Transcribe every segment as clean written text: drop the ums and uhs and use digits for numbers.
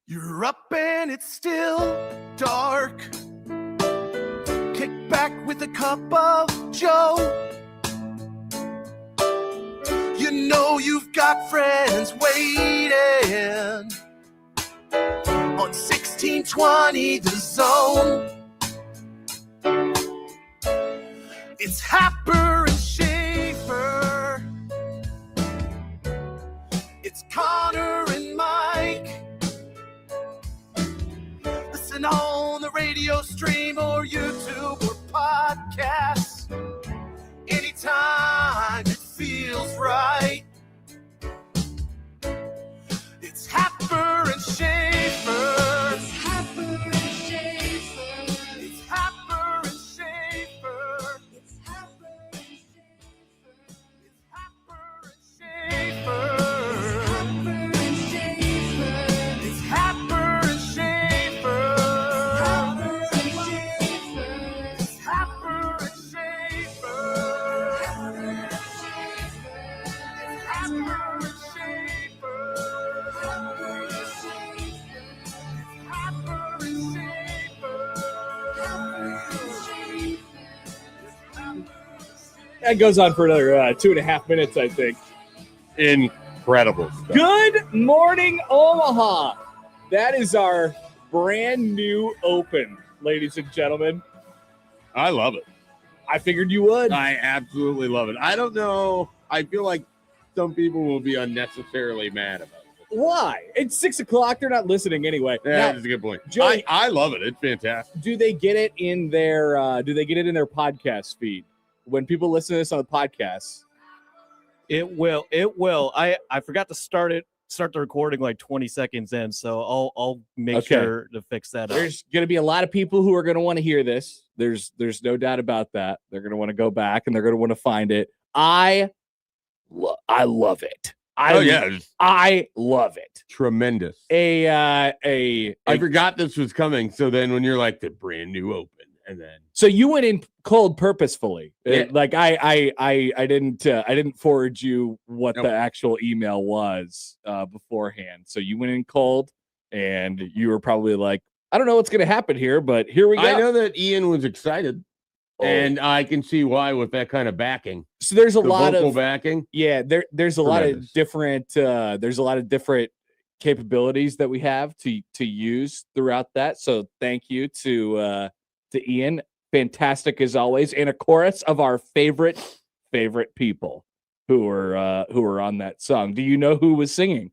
You're up and it's still dark. Kick back with a cup of Joe. You know you've got friends waiting on 1620 The Zone. It's Happer and Schaefer. It's Connor and Mike. Listen on the radio stream or YouTube or podcasts. Anytime it feels right. It's Happer and Schaefer. It's Happer and Schaefer. It's Happer and Schaefer. It's Happer and Schaefer. It's Happer and Schaefer. It's Happer and Schaefer. It's Happer and Schaefer. That goes on for another 2.5 minutes, I think. Incredible stuff. Good morning, Omaha. That is our brand new open, ladies and gentlemen. I love it. I figured you would. I absolutely love it. I don't know. I feel like some people will be unnecessarily mad about it. Why? It's 6 o'clock. They're not listening anyway. Yeah, Now, that's a good point. Joey- I love it. It's fantastic. do they get it in their podcast feed? When people listen to this on the podcast, It will. I forgot to start the recording like 20 seconds in, so I'll make Okay. sure to fix that up. there's going to be a lot of people who are going to want to hear this. There's no doubt about that. They're going to want to go back and they're going to want to find it. I love it. I love it. Tremendous. I I forgot this was coming. So then when you're like the brand new open and then So you went in cold purposefully. Yeah. Like I didn't forward you what Nope. the actual email was beforehand. So you went in cold and you were probably like, I don't know what's going to happen here, but here we go. I know that Ian was excited Oh. and I can see why with that kind of backing. So there's a The lot vocal of backing. yeah, there's a lot of Tremendous. different capabilities that we have to use throughout that. So thank you to Ian. Fantastic as always, and a chorus of our favorite people who are on that song. Do you know who was singing?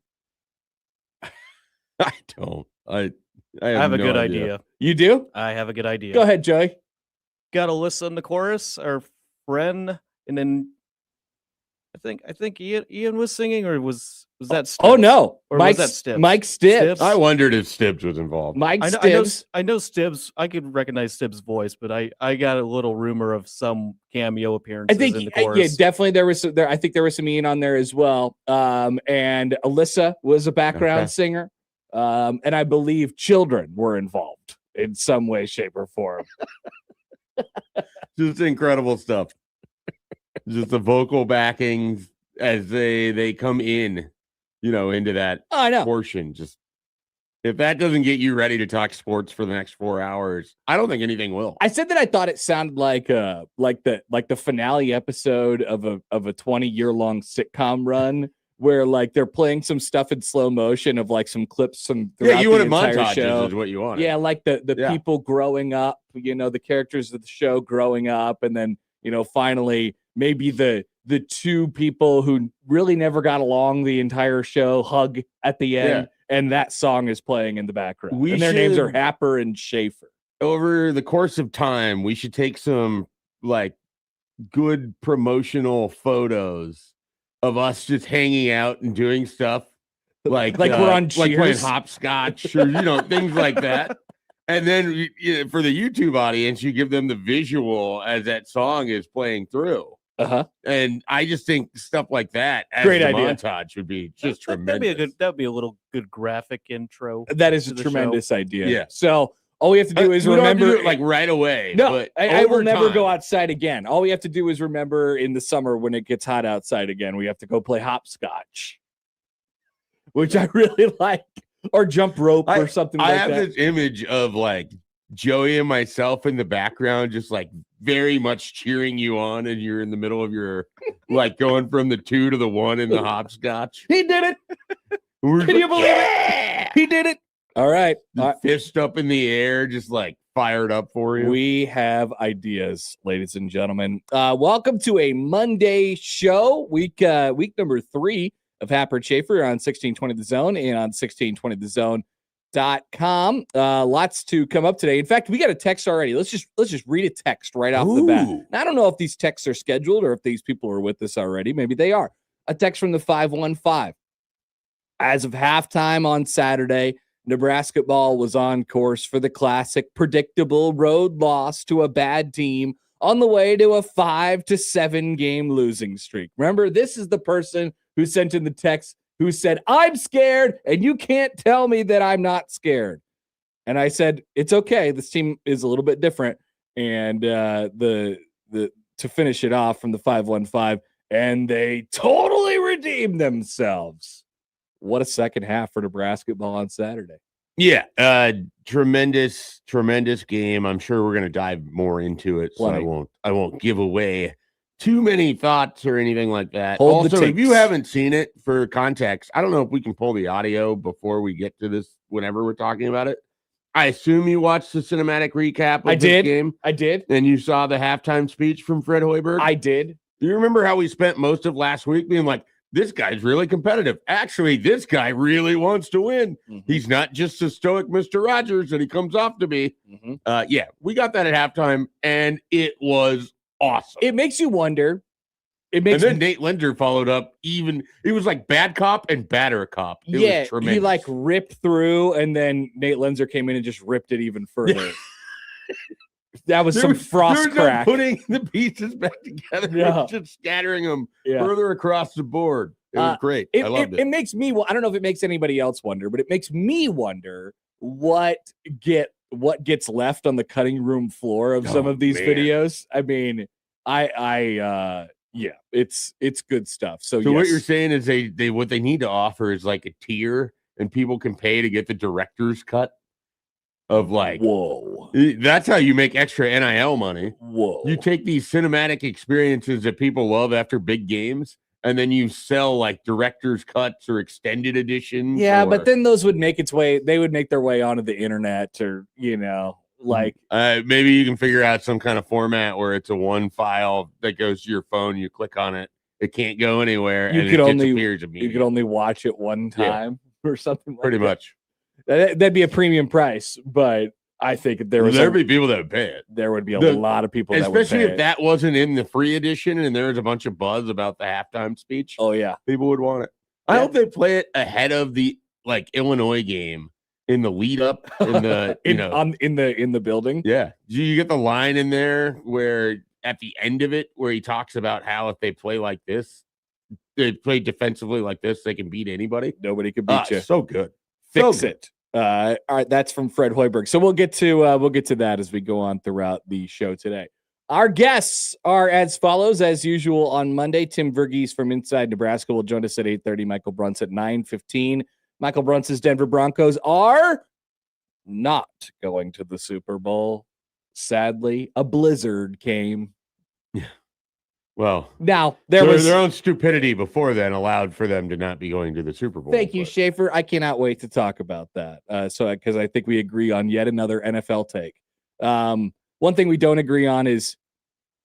I don't. I I have a no good idea. You do? I have a good idea. Go ahead, Joey. Got Alyssa in the chorus, our friend, and then I think Ian was singing, or was that Stibbs? Oh no, Or was Mike that Stibbs? Mike Stibbs. Stibbs? I wondered if Stibbs was involved. Mike I Stibbs. know Stibbs. I could recognize Stibbs' voice, but I got a little rumor of some cameo appearances I think in the yeah, chorus. definitely there was I think there was some Ian on there as well. And Alyssa was a background Okay. singer. And I believe children were involved in some way, shape, or form. Just incredible stuff. Just the vocal backings as they come in, into that Oh, I know. portion. Just if that doesn't get you ready to talk sports for the next 4 hours, I don't think anything will. I said that I thought it sounded like the finale episode of a 20-year-long sitcom run where like they're playing some stuff in slow motion of like some clips from Yeah, you throughout wanted the entire montages show. is what you wanted. Yeah, like the Yeah. people growing up, the characters of the show growing up, and then finally maybe the two people who really never got along the entire show hug at the end, and that song is playing in the background. We And their names are should- Happer and Schaefer. Over the course of time, we should take some like good promotional photos of us just hanging out and doing stuff like Like we're on like playing Cheers. hopscotch or things like that. And then for the YouTube audience, you give them the visual as that song is playing through. Uh-huh. And I just think stuff like that as Great the idea. montage would be just That'd be a tremendous. that'd be a little good graphic intro. That is to a the tremendous idea. Yeah. So all we have to do is We don't have to remember do it like right away. No, but I will over never time. go outside again. All we have to do is remember in the summer when it gets hot outside again, we have to go play hopscotch. which I really like, or jump rope or something I like have that. this image of like Joey and myself in the background, just like very much cheering you on, and you're in the middle of your like going from the 2 to the 1 in the hopscotch. He did it. We're Can just you believe yeah! it? He did it. All right. The fist up in the air, just like fired up for you. We have ideas, ladies and gentlemen. Welcome to a Monday show, week number 3 of Happer and Schaefer on 1620 The Zone and on 1620thezone.com. Lots to come up today. In fact, we got a text already. Let's just read a text right off the bat. Ooh. Now, I don't know if these texts are scheduled or if these people are with us already. Maybe they are. A text from the 515. As of halftime on Saturday, Nebraska ball was on course for the classic predictable road loss to a bad team on the way to a 5-7 game losing streak. Remember, this is the person who sent in the text who said, I'm scared, and you can't tell me that I'm not scared. And I said, it's okay. This team is a little bit different. And to finish it off from the 515, and they totally redeemed themselves. What a second half for Nebraska ball on Saturday. Yeah, tremendous game. I'm sure we're going to dive more into it, so I won't give away too many thoughts or anything like that. Also, if you haven't seen it, for context, I don't know if we can pull the audio before we get to this whenever we're talking about it. I assume you watched the cinematic recap of this game. I did. And you saw the halftime speech from Fred Hoiberg? I did. Do you remember how we spent most of last week being like, this guy's really competitive. Actually, this guy really wants to win. Mm-hmm. He's not just a stoic Mr. Rogers that he comes off to be. Mm-hmm. Yeah, we got that at halftime, and it was awesome. It makes you wonder. And then Nate Linder followed up. It was like bad cop and badder cop. It was tremendous. He like ripped through, and then Nate Linder came in and just ripped it even further. That was some frost crack. No putting the pieces back together, just scattering them further across the board. It was great. I loved it. It makes me. I don't know if it makes anybody else wonder, but it makes me wonder what gets left on the cutting room floor of some of these videos. I mean, it's good stuff. So what you're saying is they what they need to offer is like a tier, and people can pay to get the director's cut. Of like, whoa, that's how you make extra NIL money. Whoa, you take these cinematic experiences that people love after big games, and then you sell like director's cuts or extended editions. Yeah, but then those would make they would make their way onto the internet, or like maybe you can figure out some kind of format where it's a one file that goes to your phone. You click on it, it can't go anywhere, and it disappears immediately. You could only watch it one time or something. Like Pretty much. That'd be a premium price, but I think there'd be people that would pay it. There would be a lot of people that would pay it. Especially if that wasn't in the free edition and there was a bunch of buzz about the halftime speech. Oh yeah. People would want it. I hope they play it ahead of the Illinois game in the lead up in the in the building. Yeah. You get the line in there where at the end of it where he talks about how if they play like this, they play defensively like this, they can beat anybody. Nobody can beat you. So good. Fix it. All right, that's from Fred Hoiberg. So we'll get to that as we go on throughout the show today. Our guests are as follows, as usual on Monday. Tim Verghese from Inside Nebraska will join us at 8:30. Michael Bruns at 9:15. Michael Bruns' Denver Broncos are not going to the Super Bowl. Sadly, a blizzard came. Yeah. Well, now there was their own stupidity before then allowed for them to not be going to the Super Bowl. Thank you, Schaefer. I cannot wait to talk about that. Because I think we agree on yet another NFL take. One thing we don't agree on is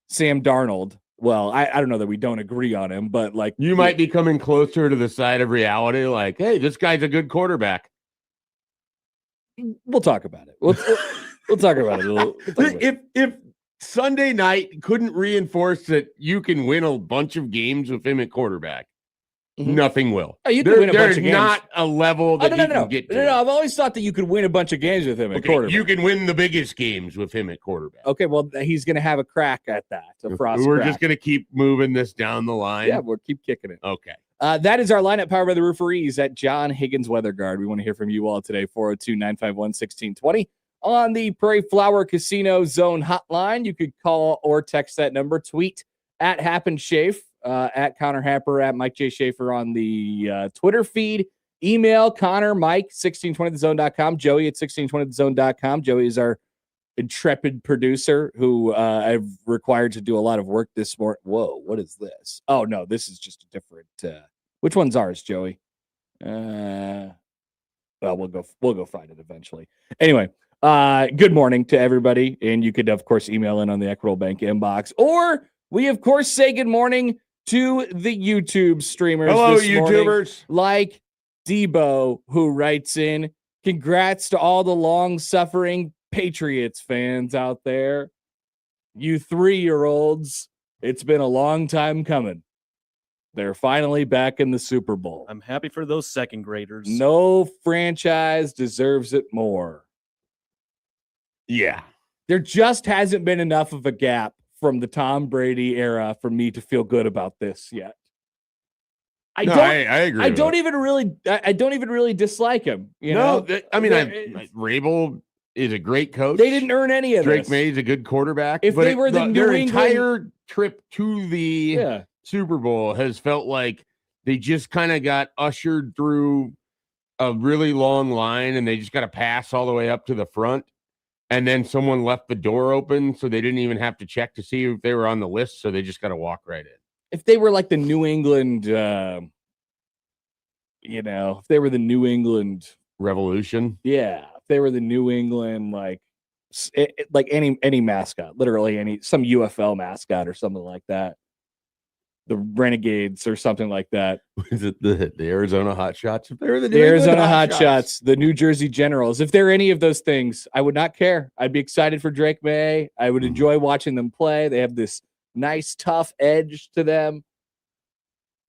Sam Darnold. Well, I don't know that we don't agree on him, but like you might be coming closer to the side of reality. Like, hey, this guy's a good quarterback. We'll talk about it. We'll talk about it. If Sunday night couldn't reinforce that you can win a bunch of games with him at quarterback, nothing will. Oh, you can win a bunch of games. There's not a level that you can get to. No, I've always thought that you could win a bunch of games with him at quarterback. You can win the biggest games with him at quarterback. Okay, well, he's going to have a crack at that. We're just going to keep moving this down the line. Yeah, we'll keep kicking it. Okay. That is our lineup powered by the Rooferees at John Higgins Weather Guard. We want to hear from you all today, 402-951-1620. On the Prairie Flower Casino Zone hotline, you could call or text that number. Tweet at Hap and Schaefer, at Connor Happer, at Mike J. Schaefer on the Twitter feed, Email Connor, Mike, 1620thezone.com, Joey at 1620thezone.com. Joey is our intrepid producer who I've required to do a lot of work this morning. Whoa, what is this? Oh, no, this is just a different. Which one's ours, Joey? Well, we'll go find it eventually. Anyway, good morning to everybody. And you could, of course, email in on the Equitable Bank inbox. Or we, of course, say good morning to the YouTube streamers. Hello, this morning, YouTubers. like Debo, who writes in, congrats to all the long-suffering Patriots fans out there. You 3-year-olds, it's been a long time coming. They're finally back in the Super Bowl. I'm happy for those second graders. No franchise deserves it more. Yeah. There just hasn't been enough of a gap from the Tom Brady era for me to feel good about this yet. I agree. I don't even really dislike him. Rabel is a great coach. They didn't earn any of Drake this. May is a good quarterback. If they were their entire trip to the Super Bowl has felt like they just kind of got ushered through a really long line and they just got to pass all the way up to the front. And then someone left the door open, so they didn't even have to check to see if they were on the list. So they just got to walk right in. If they were like the New England, if they were the New England Revolution. Yeah. If they were the New England, like any mascot, literally some UFL mascot or something like that. The Renegades or something like that. Is it the Arizona Hotshots? If they were the Arizona Hotshots, the New Jersey Generals, if they're any of those things, I would not care. I'd be excited for Drake May. I would enjoy watching them play. They have this nice, tough edge to them.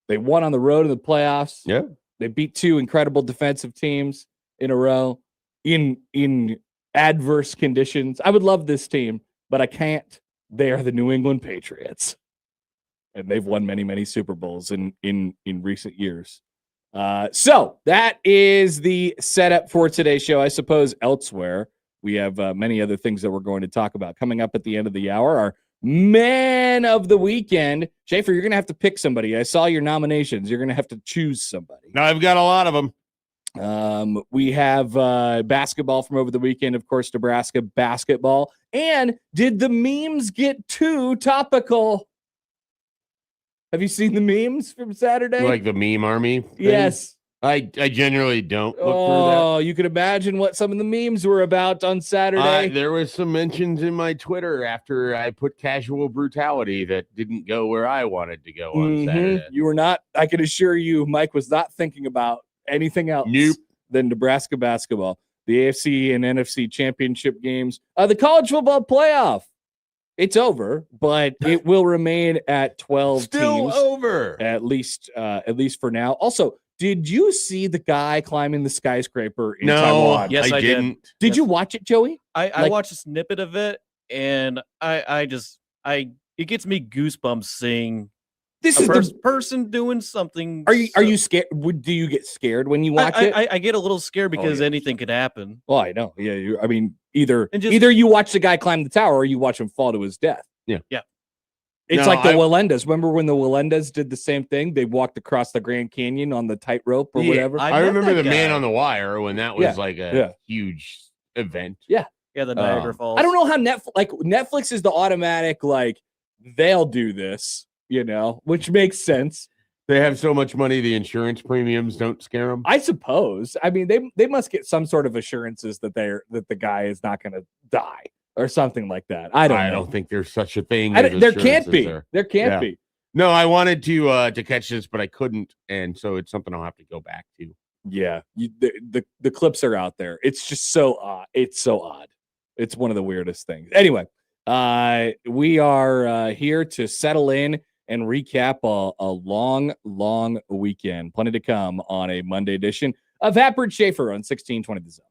They won on the road in the playoffs. Yeah. They beat 2 incredible defensive teams in a row in adverse conditions. I would love this team, but I can't. They are the New England Patriots. And they've won many, many Super Bowls in recent years. So that is the setup for today's show. I suppose elsewhere we have many other things that we're going to talk about. Coming up at the end of the hour, our man of the weekend. Schaefer, you're going to have to pick somebody. I saw your nominations. You're going to have to choose somebody. No, I've got a lot of them. We have basketball from over the weekend, of course, Nebraska basketball. And did the memes get too topical? Have you seen the memes from Saturday? Like the meme army thing? Yes. I generally don't look through that. Oh, you could imagine what some of the memes were about on Saturday. There was some mentions in my Twitter after I put casual brutality that didn't go where I wanted to go on Saturday. You were not, I can assure you, Mike was not thinking about anything else than Nebraska basketball, the AFC and NFC championship games, the college football playoff. It's over, but it will remain at 12 Still teams. over. At least for now. Also, did you see the guy climbing the skyscraper in Taiwan? Yes, I didn't. Did you watch it, Joey? I watched a snippet of it, and it gets me goosebumps seeing this person doing something. Are you scared? Do you get scared when you watch it? I get a little scared because anything could happen. Well, I know. Yeah, either you watch the guy climb the tower or you watch him fall to his death. Yeah. It's like the Walendas. Remember when the Walendas did the same thing? They walked across the Grand Canyon on the tightrope or whatever. I remember the Man on the Wire when that was like a huge event. Yeah, the Niagara Falls. I don't know how Netflix is the automatic they'll do this, which makes sense. They have so much money, the insurance premiums don't scare them. I suppose. I mean, they must get some sort of assurances that the guy is not going to die or something like that. I don't think there's such a thing. There can't be. There can't be. No, I wanted to catch this, but I couldn't, and so it's something I'll have to go back to. Yeah, the clips are out there. It's just so odd. It's so odd. It's one of the weirdest things. Anyway, we are here to settle in and recap a long, long weekend. Plenty to come on a Monday edition of Happer and Schaefer on 1620 The Zone.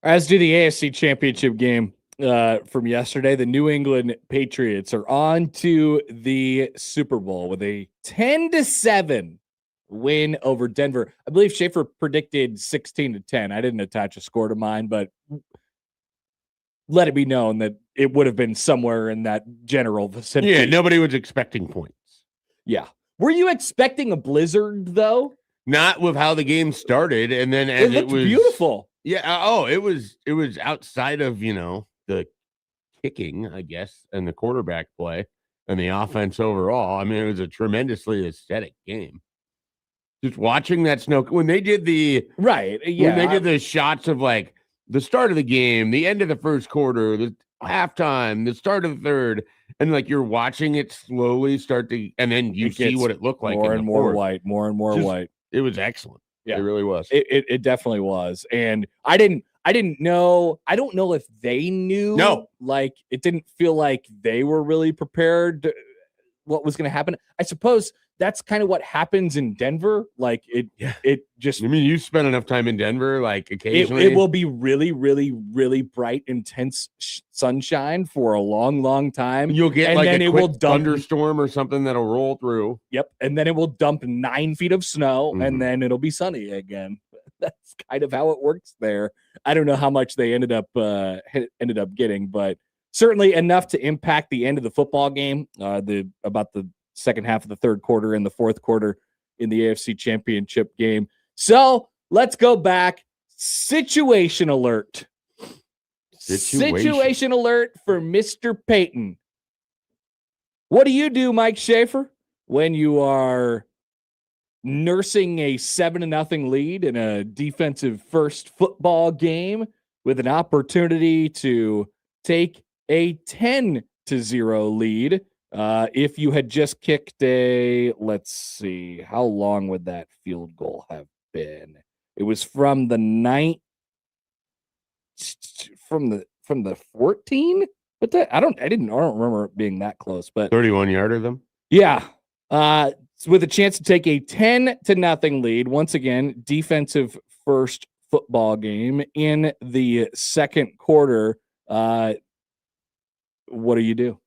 As do the AFC Championship game from yesterday. The New England Patriots are on to the Super Bowl with a 10-7 win over Denver. I believe Schaefer predicted 16-10. I didn't attach a score to mine, but let it be known that it would have been somewhere in that general vicinity. Yeah, nobody was expecting points. Yeah. Were you expecting a blizzard, though? Not with how the game started, and then as it was beautiful. Yeah. It was outside of the kicking, I guess, and the quarterback play and the offense overall. I mean, it was a tremendously aesthetic game. Just watching that snow when they did the when they did the shots of like the start of the game, the end of the first quarter, the halftime, the start of the third, and like you're watching it slowly start to, and then you see what it looked like. More and more white, more and more white. It was excellent. Yeah, it really was. It definitely was. And I didn't know. I don't know if they knew. No, like it didn't feel like they were really prepared what was going to happen. I suppose that's kind of what happens in Denver. Like it just, I mean, you spent enough time in Denver, like occasionally it will be really, really, really bright, intense sunshine for a long, long time. You'll get and like then a it will dump, thunderstorm or something that'll roll through. Yep. And then it will dump 9 feet of snow and then it'll be sunny again. That's kind of how it works there. I don't know how much they ended up getting, but certainly enough to impact the end of the football game. About the second half of the third quarter and the fourth quarter in the AFC Championship game. So let's go back. Situation alert. Situation alert for Mr. Payton. What do you do, Mike Schaefer, when you are nursing a 7-0 lead in a defensive first football game with an opportunity to take a 10-0 lead? If you had just kicked let's see, how long would that field goal have been? It was from the from the 14, but I don't remember it being that close, but 31-yarder them. Yeah. With a chance to take a 10-0 lead. Once again, defensive first football game in the second quarter. What do you do?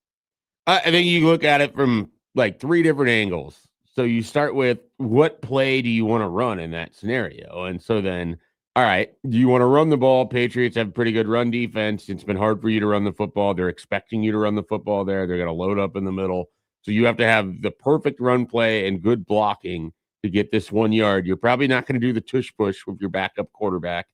I think you look at it from like 3 different angles. So you start with what play do you want to run in that scenario? And so then, all right, do you want to run the ball? Patriots have pretty good run defense. It's been hard for you to run the football. They're expecting you to run the football there. They're going to load up in the middle. So you have to have the perfect run play and good blocking to get this 1 yard. You're probably not going to do the tush push with your backup quarterback.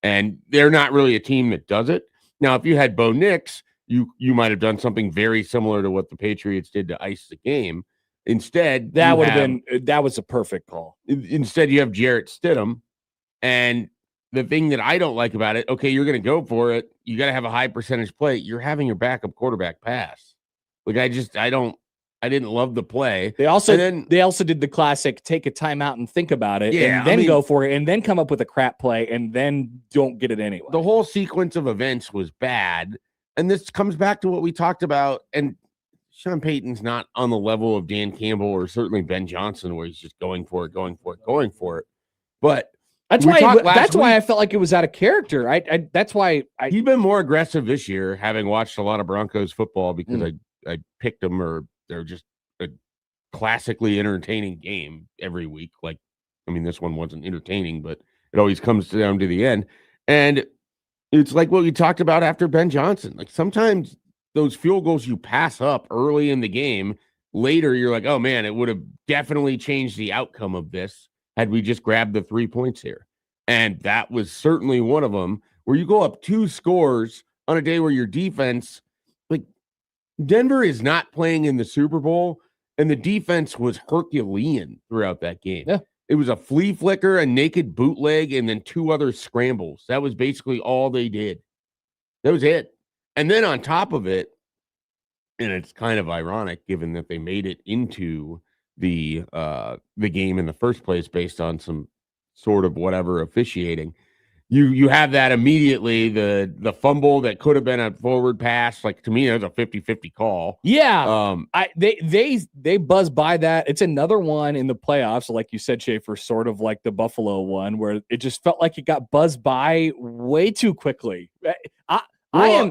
And they're not really a team that does it. Now, if you had Bo Nix, you might have done something very similar to what the Patriots did to ice the game. Instead, that was a perfect call. Instead, you have Jarrett Stidham. And the thing that I don't like about it, okay, you're going to go for it. You got to have a high percentage play. You're having your backup quarterback pass. Like, I didn't love the play. They also did the classic take a timeout and think about it, and then go for it, and then come up with a crap play, and then don't get it anyway. The whole sequence of events was bad, and this comes back to what we talked about. And Sean Payton's not on the level of Dan Campbell or certainly Ben Johnson, where he's just going for it. But that's why I felt like it was out of character. That's why he's been more aggressive this year, having watched a lot of Broncos football because I picked them, or they're just a classically entertaining game every week. Like, I mean, this one wasn't entertaining, but it always comes down to the end. And it's like what we talked about after Ben Johnson. Like, sometimes those field goals you pass up early in the game, later you're like, oh man, it would have definitely changed the outcome of this had we just grabbed the 3 points here. And that was certainly one of them, where you go up 2 scores on a day where your defense, like, Denver is not playing in the Super Bowl, and the defense was Herculean throughout that game. Yeah. It was a flea flicker, a naked bootleg, and then 2 other scrambles. That was basically all they did. That was it. And then on top of it, and it's kind of ironic given that they made it into the game in the first place based on some sort of whatever officiating, you have that immediately. The fumble that could have been a forward pass, like to me, it was a 50-50 call. Yeah. They buzz by that. It's another one in the playoffs, like you said, Schaefer, sort of like the Buffalo one, where it just felt like it got buzzed by way too quickly. I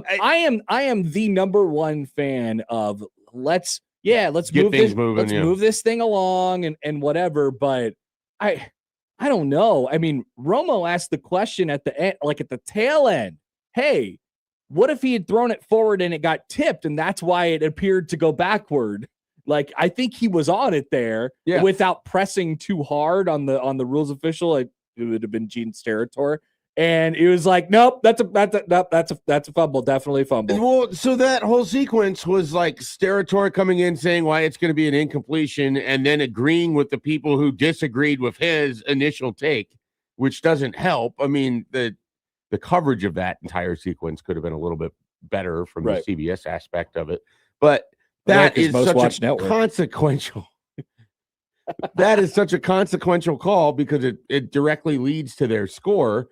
am the number one fan of let's move this thing along and whatever. But I don't know. I mean, Romo asked the question at the end, like at the tail end, hey, what if he had thrown it forward and it got tipped and that's why it appeared to go backward? Like, I think he was on it there without pressing too hard on the rules official. It would have been Gene's territory. And it was like, nope, that's a fumble, definitely a fumble. Well, so that whole sequence was like Steratore coming in saying why it's going to be an incompletion, and then agreeing with the people who disagreed with his initial take, which doesn't help. I mean, the coverage of that entire sequence could have been a little bit better from the CBS aspect of it, but that is such a consequential. That is such a consequential call because it directly leads to their score.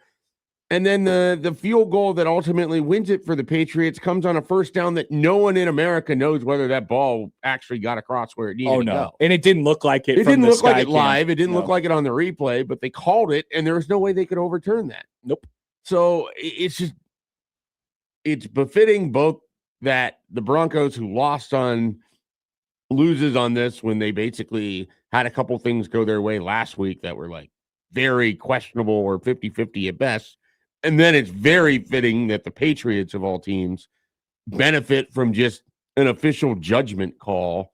And then the field goal that ultimately wins it for the Patriots comes on a first down that no one in America knows whether that ball actually got across where it needed to go. And it didn't look like it. It didn't look like it live. It didn't look like it on the replay, but they called it, and there was no way they could overturn that. Nope. So it's befitting both that the Broncos, who loses on this when they basically had a couple things go their way last week that were like very questionable or 50-50 at best. And then it's very fitting that the Patriots, of all teams, benefit from just an official judgment call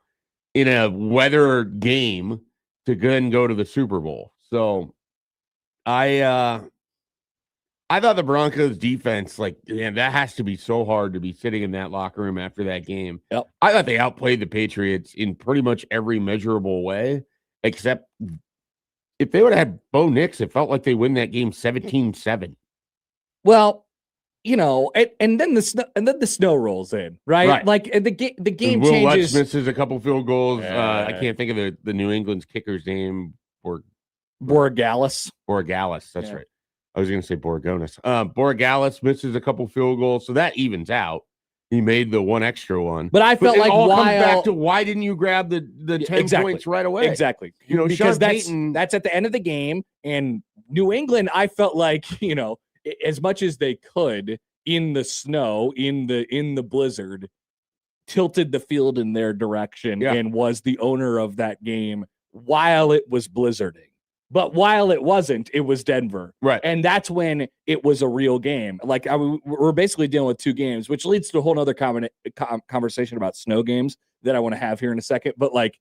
in a weather game to then go to the Super Bowl. So I thought the Broncos defense, like, man, that has to be so hard to be sitting in that locker room after that game. Yep. I thought they outplayed the Patriots in pretty much every measurable way, except if they would have had Bo Nix, it felt like they win that game 17-7. Well, and then the snow rolls in, right? Like the game Will changes. Lutz misses a couple field goals. I can't think of the New England's kicker's name. Borregales. That's right. I was going to say Borgonis. Borregales misses a couple field goals, so that evens out. He made the one extra one. But I felt like comes back to why didn't you grab the 10 points right away? Exactly. Because that's at the end of the game, and New England, I felt like, as much as they could in the snow, in the blizzard, tilted the field in their direction and was the owner of that game while it was blizzarding. But while it wasn't, it was Denver. Right. And that's when it was a real game. Like, we're basically dealing with two games, which leads to a whole other conversation about snow games that I want to have here in a second. But like,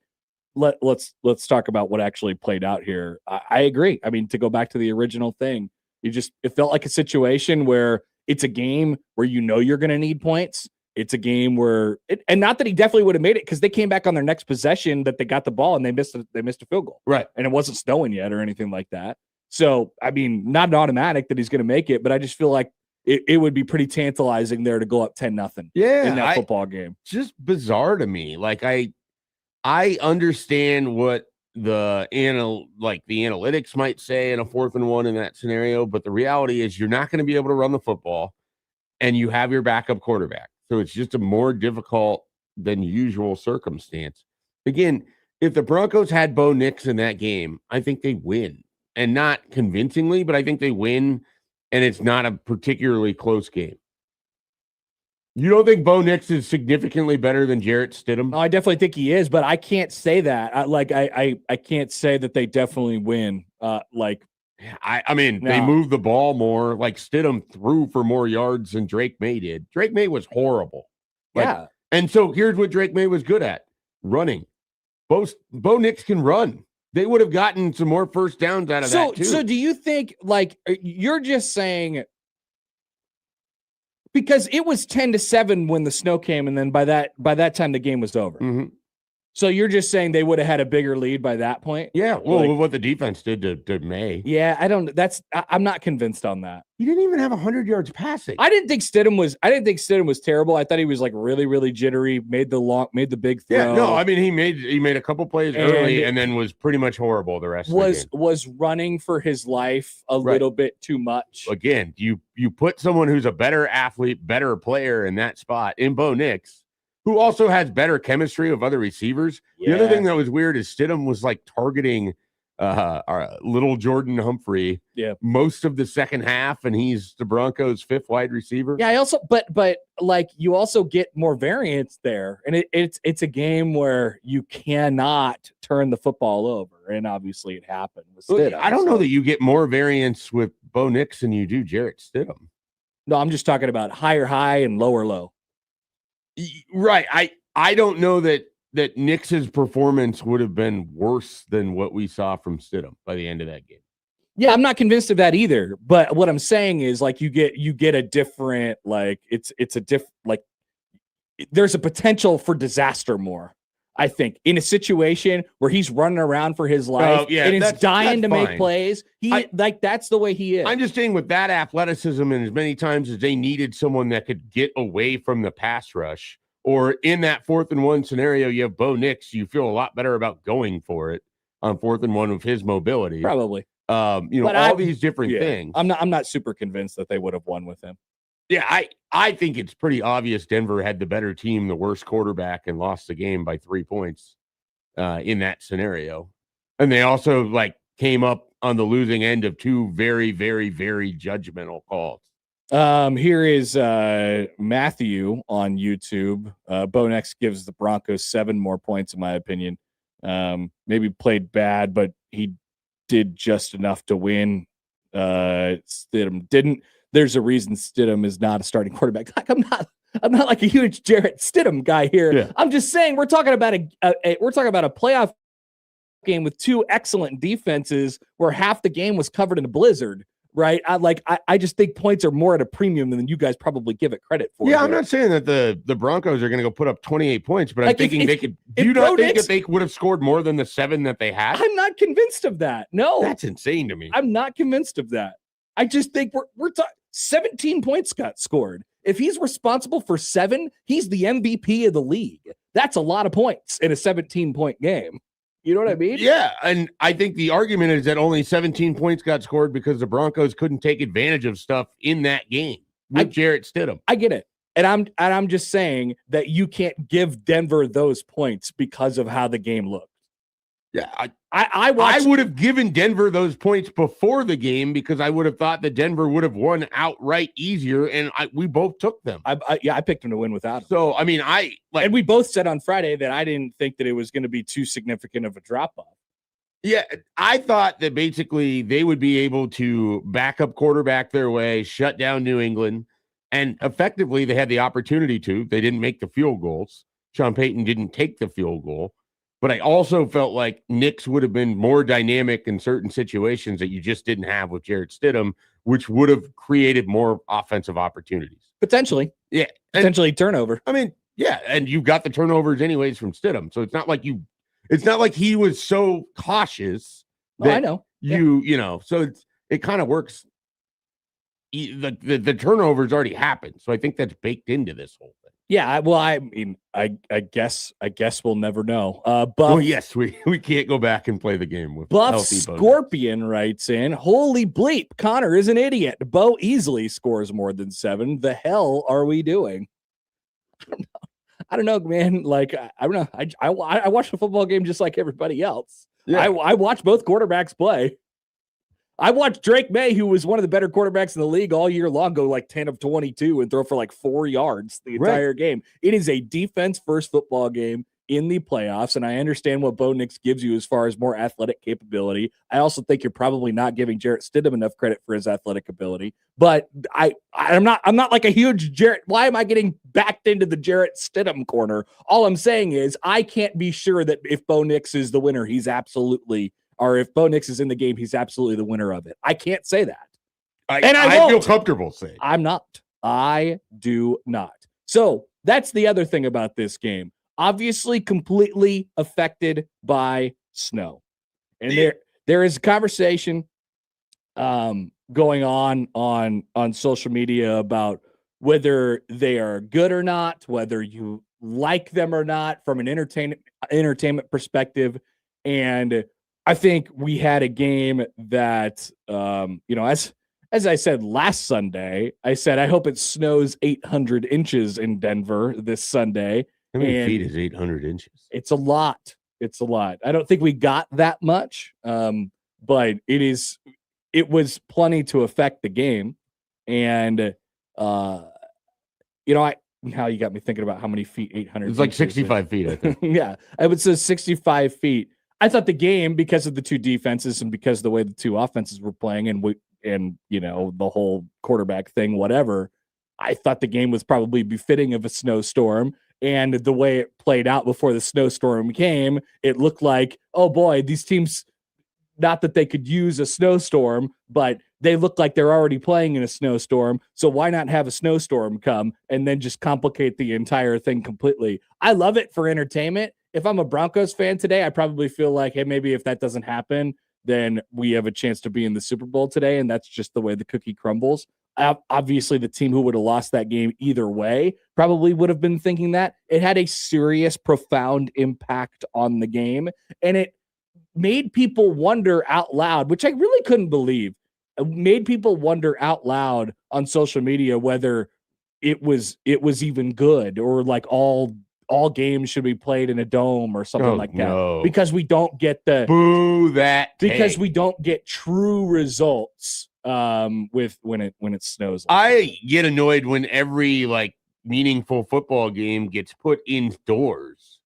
let's talk about what actually played out here. I agree. I mean, to go back to the original thing, it felt like a situation where it's a game where you're going to need points. It's a game where, and not that he definitely would have made it, because they came back on their next possession that they got the ball and they missed a field goal. Right. And it wasn't snowing yet or anything like that. So, I mean, not an automatic that he's going to make it, but I just feel like it would be pretty tantalizing there to go up 10-0 in that football game. Just bizarre to me. Like, I understand what the analytics might say in a 4th and 1 in that scenario, but the reality is you're not going to be able to run the football and you have your backup quarterback. So it's just a more difficult than usual circumstance. Again, if the Broncos had Bo Nix in that game, I think they win. And not convincingly, but I think they win, and it's not a particularly close game. You don't think Bo Nix is significantly better than Jarrett Stidham? No, I definitely think he is, but I can't say that. I can't say that they definitely win. I mean, they moved the ball more. Like, Stidham threw for more yards than Drake May did. Drake May was horrible. And so here's what Drake May was good at: running. Bo Nix can run. They would have gotten some more first downs out of that too. So do you think, like, you're just saying, because it was 10-7 when the snow came, and then by that time the game was over. Mm-hmm. So you're just saying they would have had a bigger lead by that point? Yeah. Well, what the defense did to May. Yeah, I'm not convinced on that. He didn't even have 100 yards passing. I didn't think Stidham was terrible. I thought he was like really, really jittery, made the big throw. Yeah, no, I mean he made a couple plays early and then was pretty much horrible the rest of the game. Was running for his life a little bit too much. Again, you put someone who's a better athlete, better player in that spot in Bo Nix, who also has better chemistry with other receivers. Yeah. The other thing that was weird is Stidham was like targeting our little Jordan Humphrey most of the second half, and he's the Broncos' fifth wide receiver. Yeah, I also but like you also get more variance there, and it's a game where you cannot turn the football over, and obviously it happened with Stidham. I don't know that you get more variance with Bo Nix than you do Jarrett Stidham. No, I'm just talking about higher high and lower low. Right. I don't know that Nix's performance would have been worse than what we saw from Stidham by the end of that game. Yeah, I'm not convinced of that either. But what I'm saying is like you get a different, like it's a different, like there's a potential for disaster more. I think in a situation where he's running around for his life and is dying to make plays, that's the way he is. I'm just saying with that athleticism and as many times as they needed someone that could get away from the pass rush, or in that 4th and 1 scenario, you have Bo Nix, you feel a lot better about going for it on 4th and 1 with his mobility. Probably. All these different things. I'm not super convinced that they would have won with him. Yeah, I think it's pretty obvious Denver had the better team, the worst quarterback, and lost the game by 3 points in that scenario. And they also came up on the losing end of two very, very, very judgmental calls. Here is Matthew on YouTube. Bo Nix gives the Broncos 7 more points, in my opinion. Maybe played bad, but he did just enough to win. Stidham didn't. There's a reason Stidham is not a starting quarterback. Like I'm not like a huge Jarrett Stidham guy here. Yeah. I'm just saying we're talking about a playoff game with 2 excellent defenses where half the game was covered in a blizzard. Right. I just think points are more at a premium than you guys probably give it credit for. Yeah, I'm not saying that the Broncos are going to go put up 28 points, but I'm thinking they could. Do you not think that they would have scored more than the 7 that they had? I'm not convinced of that. No, that's insane to me. I'm not convinced of that. I just think we're talking 17 points got scored. If he's responsible for 7, he's the MVP of the league. That's a lot of points in a 17-point game. You know what I mean? Yeah, and I think the argument is that only 17 points got scored because the Broncos couldn't take advantage of stuff in that game with Jarrett Stidham. I get it. And I'm just saying that you can't give Denver those points because of how the game looked. Yeah, I would have given Denver those points before the game because I would have thought that Denver would have won outright easier, and we both took them. I picked them to win without him. So I mean, and we both said on Friday that I didn't think that it was going to be too significant of a drop off. Yeah, I thought that basically they would be able to back up quarterback their way, shut down New England, and effectively they had the opportunity to. They didn't make the field goals. Sean Payton didn't take the field goal. But I also felt like Nix would have been more dynamic in certain situations that you just didn't have with Jarrett Stidham, which would have created more offensive opportunities. Potentially. Yeah. Potentially turnover. I mean, yeah. And you got the turnovers anyways from Stidham. So it's not like he was so cautious that I know. So it kind of works. The turnovers already happened. So I think that's baked into this whole thing. Yeah, well, I mean, I guess we'll never know. Buff, well, yes, we can't go back and play the game with Buff Scorpion writes in, holy bleep, Connor is an idiot. Bo easily scores more than 7. The hell are we doing? I don't know, man. Like, I don't know. I watch the football game just like everybody else. Yeah. I watch both quarterbacks play. I watched Drake May, who was one of the better quarterbacks in the league all year long, go like 10 of 22 and throw for like 4 yards the entire game. It is a defense-first football game in the playoffs, and I understand what Bo Nix gives you as far as more athletic capability. I also think you're probably not giving Jarrett Stidham enough credit for his athletic ability. But I'm not like a huge Jarrett. Why am I getting backed into the Jarrett Stidham corner? All I'm saying is I can't be sure that if Bo Nix is the winner, or if Bo Nix is in the game, he's absolutely the winner of it. I can't say that. I feel comfortable saying. I'm not. I do not. So that's the other thing about this game. obviously completely affected by snow. And there is a conversation going on social media about whether they are good or not, whether you like them or not from an entertainment perspective. And I think we had a game that, as I said last Sunday, I said, I hope it snows 800 inches in Denver this Sunday. How many feet is 800 inches? It's a lot. It's a lot. I don't think we got that much, but it was plenty to affect the game. And, now you got me thinking about how many feet 800. It's like 65 feet, I think. Yeah, I would say 65 feet. I thought the game, because of the two defenses and because of the way the two offenses were playing and the whole quarterback thing, whatever, I thought the game was probably befitting of a snowstorm. And the way it played out before the snowstorm came, it looked like, oh boy, these teams, not that they could use a snowstorm, but they look like they're already playing in a snowstorm. So why not have a snowstorm come and then just complicate the entire thing completely? I love it for entertainment. If I'm a Broncos fan today, I probably feel like, hey, maybe if that doesn't happen, then we have a chance to be in the Super Bowl today. And that's just the way the cookie crumbles. Obviously, the team who would have lost that game either way probably would have been thinking that. It had a serious, profound impact on the game. And it made people wonder out loud, which I really couldn't believe. It made people wonder out loud on social media whether it was even good, or like all games should be played in a dome or something like that. No. Because we don't get we don't get true results with when it snows. I get annoyed when every meaningful football game gets put indoors.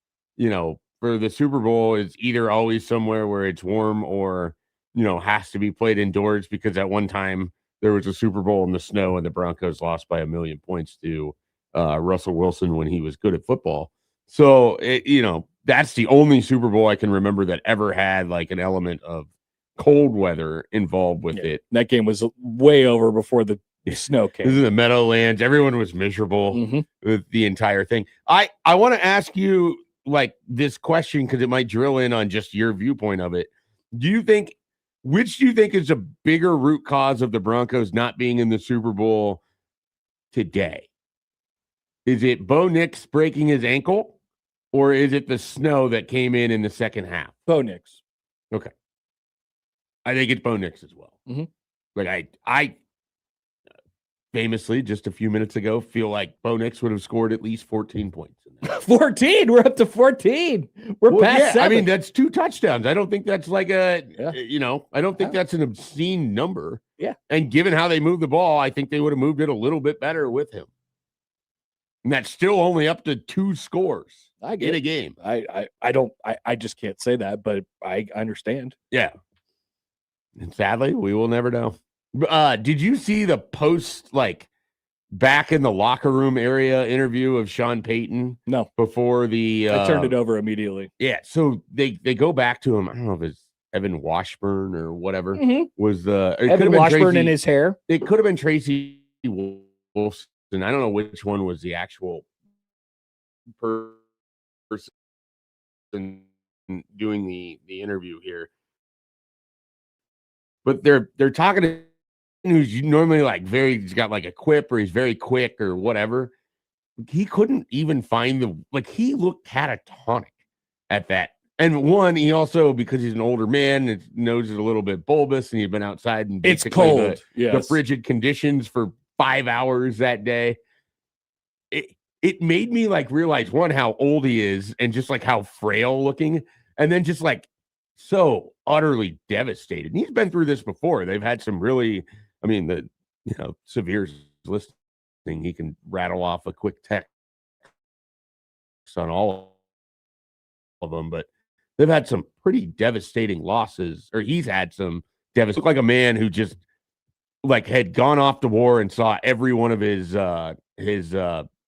For the Super Bowl is either always somewhere where it's warm or, has to be played indoors, because at one time there was a Super Bowl in the snow and the Broncos lost by 1,000,000 points to Russell Wilson when he was good at football. So, that's the only Super Bowl I can remember that ever had an element of cold weather involved with it. That game was way over before the snow came. This is the Meadowlands. Everyone was miserable with the entire thing. I want to ask you this question, because it might drill in on just your viewpoint of it. Which do you think is a bigger root cause of the Broncos not being in the Super Bowl today? Is it Bo Nix breaking his ankle, or is it the snow that came in the second half? Bo Nix. Okay. I think it's Bo Nix as well. I famously, just a few minutes ago, feel like Bo Nix would have scored at least 14 points. 14? We're up to 14. We're past 7. I mean, that's 2 touchdowns. I don't think that's I don't think that's an obscene number. Yeah. And given how they moved the ball, I think they would have moved it a little bit better with him. And that's still only up to 2 scores in a game. I just can't say that, but I understand. Yeah. And sadly, we will never know. Did you see the post, back in the locker room area interview of Sean Payton? No. Before the I turned it over immediately. Yeah. So they go back to him. I don't know if it's Evan Washburn or whatever was Evan Washburn in his hair. It could have been Tracy Wolfson. I don't know which one was the actual person doing the interview here. But they're talking to who's normally he's got a quip, or he's very quick or whatever. He couldn't even find he looked catatonic at that. And one, he also, because he's an older man, his nose is a little bit bulbous, and he'd been outside in it's cold. The frigid conditions for 5 hours that day. It made me realize, one, how old he is, and just how frail looking, and then just so utterly devastated. And he's been through this before. They've had some really, severe listening. He can rattle off a quick text on all of them, but they've had some pretty devastating losses, or he's had some devastating, like a man who just had gone off to war and saw every one of his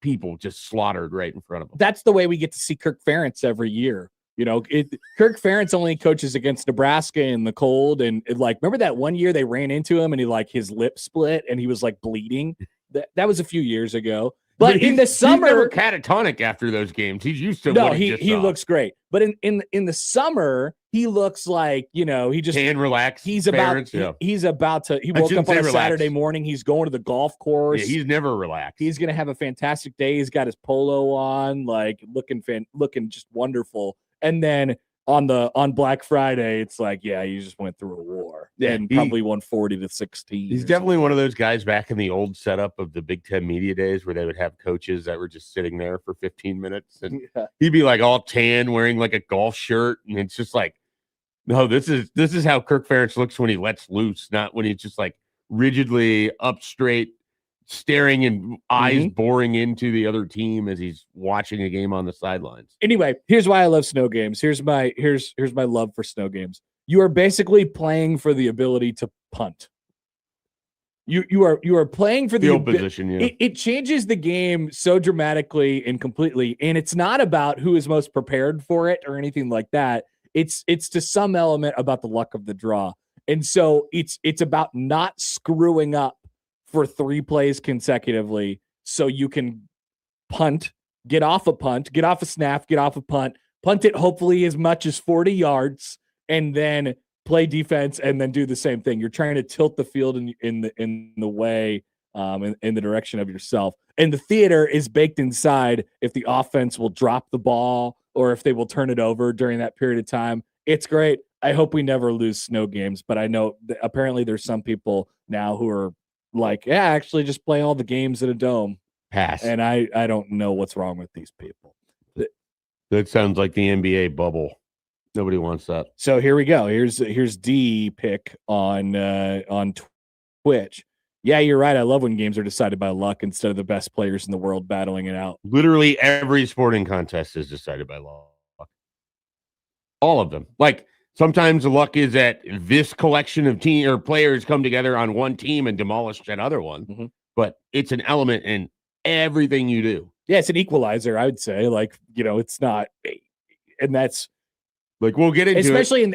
people just slaughtered right in front of him. That's the way we get to see Kirk Ferentz every year. Kirk Ferentz only coaches against Nebraska in the cold, and remember that one year they ran into him and his lip split and he was bleeding. That was a few years ago. But in the summer, he's never catatonic after those games. He's used to he looks great. But in the summer, he looks like, he just can relax. He's about to. He woke up on a Saturday morning. He's going to the golf course. Yeah, he's never relaxed. He's gonna have a fantastic day. He's got his polo on, like looking just wonderful. And then on Black Friday, it's like, yeah, you just went through a war and probably won 40-16. He's definitely one of those guys back in the old setup of the Big Ten media days where they would have coaches that were just sitting there for 15 minutes and he'd be like all tan, wearing like a golf shirt, and it's just like, no, this is how Kirk Ferentz looks when he lets loose, not when he's just like rigidly up straight, staring and eyes boring into the other team as he's watching a game on the sidelines. Anyway, here's why I love snow games. Here's my love for snow games. You are basically playing for the ability to punt. You are playing for the field position. Yeah. It changes the game so dramatically and completely, and it's not about who is most prepared for it or anything like that. It's to some element about the luck of the draw, and so it's about not screwing up for 3 plays consecutively, so you can punt, get off a snap, get off a punt it hopefully as much as 40 yards, and then play defense and then do the same thing. You're trying to tilt the field in the way, in the direction of yourself. And the theater is baked inside if the offense will drop the ball or if they will turn it over during that period of time. It's great. I hope we never lose snow games, but I know apparently there's some people now who are like, yeah, actually just play all the games in a dome. Pass. And I don't know what's wrong with these people. That sounds like the NBA bubble. Nobody wants that. So here we go. Here's D pick on Twitch. Yeah, you're right. I love when games are decided by luck instead of the best players in the world battling it out. Literally every sporting contest is decided by luck. All of them. Like sometimes the luck is that this collection of team or players come together on one team and demolish that other one. But it's an element in everything you do. Yeah, it's an equalizer, I would say. Like, it's not, and that's like we'll get into especially in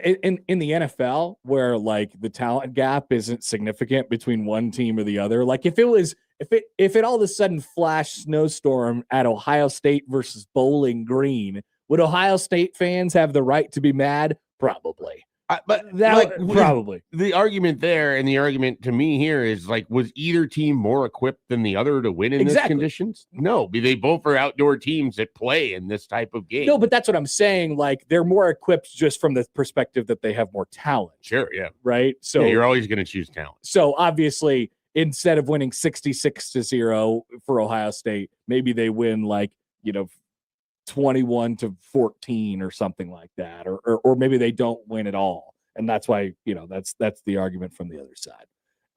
the NFL where like the talent gap isn't significant between one team or the other. Like if it all of a sudden flashed snowstorm at Ohio State versus Bowling Green, would Ohio State fans have the right to be mad? Probably. Probably. The argument there and the argument to me here is like, was either team more equipped than the other to win in these conditions? No, they both are outdoor teams that play in this type of game. No, but that's what I'm saying. Like they're more equipped just from the perspective that they have more talent. Sure, yeah. Right? So you're always going to choose talent. So obviously, instead of winning 66-0 for Ohio State, maybe they win 21-14 or something like that, or maybe they don't win at all, and that's why that's the argument from the other side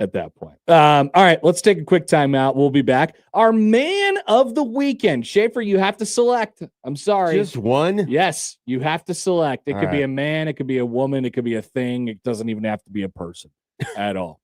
at that point. All right, let's take a quick timeout. We'll be back. Our man of the weekend, Schaefer. You have to select. I'm sorry, just one. Yes, you have to select. It could be a man, it could be a woman, it could be a thing. It doesn't even have to be a person at all.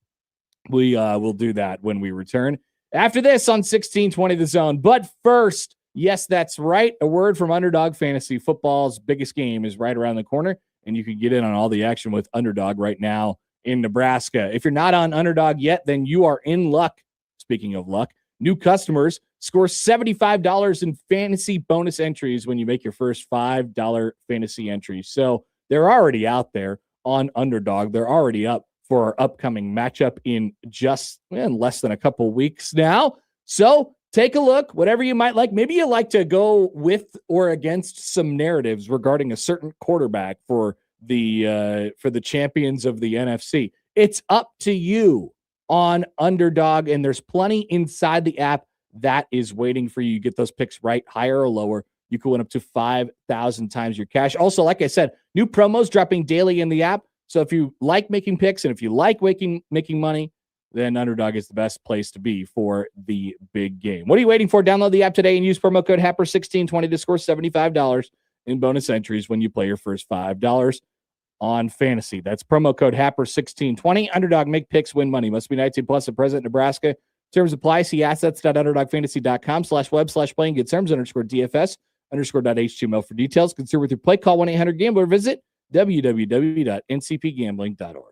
We will do that when we return after this on 1620 The Zone. But first. Yes, that's right. A word from Underdog Fantasy. Football's biggest game is right around the corner, and you can get in on all the action with Underdog right now in Nebraska. If you're not on Underdog yet, then you are in luck. Speaking of luck, new customers score $75 in fantasy bonus entries when you make your first $5 fantasy entry. So they're already out there on Underdog. They're already up for our upcoming matchup in just less than a couple weeks now. So take a look, whatever you might like. Maybe you like to go with or against some narratives regarding a certain quarterback for the champions of the NFC. It's up to you on Underdog, and there's plenty inside the app that is waiting for you. You get those picks right, higher or lower. You can win up to 5,000 times your cash. Also, like I said, new promos dropping daily in the app. So if you like making picks and if you like making money, then Underdog is the best place to be for the big game. What are you waiting for? Download the app today and use promo code HAPPER1620 to score $75 in bonus entries when you play your first $5 on fantasy. That's promo code HAPPER1620. Underdog, make picks, win money. Must be 19 plus at present, Nebraska. Terms apply. See assets.underdogfantasy.com/web/playing. Get terms _DFS_.html for details. Consider with your play. Call 1-800-GAMBLER. Visit www.ncpgambling.org.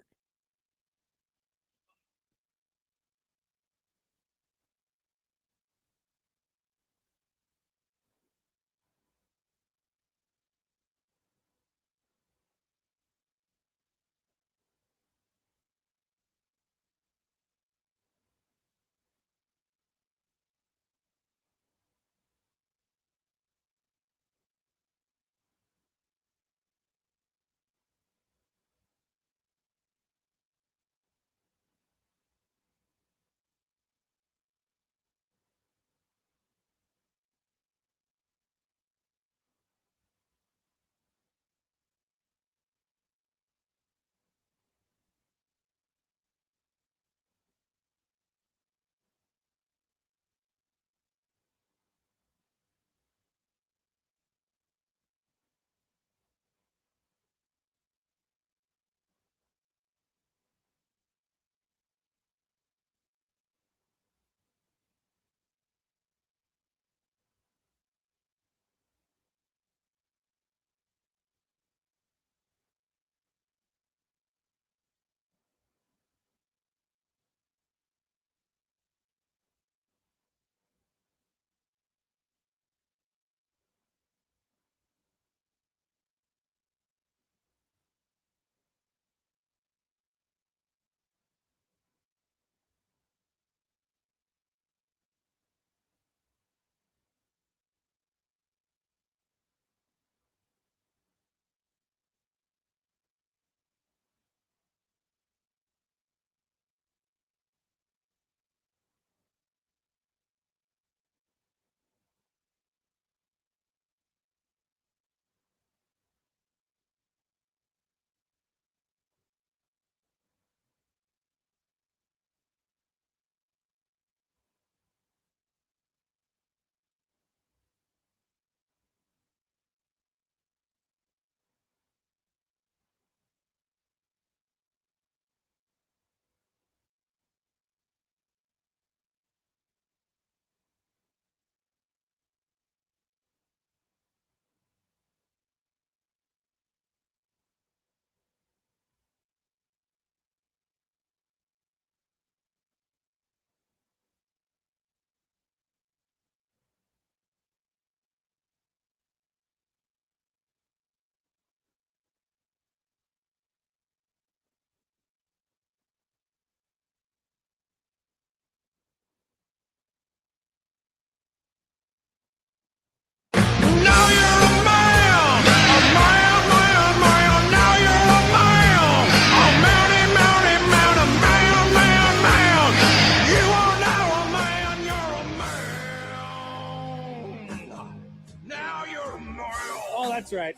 right.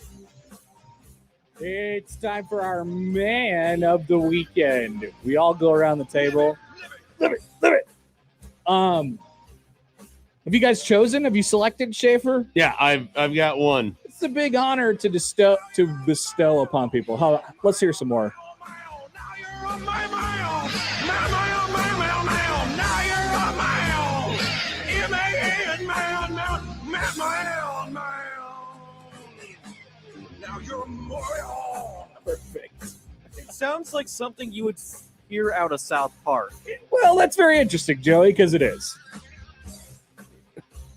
It's time for our man of the weekend. We all go around the table. Live it. Have you guys chosen? Have you selected Schaefer? Yeah, I've got one. It's a big honor to bestow upon people. Let's hear some more. Perfect. It sounds like something you would hear out of South Park. Well, that's very interesting, Joey, because it is.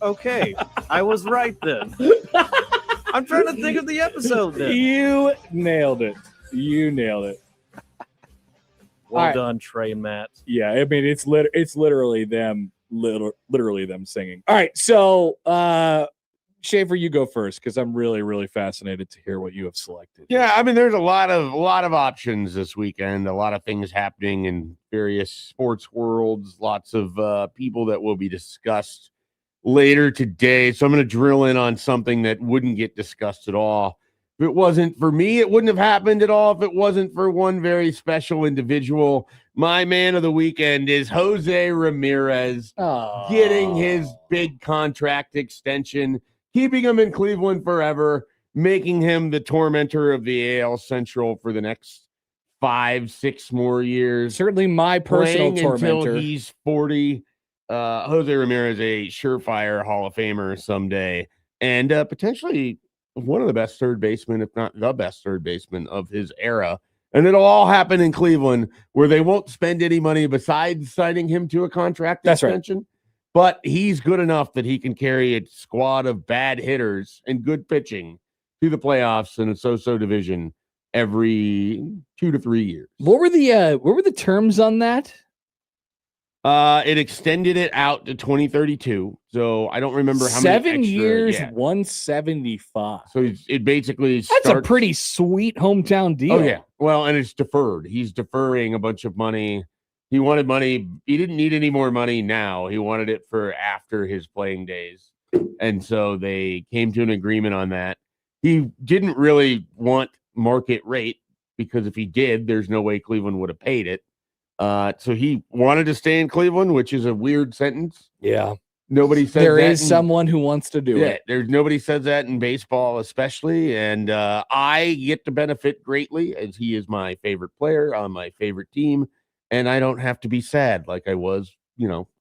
Okay, I was right then. I'm trying to think of the episode then. You nailed it. Well done, Trey and Matt. Yeah, I mean it's literally them singing. All right, so Schaefer, you go first because I'm really, really fascinated to hear what you have selected. Yeah, I mean, there's a lot of options this weekend. A lot of things happening in various sports worlds. Lots of people that will be discussed later today. So I'm going to drill in on something that wouldn't get discussed at all. If it wasn't for me, it wouldn't have happened at all. If it wasn't for one very special individual, my man of the weekend is Jose Ramirez getting his big contract extension, keeping him in Cleveland forever, making him the tormentor of the AL Central for the next 5-6 more years. Certainly my personal tormentor. Until he's 40. Jose Ramirez, a surefire Hall of Famer someday, and potentially one of the best third basemen, if not the best third baseman of his era. And it'll all happen in Cleveland, where they won't spend any money besides signing him to a contract extension. Right. But he's good enough that he can carry a squad of bad hitters and good pitching to the playoffs in a so-so division every 2 to 3 years. What were the terms on that? It extended it out to 2032. So I don't remember how many 7 years, 175. So it basically that's a pretty sweet hometown deal. Oh yeah. Well, and it's deferred. He's deferring a bunch of money. He wanted money. He didn't need any more money now. He wanted it for after his playing days. And so they came to an agreement on that. He didn't really want market rate because if he did, there's no way Cleveland would have paid it. So he wanted to stay in Cleveland, which is a weird sentence. Yeah. Nobody says there is someone who wants to do it. There's nobody says that in baseball, especially. And I get to benefit greatly as he is my favorite player on my favorite team. And I don't have to be sad like I was,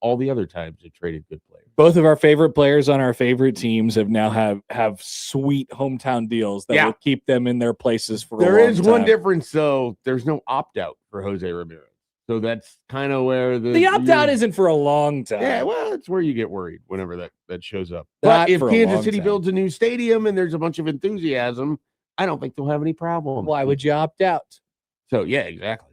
all the other times I traded good players. Both of our favorite players on our favorite teams have now have sweet hometown deals that will keep them in their places for a long time. There is one difference, though. There's no opt-out for Jose Ramirez. So that's kind of where the opt-out isn't for a long time. Yeah, well, it's where you get worried whenever that shows up. But if Kansas City builds a new stadium and there's a bunch of enthusiasm, I don't think they'll have any problem. Why would you opt out? So, yeah, exactly.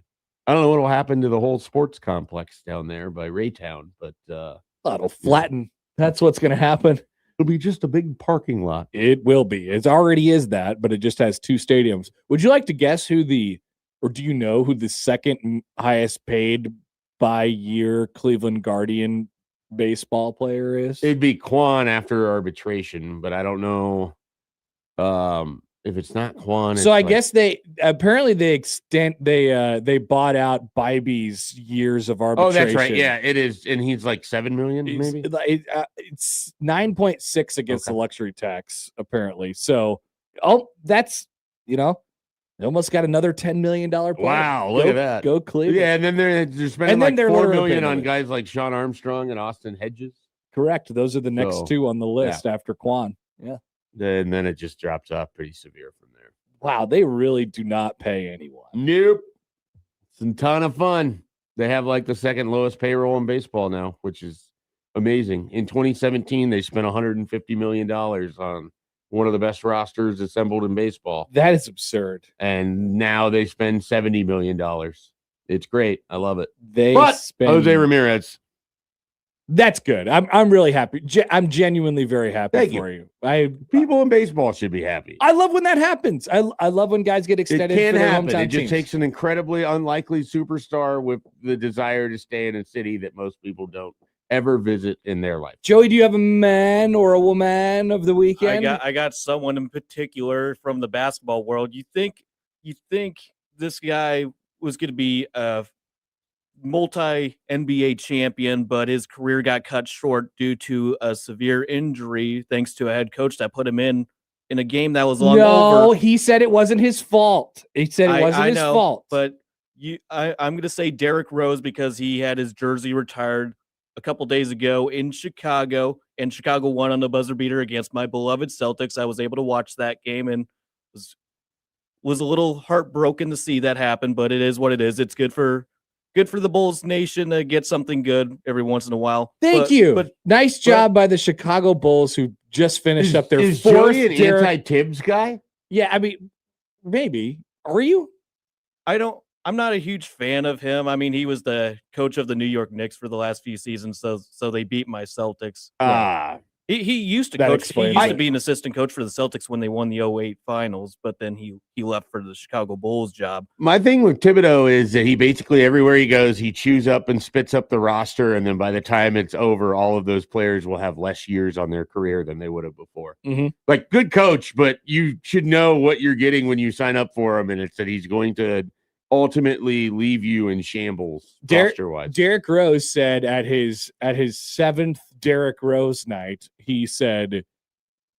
I don't know what will happen to the whole sports complex down there by Raytown, but it'll flatten. That's what's going to happen. It'll be just a big parking lot. It will be. It already is that, but it just has 2 stadiums. Would you like to guess or do you know who the second highest paid by year Cleveland Guardian baseball player is? It'd be Quan after arbitration, but I don't know if it's not Quan. So I guess they bought out Bybee's years of arbitration. Oh, that's right. Yeah, it is. And he's like $7 million, maybe? It's 9.6 against the luxury tax, apparently. So, that's, they almost got another $10 million player. Wow, look at that. Go Cleveland. Yeah, and then they're spending like $4 million on guys like Sean Armstrong and Austin Hedges. Correct. Those are the next 2 on the list after Quan. Yeah. And then it just drops off pretty severe from there. Wow, they really do not pay anyone. Nope. It's a ton of fun. They have like the second lowest payroll in baseball now, which is amazing. In 2017, they spent $150 million on one of the best rosters assembled in baseball. That is absurd. And now they spend $70 million. It's great. I love it. Jose Ramirez. That's good. I'm really happy. I'm genuinely very happy for you. People in baseball should be happy. I love when that happens. I love when guys get extended. It can for their happen. hometown It just teams. takes an incredibly unlikely superstar with the desire to stay in a city that most people don't ever visit in their life. Joey, do you have a man or a woman of the weekend? I got someone in particular from the basketball world. You think this guy was going to be a multi NBA champion, but his career got cut short due to a severe injury thanks to a head coach that put him in a game that was long over. No, he said it wasn't his fault. He said it wasn't his fault. But I'm going to say Derrick Rose because he had his jersey retired a couple days ago in Chicago, and Chicago won on the buzzer beater against my beloved Celtics. I was able to watch that game and was a little heartbroken to see that happen, but it is what it is. It's good for the Bulls Nation to get something good every once in a while. Thank you. But nice job by the Chicago Bulls, who just finished up their fourth. Joey an anti-Tibbs guy? Yeah, I mean, maybe. Are you? I'm not a huge fan of him. I mean, he was the coach of the New York Knicks for the last few seasons, so they beat my Celtics. He used to coach. He used to be an assistant coach for the Celtics when they won the 2008 finals, but then he left for the Chicago Bulls job. My thing with Thibodeau is that he basically everywhere he goes, he chews up and spits up the roster, and then by the time it's over, all of those players will have less years on their career than they would have before. Mm-hmm. Like, good coach, but you should know what you're getting when you sign up for him, and it's that he's going to ultimately leave you in shambles roster-wise. Derrick Rose said at his seventh Derrick Rose night, he said,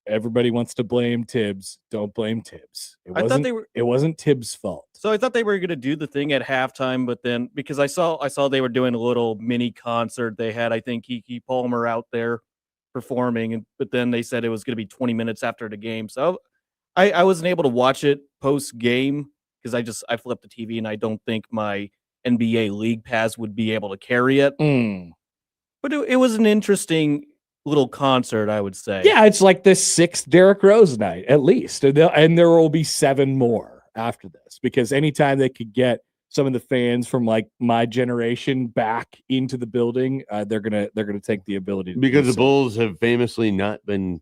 "Everybody wants to blame Tibbs. Don't blame Tibbs. It wasn't Tibbs' fault." So I thought they were going to do the thing at halftime, but then because I saw they were doing a little mini concert, they had I think Keke Palmer out there performing, but then they said it was going to be 20 minutes after the game. So I wasn't able to watch it post game because I flipped the TV and I don't think my NBA League Pass would be able to carry it. But it was an interesting little concert, I would say. Yeah, it's like the sixth Derrick Rose night, at least. And there will be 7 more after this, because anytime they could get some of the fans from like my generation back into the building, they're gonna take the ability to, because the Bulls have famously not been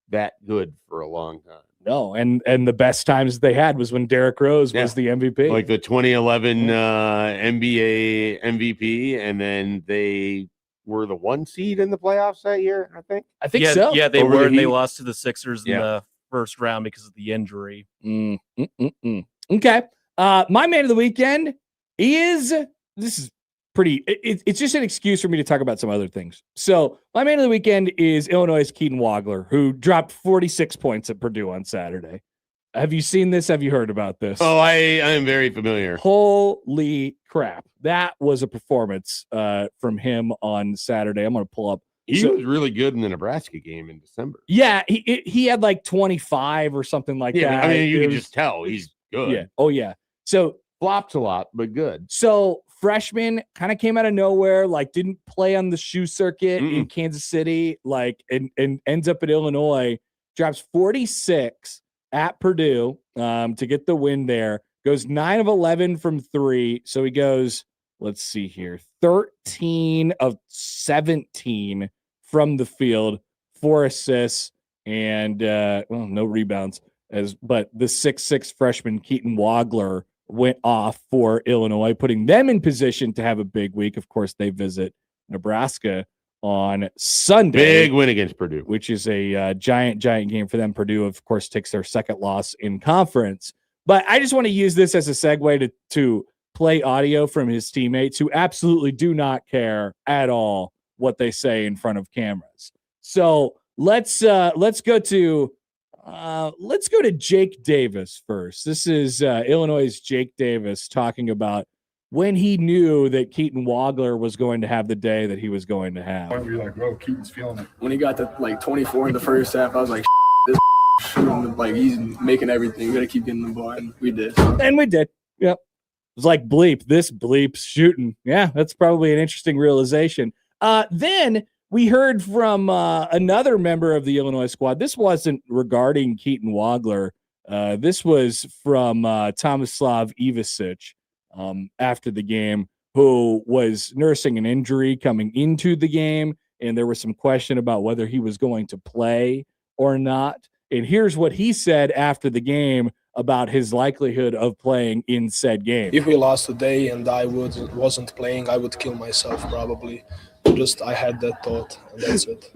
that good for a long time. No, and the best times they had was when Derrick Rose was the MVP. Like the 2011 NBA MVP, and then they were the 1 seed in the playoffs that year, I think. I think so. Yeah, they were, and they lost to the Sixers in the first round because of the injury. Okay. My man of the weekend is, this is pretty, it's just an excuse for me to talk about some other things. So my man of the weekend is Illinois' Keaton Wagler, who dropped 46 points at Purdue on Saturday. Have you seen this? Have you heard about this? Oh, I am very familiar. Holy crap. That was a performance from him on Saturday. I'm going to pull up. He was really good in the Nebraska game in December. Yeah, he had like 25 or something like that. I mean, you can just tell he's good. Yeah. Oh, yeah. So flops a lot, but good. So freshman kind of came out of nowhere, like didn't play on the shoe circuit in Kansas City, like and ends up at Illinois, drops 46 at Purdue to get the win there. Goes 9 of 11 from 3. So he goes, let's see here, 13 of 17 from the field, 4 assists, and no rebounds. But the 6'6" freshman Keaton Wagler went off for Illinois, putting them in position to have a big week. Of course, they visit Nebraska on Sunday. Big win against Purdue, which is a giant game for them. Purdue, of course, takes their second loss in conference. But I just want to use this as a segue to play audio from his teammates who absolutely do not care at all what they say in front of cameras. So let's go to Jake Davis first. This is Illinois' Jake Davis talking about when he knew that Keaton Wagler was going to have the day that he was going to have. When you're like, bro, Keaton's feeling it. When he got to like 24 in the first half, I was like, this shooting, like he's making everything. We got to keep getting the ball, and we did. And we did. Yep. It was like bleep. This bleep's shooting. Yeah, that's probably an interesting realization. Then we heard from another member of the Illinois squad. This wasn't regarding Keaton Wagler. This was from Tomislav Ivasic after the game, who was nursing an injury coming into the game, and there was some question about whether he was going to play or not. And here's what he said after the game about his likelihood of playing in said game. If we lost today and I wasn't playing, I would kill myself probably. Just I had that thought, and that's it.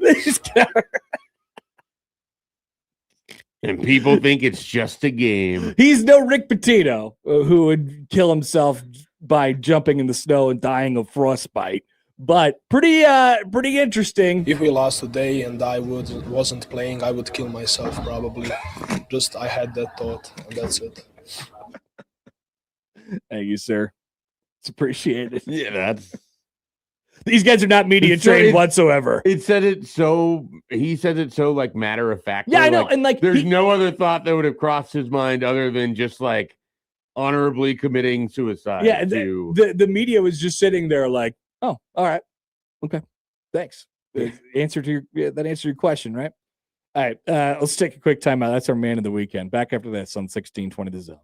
And people think it's just a game. He's no Rick Pitino, who would kill himself by jumping in the snow and dying of frostbite. But pretty interesting. If we lost today and I wasn't playing, I would kill myself probably. Just I had that thought, and that's it. Thank you, sir. It's appreciated. Yeah, these guys are not media trained whatsoever. He said it so like matter of fact. Yeah, I know. Like, and like there's no other thought that would have crossed his mind other than just like honorably committing suicide. Yeah, the media was just sitting there like, oh, all right. Okay. Thanks. That answered your question, right? All right. Let's take a quick timeout. That's our man of the weekend. Back after this on 1620 The Zone.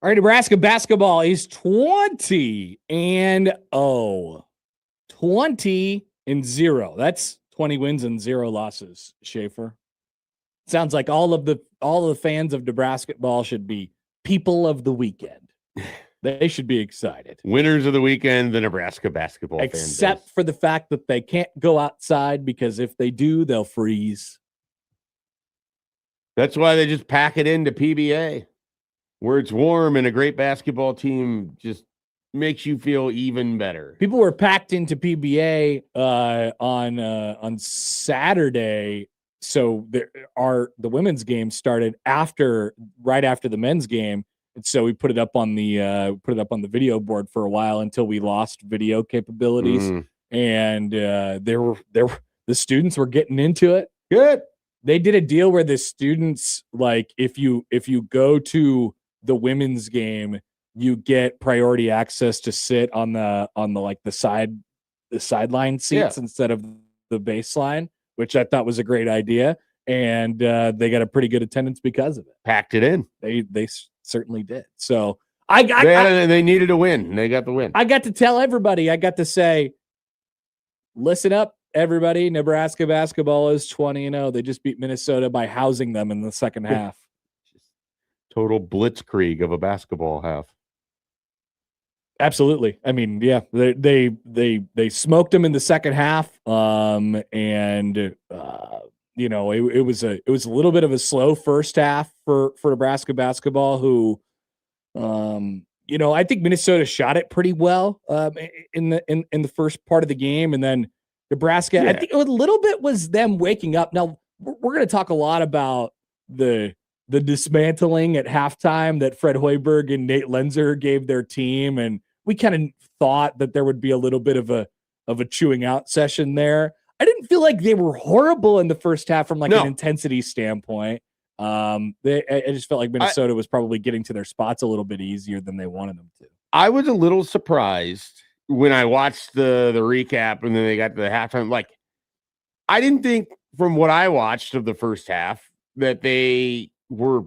All right, Nebraska basketball is 20-0. 20-0. That's 20 wins and 0 losses, Schaefer. Sounds like all of the fans of Nebraska ball should be people of the weekend. They should be excited. Winners of the weekend, the Nebraska basketball except for the fact that they can't go outside, because if they do, they'll freeze. That's why they just pack it into PBA, where it's warm and a great basketball team just makes you feel even better. People were packed into PBA on Saturday, so the women's game started right after the men's game, and so we put it up on the video board for a while until we lost video capabilities, and the students were getting into it. Good. They did a deal where the students, like, if you go to the women's game, you get priority access to sit on the sideline seats instead of the baseline, which I thought was a great idea. And they got a pretty good attendance because of it. Packed it in. They certainly did. So they needed a win. They got the win. I got to tell everybody. I got to say, listen up, everybody. Nebraska basketball is 20-0. They just beat Minnesota by housing them in the second half. Total blitzkrieg of a basketball half. Absolutely. I mean, yeah, they smoked them in the second half. It was a little bit of a slow first half for Nebraska basketball, who, I think Minnesota shot it pretty well in the first part of the game, and then Nebraska, I think a little bit was them waking up. Now we're going to talk a lot about the dismantling at halftime that Fred Hoiberg and Nate Lenzer gave their team, and we kind of thought that there would be a little bit of a chewing out session there. I didn't feel like they were horrible in the first half from an intensity standpoint. I just felt like Minnesota was probably getting to their spots a little bit easier than they wanted them to. I was a little surprised when I watched the recap and then they got to the halftime. Like, I didn't think from what I watched of the first half that they were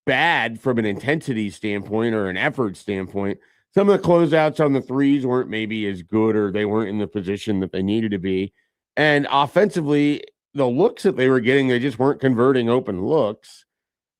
bad from an intensity standpoint or an effort standpoint. Some of the closeouts on the threes weren't maybe as good, or they weren't in the position that they needed to be. And offensively, the looks that they were getting, they just weren't converting open looks.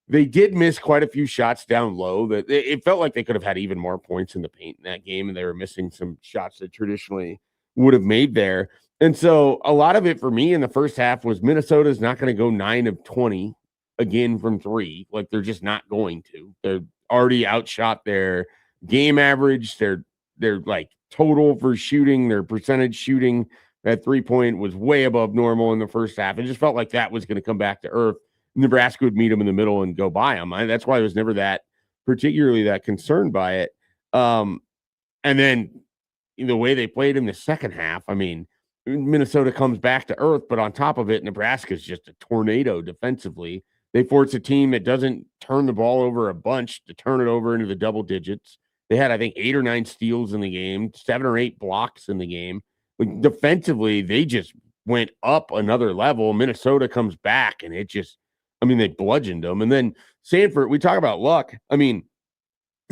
They did miss quite a few shots down low. That it felt like they could have had even more points in the paint in that game, and they were missing some shots that traditionally would have made there. And so a lot of it for me in the first half was Minnesota's not going to go 9 of 20 again from three. Like, they're just not going to. They're already outshot their game average. They're like total for shooting, their percentage shooting at 3-point was way above normal in the first half. It just felt like that was going to come back to earth. Nebraska would meet them in the middle and go by them. That's why I was never particularly that concerned by it. And then the way they played in the second half, I mean, Minnesota comes back to earth, but on top of it, Nebraska's just a tornado defensively. They force a team that doesn't turn the ball over a bunch to turn it over into the double digits. They had, I think, 8 or 9 steals in the game, 7 or 8 blocks in the game. But defensively, they just went up another level. Minnesota comes back, and they bludgeoned them. And then Sanford, we talk about luck. I mean,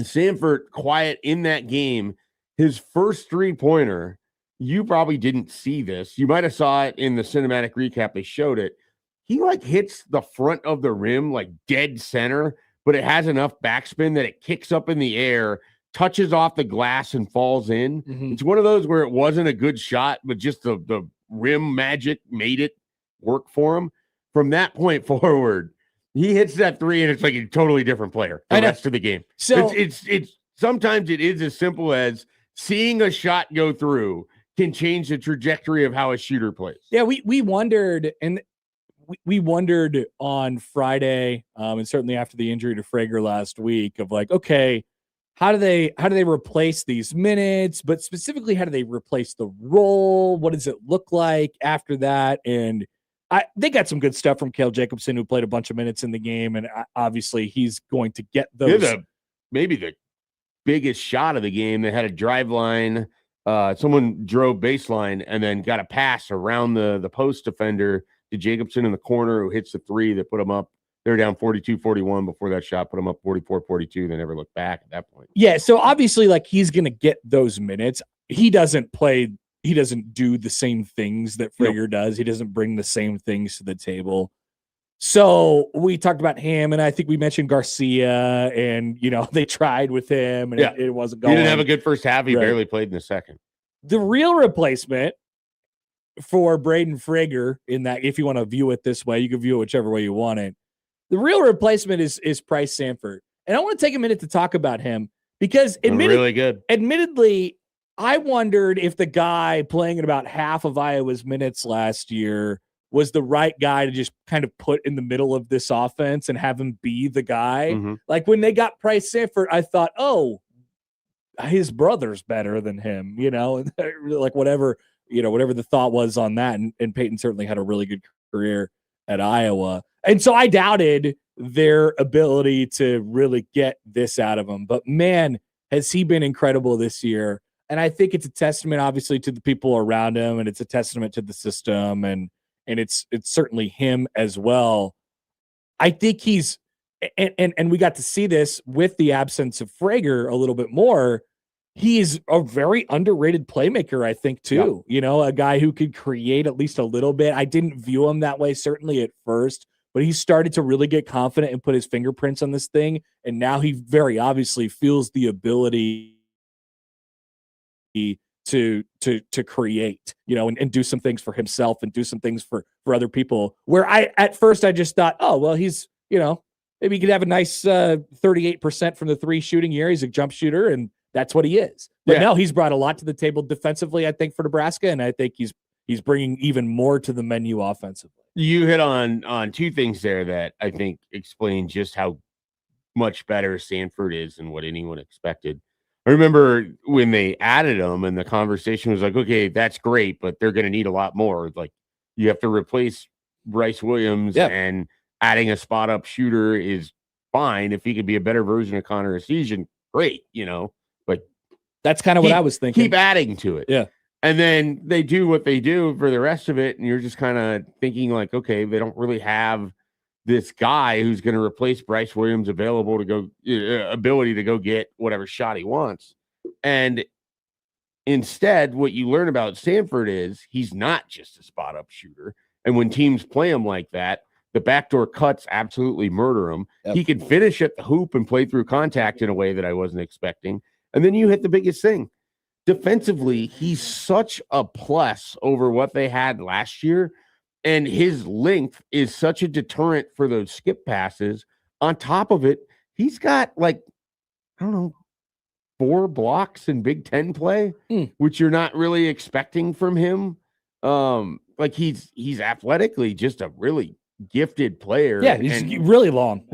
Sanford, quiet in that game, his first 3-pointer, you probably didn't see this. You might have saw it in the cinematic recap. They showed it. He hits the front of the rim, dead center, but it has enough backspin that it kicks up in the air, touches off the glass, and falls in. Mm-hmm. It's one of those where it wasn't a good shot, but just the rim magic made it work for him. From that point forward, he hits that 3, and it's like a totally different player the rest of the game. So it's sometimes it is as simple as seeing a shot go through can change the trajectory of how a shooter plays. Yeah, we wondered, and we wondered on Friday, and certainly after the injury to Frager last week, of okay, how do they replace these minutes? But specifically, how do they replace the role? What does it look like after that? And they got some good stuff from Cale Jacobson, who played a bunch of minutes in the game, and obviously he's going to get those. Maybe the biggest shot of the game. They had a drive line. Someone drove baseline and then got a pass around the post defender to Jacobson in the corner, who hits the 3 that put them up. They were down 42-41 before that shot, put them up 44-42. They never looked back at that point. Yeah, so obviously, he's going to get those minutes. He doesn't do the same things that Frager does. He doesn't bring the same things to the table. So we talked about him, and I think we mentioned Garcia, and, they tried with him, and it wasn't going. He didn't have a good first half. He barely played in the second. The real replacement for Braden Frager, in that, if you want to view it this way, you can view it whichever way you want it. The real replacement is Price Sanford. And I want to take a minute to talk about him, Because really good. Admittedly, I wondered if the guy playing in about half of Iowa's minutes last year was the right guy to just kind of put in the middle of this offense and have him be the guy. Mm-hmm. Like when they got Bryce Sanford, I thought, oh, his brother's better than him, like whatever the thought was on that. And Peyton certainly had a really good career at Iowa. And so I doubted their ability to really get this out of him. But man, has he been incredible this year. And I think it's a testament, obviously, to the people around him, and it's a testament to the system, and it's certainly him as well. I think he's and we got to see this with the absence of Frager a little bit more. He's a very underrated playmaker, I think, too. Yeah. A guy who could create at least a little bit. I didn't view him that way, certainly at first, but he started to really get confident and put his fingerprints on this thing. And now he very obviously feels the ability to create, and do some things for himself and do some things for other people. Where at first I just thought, oh, well, he's, maybe he could have a nice 38% from the 3 shooting year. He's a jump shooter, and that's what he is. But no, he's brought a lot to the table defensively, I think, for Nebraska, and I think he's bringing even more to the menu offensively. You hit on 2 things there that I think explain just how much better Sanford is than what anyone expected. I remember when they added him and the conversation was like, okay, that's great, but they're going to need a lot more. Like, you have to replace Bryce Williams, and adding a spot up shooter is fine. If he could be a better version of Connor Essegian, great, like that's kind of what I was thinking. Keep adding to it. Yeah. And then they do what they do for the rest of it. And you're just kind of thinking like, okay, they don't really have this guy who's going to replace Bryce Williams available to go ability to go get whatever shot he wants. And instead, what you learn about Sanford is he's not just a spot up shooter. And when teams play him like that, the backdoor cuts absolutely murder him. Yep. He can finish at the hoop and play through contact in a way that I wasn't expecting. And then you hit the biggest thing. Defensively, he's such a plus over what they had last year. And his length is such a deterrent for those skip passes. On top of it, he's got 4 blocks in Big Ten play, which you're not really expecting from him. He's athletically just a really gifted player. Yeah, he's really long.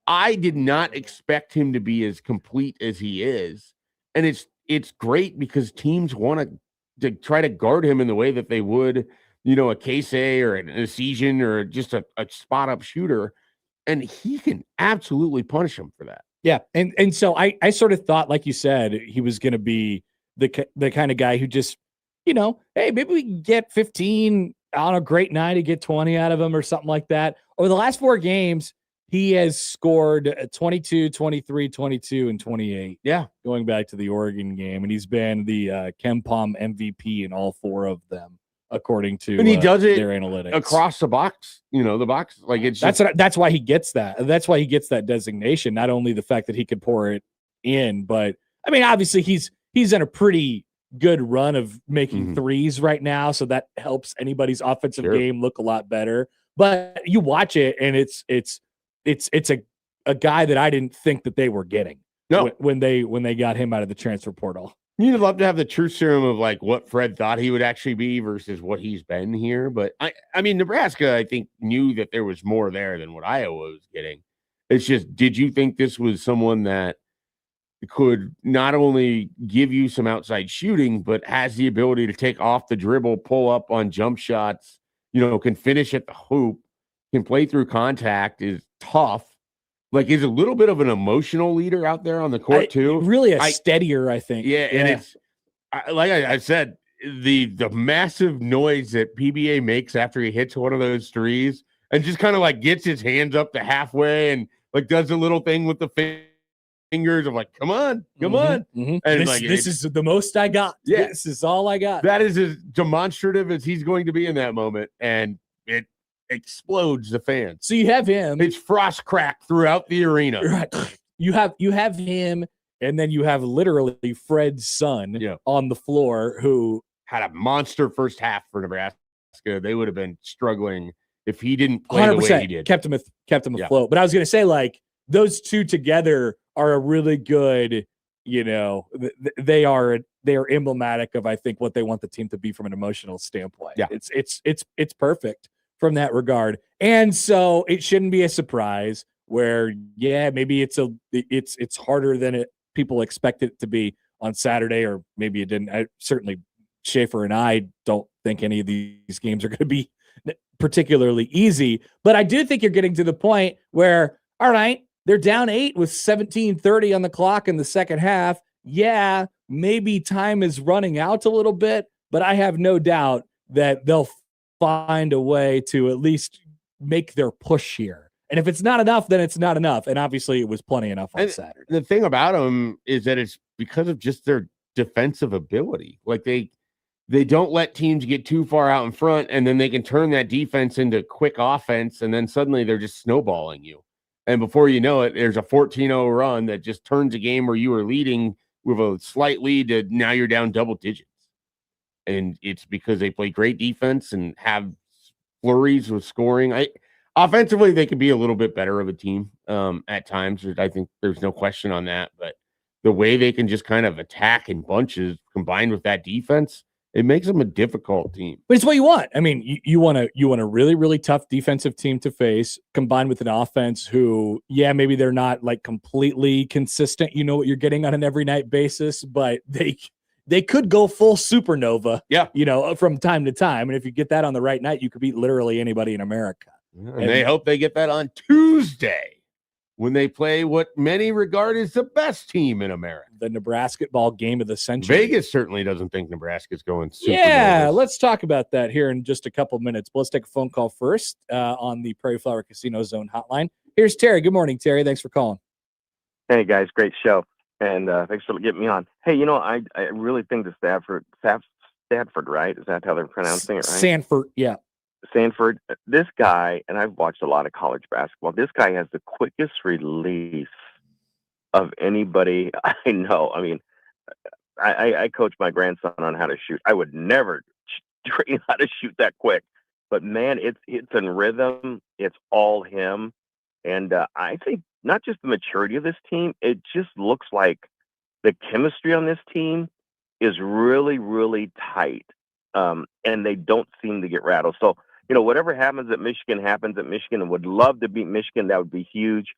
I did not expect him to be as complete as he is. And it's great because teams want to try to guard him in the way that they would, a Casey or an Essegian or just a spot up shooter. And he can absolutely punish him for that. Yeah. And so I sort of thought, like you said, he was going to be the kind of guy who just, hey, maybe we can get 15 on a great night to get 20 out of him or something like that. Over the last 4 games, he has scored 22, 23, 22, and 28. Yeah. Going back to the Oregon game. And he's been the KenPom MVP in all 4 of them, according to and he does it their analytics. Across the box, the box. Like it's that's why he gets that. That's why he gets that designation. Not only the fact that he could pour it in, but I mean, obviously he's in a pretty good run of making threes right now. So that helps anybody's offensive game look a lot better. But you watch it and it's a guy that I didn't think that they were getting when they got him out of the transfer portal. You'd love to have the truth serum of like what Fred thought he would actually be versus what he's been here. But I mean, Nebraska, I think, knew that there was more there than what Iowa was getting. It's just, did you think this was someone that could not only give you some outside shooting, but has the ability to take off the dribble, pull up on jump shots, can finish at the hoop, can play through contact, is tough. Like, is a little bit of an emotional leader out there on the court too. Really steadier, I think. Yeah, and it's like I said, the massive noise that PBA makes after he hits one of those threes, and just kind of like gets his hands up to halfway and like does a little thing with the fingers of like, come on. And this is the most I got. Yeah, this is all I got. That is as demonstrative as he's going to be in that moment, and it explodes the fans. So you have him. It's frost crack throughout the arena. Right. You have him, and then you have literally Fred's son on the floor, who had a monster first half for Nebraska. They would have been struggling if he didn't play the way he did. Kept him afloat. But I was going to say, like, those two together are a really good, they are emblematic of, I think, what they want the team to be from an emotional standpoint. Yeah. It's perfect from that regard. And so it shouldn't be a surprise where, maybe it's harder than people expect it to be on Saturday, or maybe it didn't. Certainly Schaefer and I don't think any of these games are going to be particularly easy, but I do think you're getting to the point where, all right, they're down 8 with 17:30 on the clock in the second half. Yeah, maybe time is running out a little bit, but I have no doubt that they'll find a way to at least make their push here. And if it's not enough, then it's not enough. And obviously it was plenty enough on Saturday. The thing about them is that it's because of just their defensive ability. Like they don't let teams get too far out in front, and then they can turn that defense into quick offense, and then suddenly they're just snowballing you. And before you know it, there's a 14-0 run that just turns a game where you were leading with a slight lead to now you're down double digits. And it's because they play great defense and have flurries with scoring. Offensively, they could be a little bit better of a team at times. I think there's no question on that. But the way they can just kind of attack in bunches combined with that defense, it makes them a difficult team. But it's what you want. I mean, you want a really, really tough defensive team to face, combined with an offense who, maybe they're not like completely consistent. You know what you're getting on an every night basis, but they could go full supernova. From time to time. And if you get that on the right night, you could beat literally anybody in America. And they hope they get that on Tuesday, when they play what many regard as the best team in America. The Nebraska ball game of the century. Vegas certainly doesn't think Nebraska's going super. Yeah, let's talk about that here in just a couple minutes. But let's take a phone call first on the Prairie Flower Casino Zone hotline. Here's Terry. Good morning, Terry. Thanks for calling. Hey, guys. Great show. And thanks for getting me on. Hey, I really think the Stanford, right? Is that how they're pronouncing it, right? Sanford, yeah. Sanford, this guy, and I've watched a lot of college basketball, this guy has the quickest release of anybody I know. I mean, I coach my grandson on how to shoot. I would never train how to shoot that quick. But, man, it's in rhythm. It's all him. And I think not just the maturity of this team, it just looks like the chemistry on this team is really, really tight. And they don't seem to get rattled. So, whatever happens at Michigan happens at Michigan, and would love to beat Michigan. That would be huge.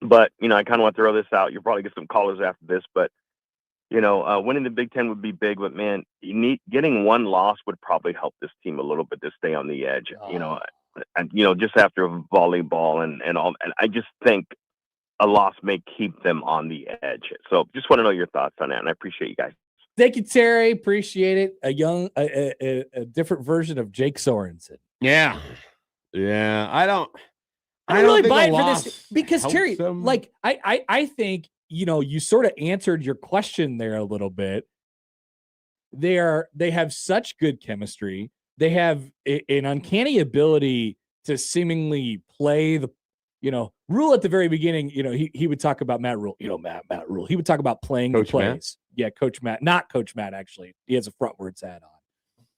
But, I kind of want to throw this out. You'll probably get some callers after this. But, winning the Big Ten would be big. But, man, getting one loss would probably help this team a little bit to stay on the edge, and, just after volleyball and all. And I just think a loss may keep them on the edge. So just want to know your thoughts on that. And I appreciate you guys. Thank you, Terry. Appreciate it. A different version of Jake Sorensen. Yeah. I don't really buy it for this because Terry, I think, you sort of answered your question there a little bit. They have such good chemistry. They have an uncanny ability to seemingly play the, Rule at the very beginning, he would talk about Matt Rule, Matt Rule. He would talk about playing Coach the plays. Matt? Yeah, Coach Matt, not Coach Matt, actually. He has a frontwards hat on.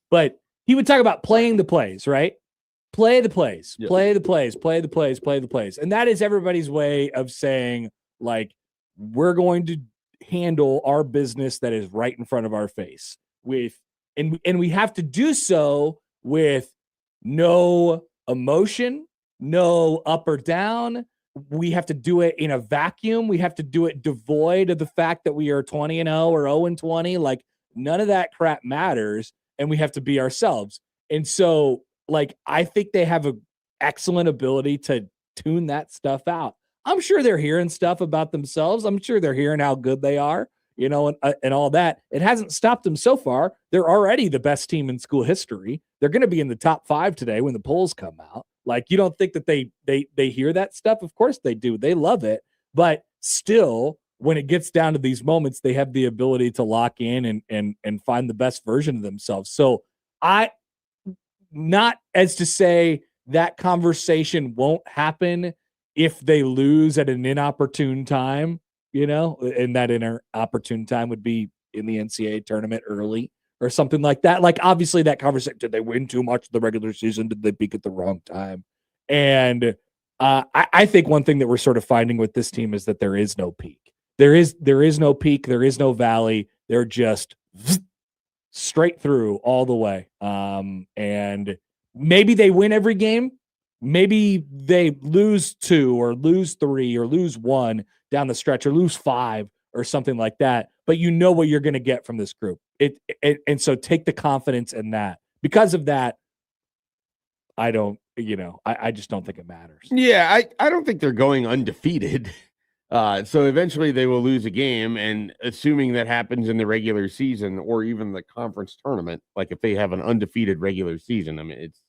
But he would talk about playing the plays, right? Play the plays, play the plays, play the plays, play the plays. And that is everybody's way of saying, like, we're going to handle our business that is right in front of our face and we have to do so with no emotion, no up or down. We have to do it in a vacuum. We have to do it devoid of the fact that we are 20-0 or 0-20. Like, none of that crap matters, and we have to be ourselves. And so, I think they have an excellent ability to tune that stuff out. I'm sure they're hearing stuff about themselves. I'm sure they're hearing how good they are, and all that. It hasn't stopped them so far. They're already the best team in school history. They're going to be in the top 5 today when the polls come out. You don't think that they hear that stuff? Of course they do. They love it. But still, when it gets down to these moments, they have the ability to lock in and find the best version of themselves. So not as to say that conversation won't happen if they lose at an inopportune time, and that inopportune time would be in the NCAA tournament early or something like that. Obviously that conversation, did they win too much of the regular season? Did they peak at the wrong time? And I think one thing that we're sort of finding with this team is that there is no peak. There is no peak. There is no valley. They're just straight through all the way. And maybe they win every game. Maybe they lose 2 or lose 3 or lose 1 down the stretch or lose 5 or something like that. But you know what you're going to get from this group. And so take the confidence in that. Because of that, I just don't think it matters. Yeah, I don't think they're going undefeated. So eventually they will lose a game, and assuming that happens in the regular season or even the conference tournament, like if they have an undefeated regular season, I mean, it's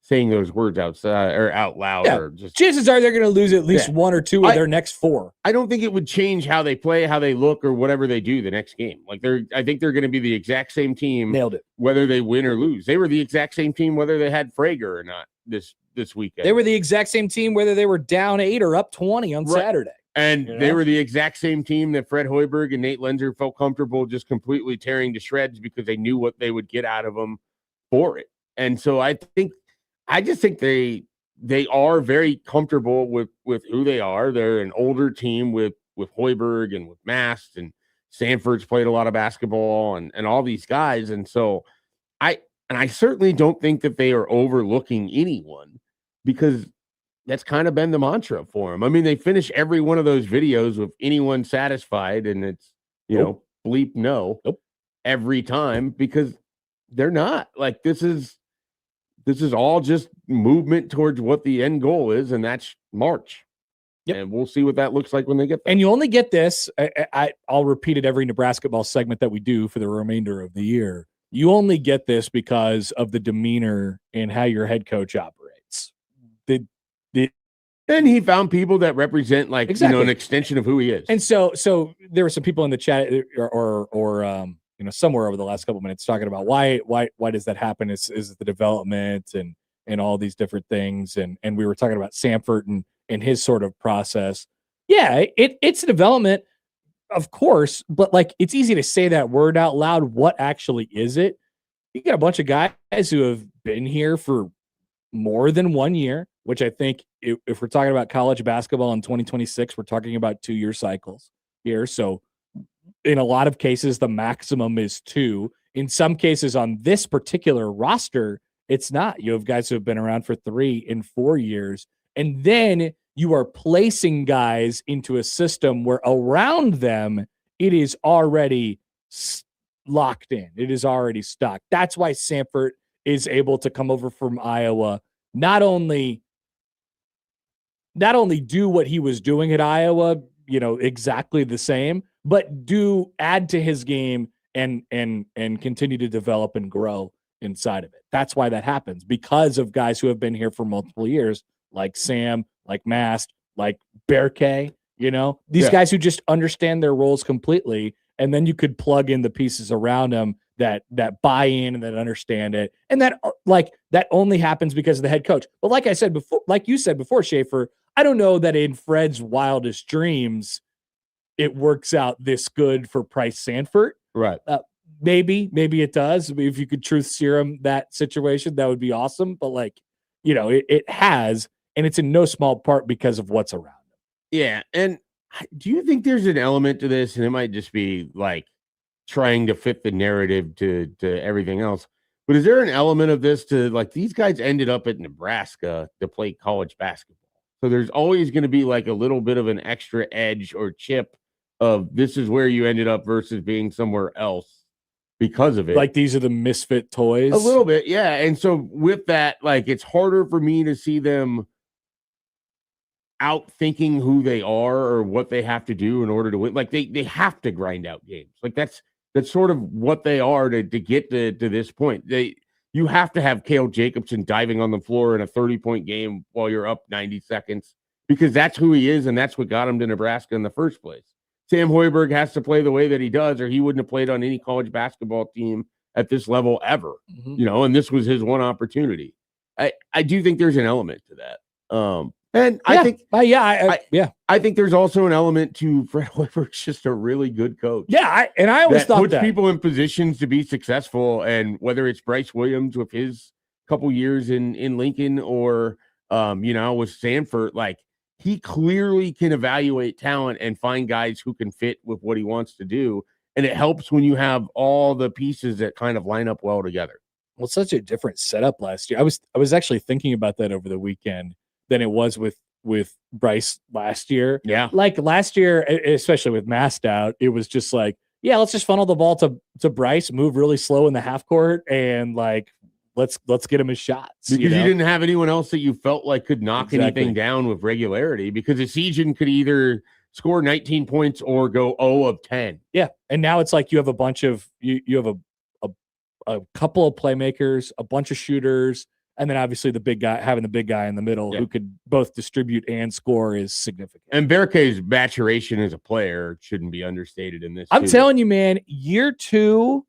saying those words outside or out loud, or just chances are they're going to lose at least 1 or 2 of their next 4. I don't think it would change how they play, how they look, or whatever they do the next game. Like I think they're going to be the exact same team. Nailed it. Whether they win or lose, they were the exact same team whether they had Frager or not this weekend. They were the exact same team whether they were down 8 or up 20 on Saturday. And they were the exact same team that Fred Hoiberg and Nate Lenzer felt comfortable just completely tearing to shreds because they knew what they would get out of them for it. And so I just think they are very comfortable with who they are. They're an older team with Hoiberg and with Mast, and Sanford's played a lot of basketball and all these guys. And so I certainly don't think that they are overlooking anyone, because that's kind of been the mantra for them. I mean, they finish every one of those videos with anyone satisfied, and it's, bleep no every time, because they're not. Like, this is all just movement towards what the end goal is, and that's March. Yep. And we'll see what that looks like when they get there. And you only get this, I'll repeat it every Nebraska ball segment that we do for the remainder of the year. You only get this because of the demeanor and how your head coach operates. And he found people that represent an extension of who he is. And so there were some people in the chat or somewhere over the last couple of minutes talking about why does that happen? Is it the development and all these different things? And we were talking about Sanford and his sort of process. Yeah, it's development, of course, but it's easy to say that word out loud. What actually is it? You got a bunch of guys who have been here for more than 1 year, which I think if we're talking about college basketball in 2026, we're talking about 2-year cycles here. So in a lot of cases, the maximum is 2. In some cases on this particular roster, it's not. You have guys who have been around for 3 and 4 years. And then you are placing guys into a system where around them, it is already locked in. It is already stuck. That's why Sanford is able to come over from Iowa, not only do what he was doing at Iowa, exactly the same, but add to his game and continue to develop and grow inside of it. That's why that happens, because of guys who have been here for multiple years, like Sam, like Mast, like Berkay, these guys who just understand their roles completely. And then you could plug in the pieces around them that buy in and that understand it. And that only happens because of the head coach. But like you said before, Schaefer, I don't know that in Fred's wildest dreams, it works out this good for Price Sanford. Right. Maybe it does. If you could truth serum that situation, that would be awesome. But it has, and it's in no small part because of what's around them. Yeah. And do you think there's an element to this, and it might just be trying to fit the narrative to everything else, but is there an element of this to these guys ended up at Nebraska to play college basketball? So there's always going to be a little bit of an extra edge or chip of this is where you ended up versus being somewhere else because of it. These are the misfit toys. A little bit. Yeah. And so with that, it's harder for me to see them out thinking who they are or what they have to do in order to win. They have to grind out games. That's sort of what they are to get to this point. You have to have Cale Jacobson diving on the floor in a 30-point game while you're up 90 seconds, because that's who he is, and that's what got him to Nebraska in the first place. Sam Hoiberg has to play the way that he does, or he wouldn't have played on any college basketball team at this level ever. Mm-hmm. And this was his one opportunity. I do think there's an element to that. And I think, I think there's also an element to Fred Hoiberg's just a really good coach. Yeah, I always thought puts that people in positions to be successful, and whether it's Bryce Williams with his couple years in Lincoln, or With Sanford, like he clearly can evaluate talent and find guys who can fit with what he wants to do. And it helps when you have all the pieces that kind of line up well together. Well, it's such a different setup last year. I was actually thinking about that over the weekend than it was with Bryce last year. Yeah. Like last year, especially with Mast out, it was just like, yeah, let's just funnel the ball to Bryce, move really slow in the half court, and like let's get him his shots. Because you didn't have anyone else that you felt like could knock anything down with regularity, because Esijan could either score 19 points or go 0 of 10. Yeah. And now it's like you have a bunch of you have a couple of playmakers, a bunch of shooters, and then obviously the big guy, having the big guy in the middle who could both distribute and score is significant. And Berke's maturation as a player shouldn't be understated in this. I'm telling you, man, year 2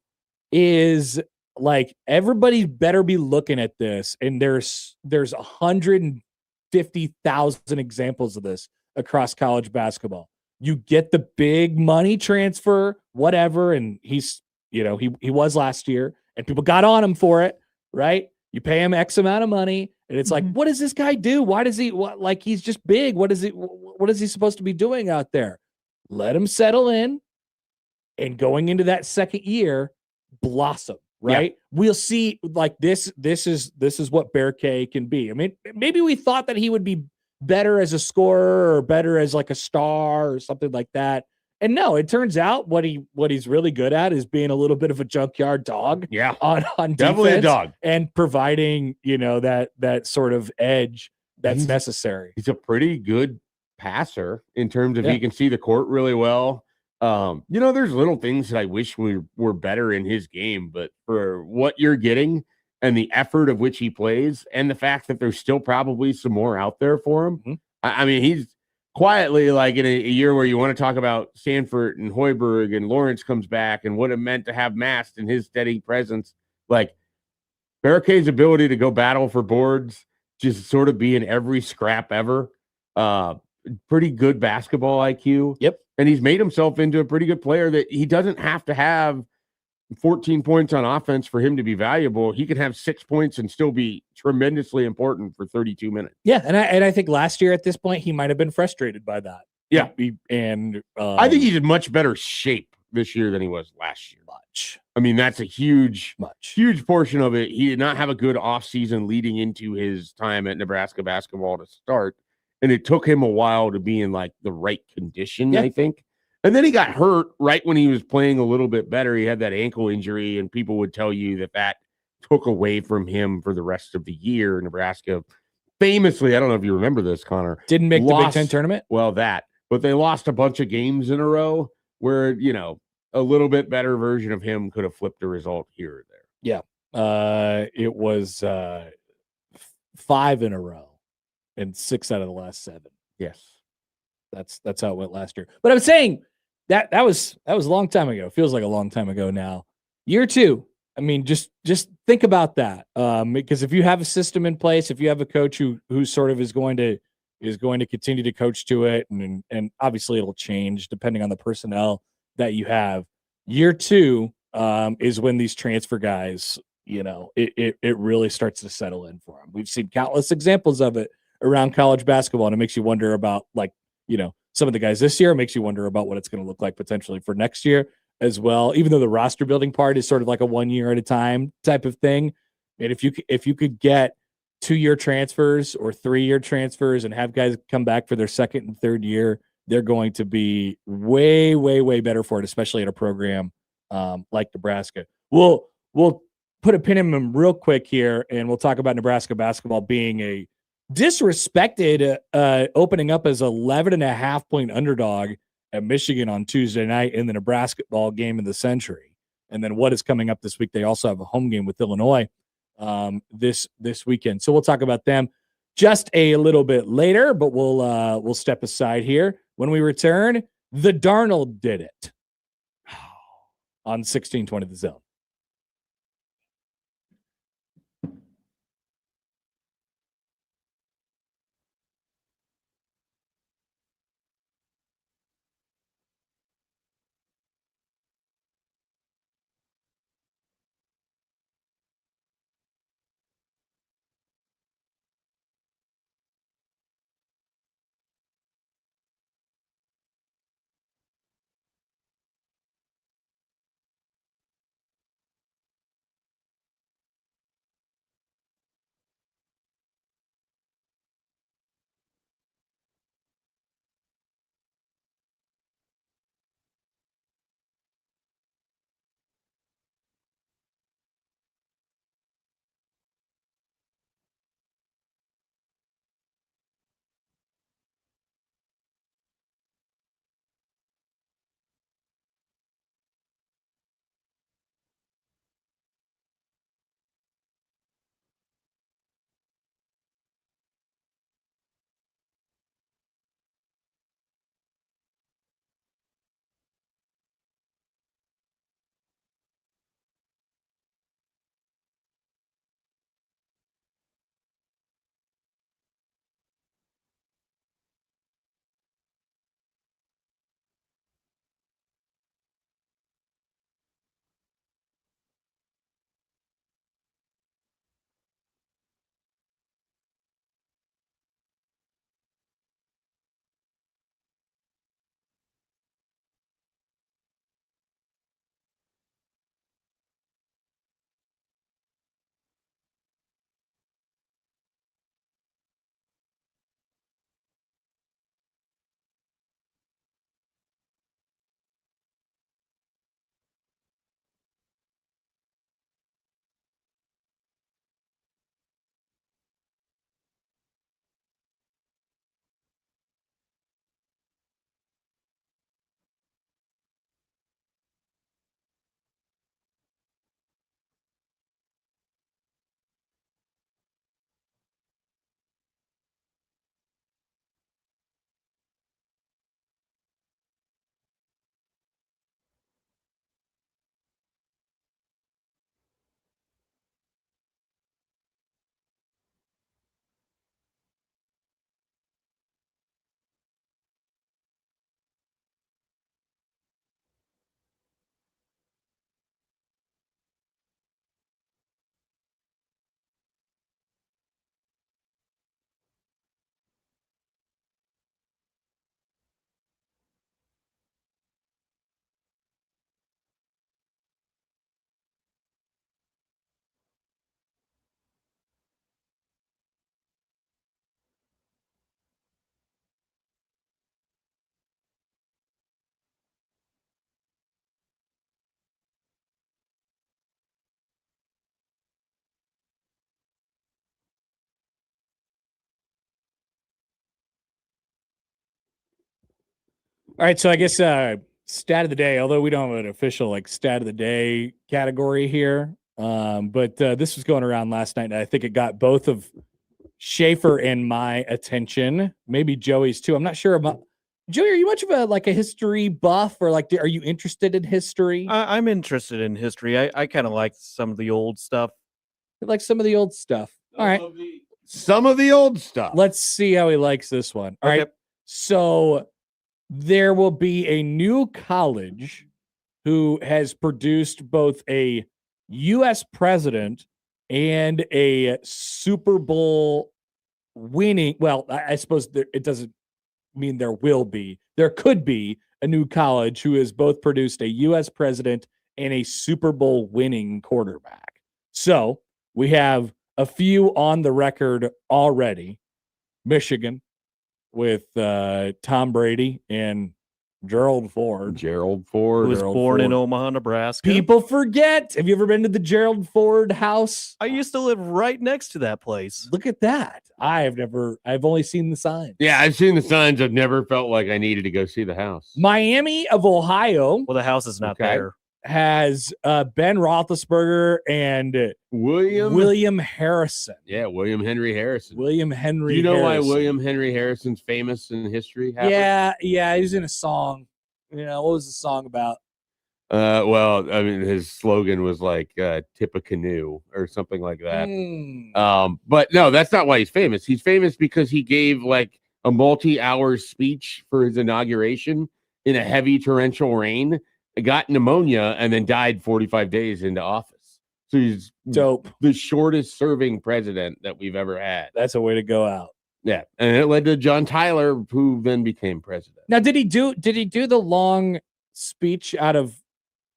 is like everybody better be looking at this, and there's 150,000 examples of this across college basketball. You get the big money transfer, whatever, and he's he was last year, and people got on him for it, right? You pay him X amount of money, and it's like, what does this guy do? Why does he like he's just big? What is he supposed to be doing out there? Let him settle in, and going into that second year, blossom, right? Yeah. We'll see. Like this is what Berke can be. I mean, maybe we thought that he would be better as a scorer or better as like a star or something like that. And no, it turns out what he's really good at is being a little bit of a junkyard dog. Yeah, on definitely defense, a dog, and providing that sort of edge that's necessary. He's a pretty good passer in terms of he can see the court really well. There's little things that I wish were better in his game, but for what you're getting and the effort of which he plays, and the fact that there's still probably some more out there for him. I mean, he's quietly, like, in a year where you want to talk about Sanford and Hoiberg and Lawrence comes back and what it meant to have Mast and his steady presence, like Berke's ability to go battle for boards, just sort of be in every scrap ever. Pretty good basketball IQ. Yep. And he's made himself into a pretty good player that he doesn't have to have 14 points on offense for him to be valuable. He can have 6 points and still be tremendously important for 32 minutes. Yeah, and I think last year at this point he might have been frustrated by that. Yeah, I think he's in much better shape this year than he was last year. Much. I mean, that's a huge portion of it. He did not have a good offseason leading into his time at Nebraska basketball to start, and it took him a while to be in like the right condition, I think. And then he got hurt right when he was playing a little bit better. He had that ankle injury, and people would tell you that took away from him for the rest of the year. Nebraska famously, I don't know if you remember this, Connor, didn't make the Big Ten tournament. Well, but they lost a bunch of games in a row where, a little bit better version of him could have flipped a result here or there. Yeah. It was 5 in a row and 6 out of the last 7. Yes. That's how it went last year. But I'm saying that was a long time ago. It feels like a long time ago now. Year 2. I mean, just think about that. Because if you have a system in place, if you have a coach who sort of is going to continue to coach to it, and obviously it'll change depending on the personnel that you have. Year 2 is when these transfer guys, it really starts to settle in for them. We've seen countless examples of it around college basketball, and it makes you wonder about, like, some of the guys this year. It makes you wonder about what it's going to look like potentially for next year as well, even though the roster building part is sort of like a 1 year at a time type of thing. And if you could get 2-year transfers or 3-year transfers and have guys come back for their second and third year, they're going to be way, way, way better for it, especially at a program like Nebraska. We'll put a pin in them real quick here, and we'll talk about Nebraska basketball being a disrespected opening up as 11.5-point underdog at Michigan on Tuesday night in the Nebraska ball game of the century. And then what is coming up this week? They also have a home game with Illinois this weekend. So we'll talk about them just a little bit later, but we'll step aside here. When we return, the Darnold did it on 1620 The Zone. All right, so I guess stat of the day, although we don't have an official like stat of the day category here, but this was going around last night, and I think it got both of Schaefer and my attention, maybe Joey's too. I'm not sure about Joey. Are you much of a history buff, or are you interested in history? I'm interested in history. I kind of like some of the old stuff. Like some of the old stuff. All right, Some of the old stuff. let's see how he likes this one. All right, so there will be a new college who has produced both a U.S. president and a Super Bowl winning. Well, I suppose it doesn't mean there will be. There could be a new college who has both produced a U.S. president and a Super Bowl winning quarterback. So we have a few on the record already. Michigan with Tom Brady and Gerald Ford. Gerald Ford. Who was born in Omaha, Nebraska. People forget. Have you ever been to the Gerald Ford house? I used to live right next to that place. Look at that. I've only seen the signs. Yeah, I've seen the signs. I've never felt like I needed to go see the house. Miami of Ohio. Well, the house is not there. Has Ben Roethlisberger and William Harrison. Yeah, William Henry Harrison. William Henry. Do you know Harrison. why William Henry Harrison's famous in history? Happer? Yeah, he was in a song. You know, what was the song about? Well, I mean, his slogan was like "tip a canoe" or something like that. But no, that's not why he's famous. He's famous because he gave like a multi-hour speech for his inauguration in a heavy torrential rain. Got pneumonia and then died 45 days into office. So he's dope. The shortest serving president that we've ever had. That's a way to go out. Yeah. And it led to John Tyler, who then became president. Now, did he do the long speech out of,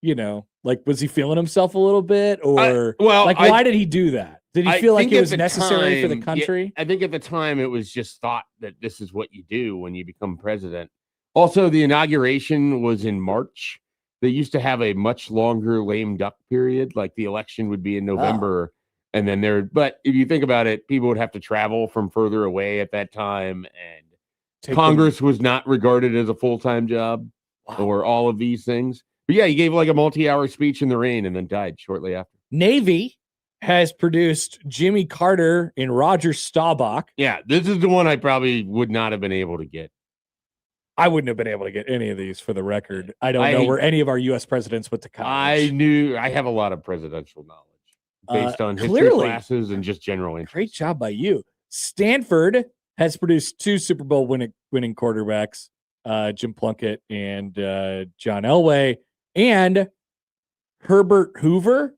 was he feeling himself a little bit, or why did he do that? Did he feel like it was necessary for the country? Yeah, I think at the time it was just thought that this is what you do when you become president. Also, the inauguration was in March. They used to have a much longer lame duck period, like the election would be in November. And then but if you think about it, people would have to travel from further away at that time. And Congress was not regarded as a full-time job or all of these things. But yeah, he gave like a multi-hour speech in the rain and then died shortly after. Navy has produced Jimmy Carter and Roger Staubach. Yeah, this is the one I probably would not have been able to get. I wouldn't have been able to get any of these for the record. I don't know where any of our U.S. presidents went to college. I have a lot of presidential knowledge based on history classes and just general interest. Great job by you. Stanford has produced 2 Super Bowl winning quarterbacks, Jim Plunkett and John Elway, and Herbert Hoover.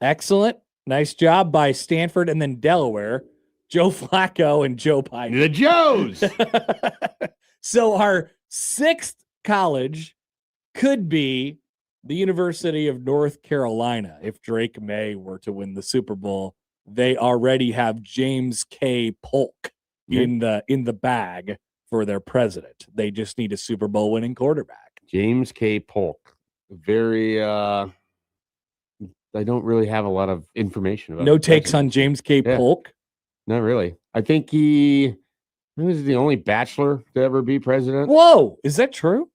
Excellent. Nice job by Stanford. And then Delaware, Joe Flacco and Joe Biden. The Joes. So our 6th college could be the University of North Carolina. If Drake May were to win the Super Bowl, they already have James K. Polk in the bag for their president. They just need a Super Bowl winning quarterback. James K. Polk. Very I don't really have a lot of information about No takes on James K. Polk? Not really. I think he was the only bachelor to ever be president. Whoa, is that true?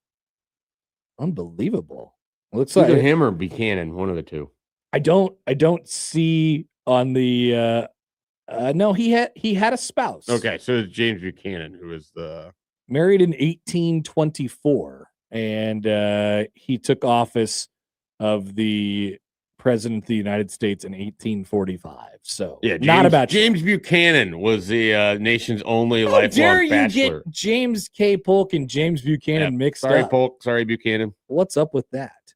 Unbelievable. Looks like him or Buchanan, one of the two. I don't see on the no, he had a spouse. Okay, so it's James Buchanan, who is the married in 1824, and he took office of the president of the United States in 1845. So yeah, not about James Buchanan was the nation's only lifelong dare you bachelor. Get James K. Polk and James Buchanan mixed Sorry, up. Polk. Sorry, Buchanan. What's up with that?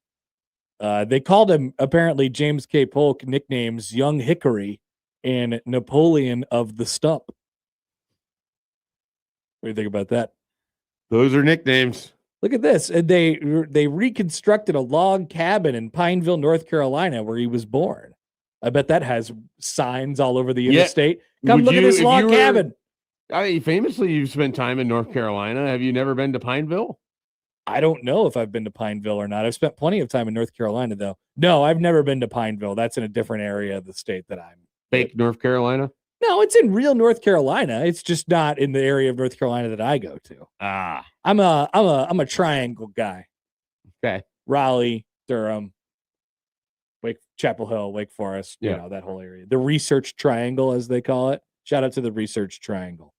They called him apparently James K. Polk nicknames Young Hickory and Napoleon of the Stump. What do you think about that? Those are nicknames. Look at this. They reconstructed a log cabin in Pineville, North Carolina, where he was born. I bet that has signs all over the interstate. Come look at this log cabin. Famously, you've spent time in North Carolina. Have you never been to Pineville? I don't know if I've been to Pineville or not. I've spent plenty of time in North Carolina, though. No, I've never been to Pineville. That's in a different area of the state that I'm. Fake North Carolina? No, it's in real North Carolina. It's just not in the area of North Carolina that I go to. I'm a triangle guy. Okay. Raleigh, Durham, Chapel Hill, Wake Forest, you know, that whole area. The Research Triangle, as they call it. Shout out to the Research Triangle.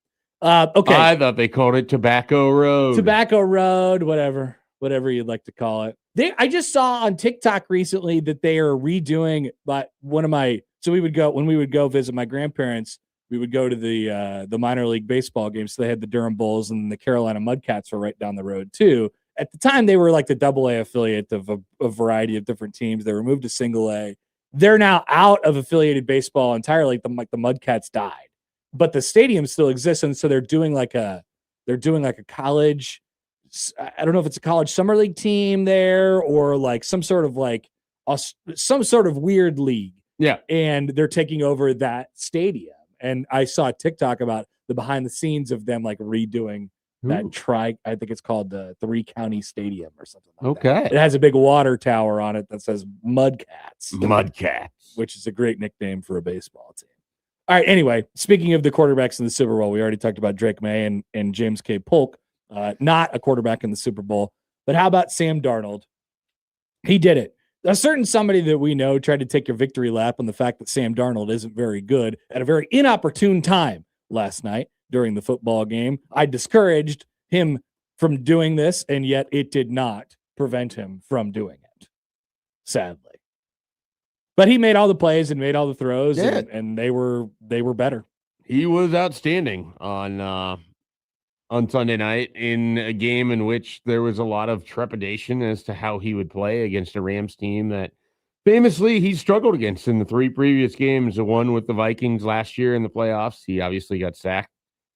Okay. I thought they called it Tobacco Road. Tobacco Road, whatever you'd like to call it. I just saw on TikTok recently that they are redoing so when we would go visit my grandparents, we would go to the minor league baseball games. So they had the Durham Bulls and the Carolina Mudcats were right down the road too. At the time, they were like the AA affiliate of a variety of different teams. They were moved to single A. They're now out of affiliated baseball entirely. The Mudcats died, but the stadium still exists, and so they're doing like a college. I don't know if it's a college summer league team there or like some sort of weird league. Yeah, and they're taking over that stadium. And I saw a TikTok about the behind the scenes of them like redoing that I think it's called the 3 County Stadium or something like that. It has a big water tower on it that says Mudcats, which is a great nickname for a baseball team. All right. Anyway, speaking of the quarterbacks in the Super Bowl, we already talked about Drake May and James K. Polk, not a quarterback in the Super Bowl. But how about Sam Darnold? He did it. A certain somebody that we know tried to take your victory lap on the fact that Sam Darnold isn't very good at a very inopportune time last night during the football game. I discouraged him from doing this, and yet it did not prevent him from doing it, sadly. But he made all the plays and made all the throws, and they were better. He was outstanding on Sunday night in a game in which there was a lot of trepidation as to how he would play against a Rams team that famously he struggled against in the 3 previous games. The one with the Vikings last year in the playoffs, he obviously got sacked.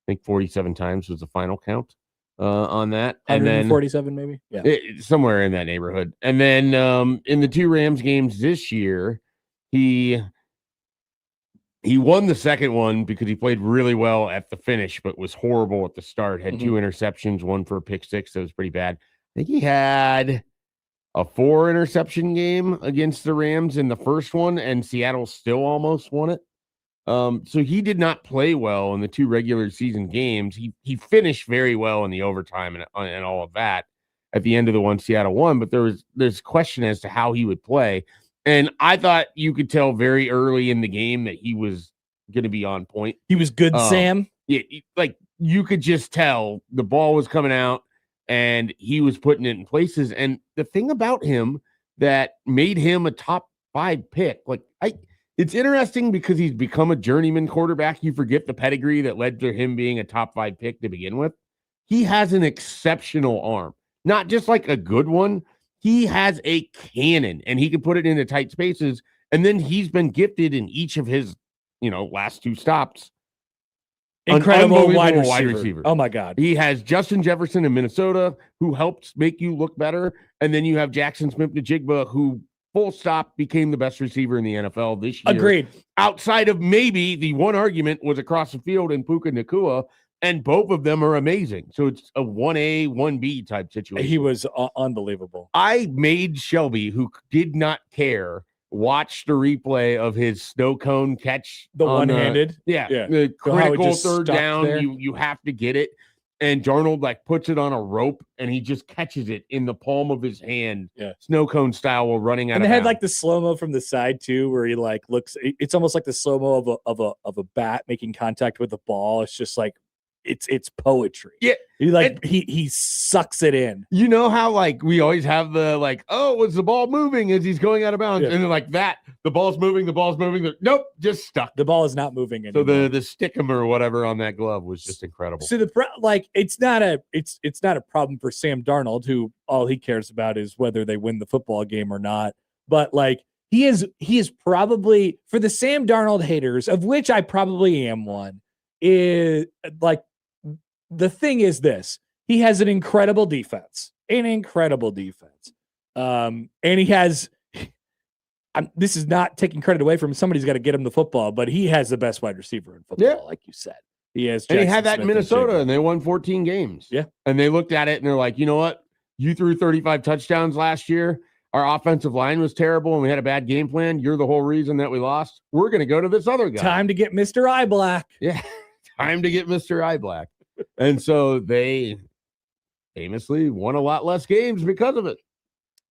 I think 47 times was the final count on that. And then 47 maybe? Yeah. Somewhere in that neighborhood. And then in the 2 Rams games this year, he won the second one because he played really well at the finish, but was horrible at the start. Had 2 interceptions, one for a pick 6. That was pretty bad. I think he had a 4 interception game against the Rams in the first one, and Seattle still almost won it. So he did not play well in the 2 regular season games. He finished very well in the overtime and all of that at the end of the one Seattle won, but there's question as to how he would play. And I thought you could tell very early in the game that he was going to be on point. He was good, Sam. Yeah, like you could just tell the ball was coming out and he was putting it in places. And the thing about him that made him a top 5 pick, it's interesting because he's become a journeyman quarterback. You forget the pedigree that led to him being a top 5 pick to begin with. He has an exceptional arm, not just like a good one. He has a cannon and he can put it into tight spaces. And then he's been gifted in each of his, last 2 stops. Incredible wide receiver. Oh my God. He has Justin Jefferson in Minnesota who helps make you look better. And then you have Jackson Smith-Njigba who full stop became the best receiver in the NFL this year. Agreed. Outside of maybe the one argument was across the field in Puka Nacua. And both of them are amazing. So it's a 1A, 1B type situation. He was unbelievable. I made Shelby, who did not care, watch the replay of his snow cone catch. The one-handed? The critical third down. You have to get it. And Darnold puts it on a rope and he just catches it in the palm of his hand. Yeah. Snow cone style while running out and of they bounds. had the slow-mo from the side too, where he looks, it's almost like the slow-mo of a bat making contact with the ball. It's just it's poetry. Yeah. He sucks it in. You know how we always have the was the ball moving as he's going out of bounds? Yeah. And then the ball's moving. Nope, just stuck. The ball is not moving anymore. So the stickum or whatever on that glove was just incredible. So it's not a problem for Sam Darnold, who all he cares about is whether they win the football game or not. But he is probably, for the Sam Darnold haters, of which I probably am one, is the thing is this: he has an incredible defense. And he has, this is not taking credit away from him. Somebody's got to get him the football, but he has the best wide receiver in football, like you said. He has, and he had that in Minnesota, and they won 14 games. Yeah. And they looked at it and they're like, you know what? You threw 35 touchdowns last year. our offensive line was terrible and we had a bad game plan. You're the whole reason that we lost. We're going to go to this other guy. Time to get Mr. Eye Black. Yeah, time to get Mr. Eye Black. And so they famously won a lot less games because of it.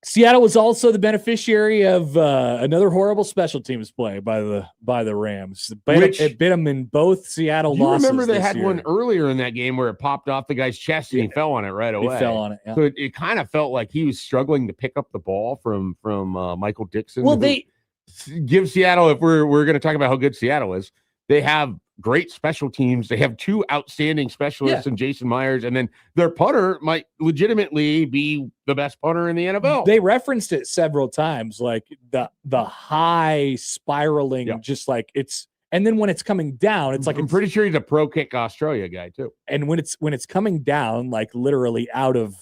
Seattle was also the beneficiary of another horrible special teams play by the Rams. It bit them in both Seattle losses. You remember they had one earlier in that game where it popped off the guy's chest and he fell on it right away. He fell on it. Yeah. So it kind of felt like he was struggling to pick up the ball from Michael Dixon. Well, they give Seattle, if we're going to talk about how good Seattle is, they have great special teams. They have two outstanding specialists in Jason Myers, and then their punter might legitimately be the best punter in the NFL. They referenced it several times, like the high spiraling, just like it's. And then when it's coming down, it's like I'm pretty sure he's a pro kick Australia guy too. And when it's coming down, like literally out of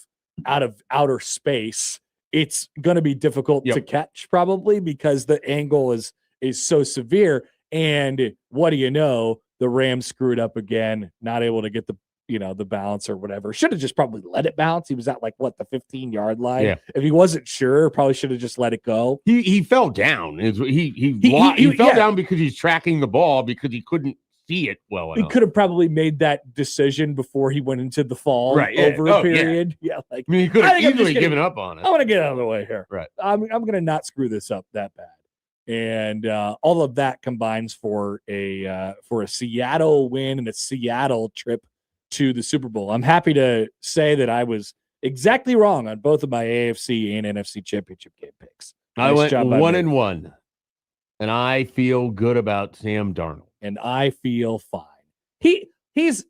outer space, it's going to be difficult to catch probably because the angle is so severe. And what do you know? The Rams screwed up again, not able to get the balance or whatever. Should have just probably let it bounce. He was at the 15-yard line. Yeah. If he wasn't sure, probably should have just let it go. He fell down. He fell down because he's tracking the ball because he couldn't see it well enough. He could have probably made that decision before he went into the fall over a period. Yeah, he could have easily given up on it. I want to get out of the way here. Right. I'm going to not screw this up that bad. And all of that combines for a Seattle win and a Seattle trip to the Super Bowl. I'm happy to say that I was exactly wrong on both of my AFC and NFC championship game picks. I went 1-1, and I feel good about Sam Darnold. And I feel fine. He's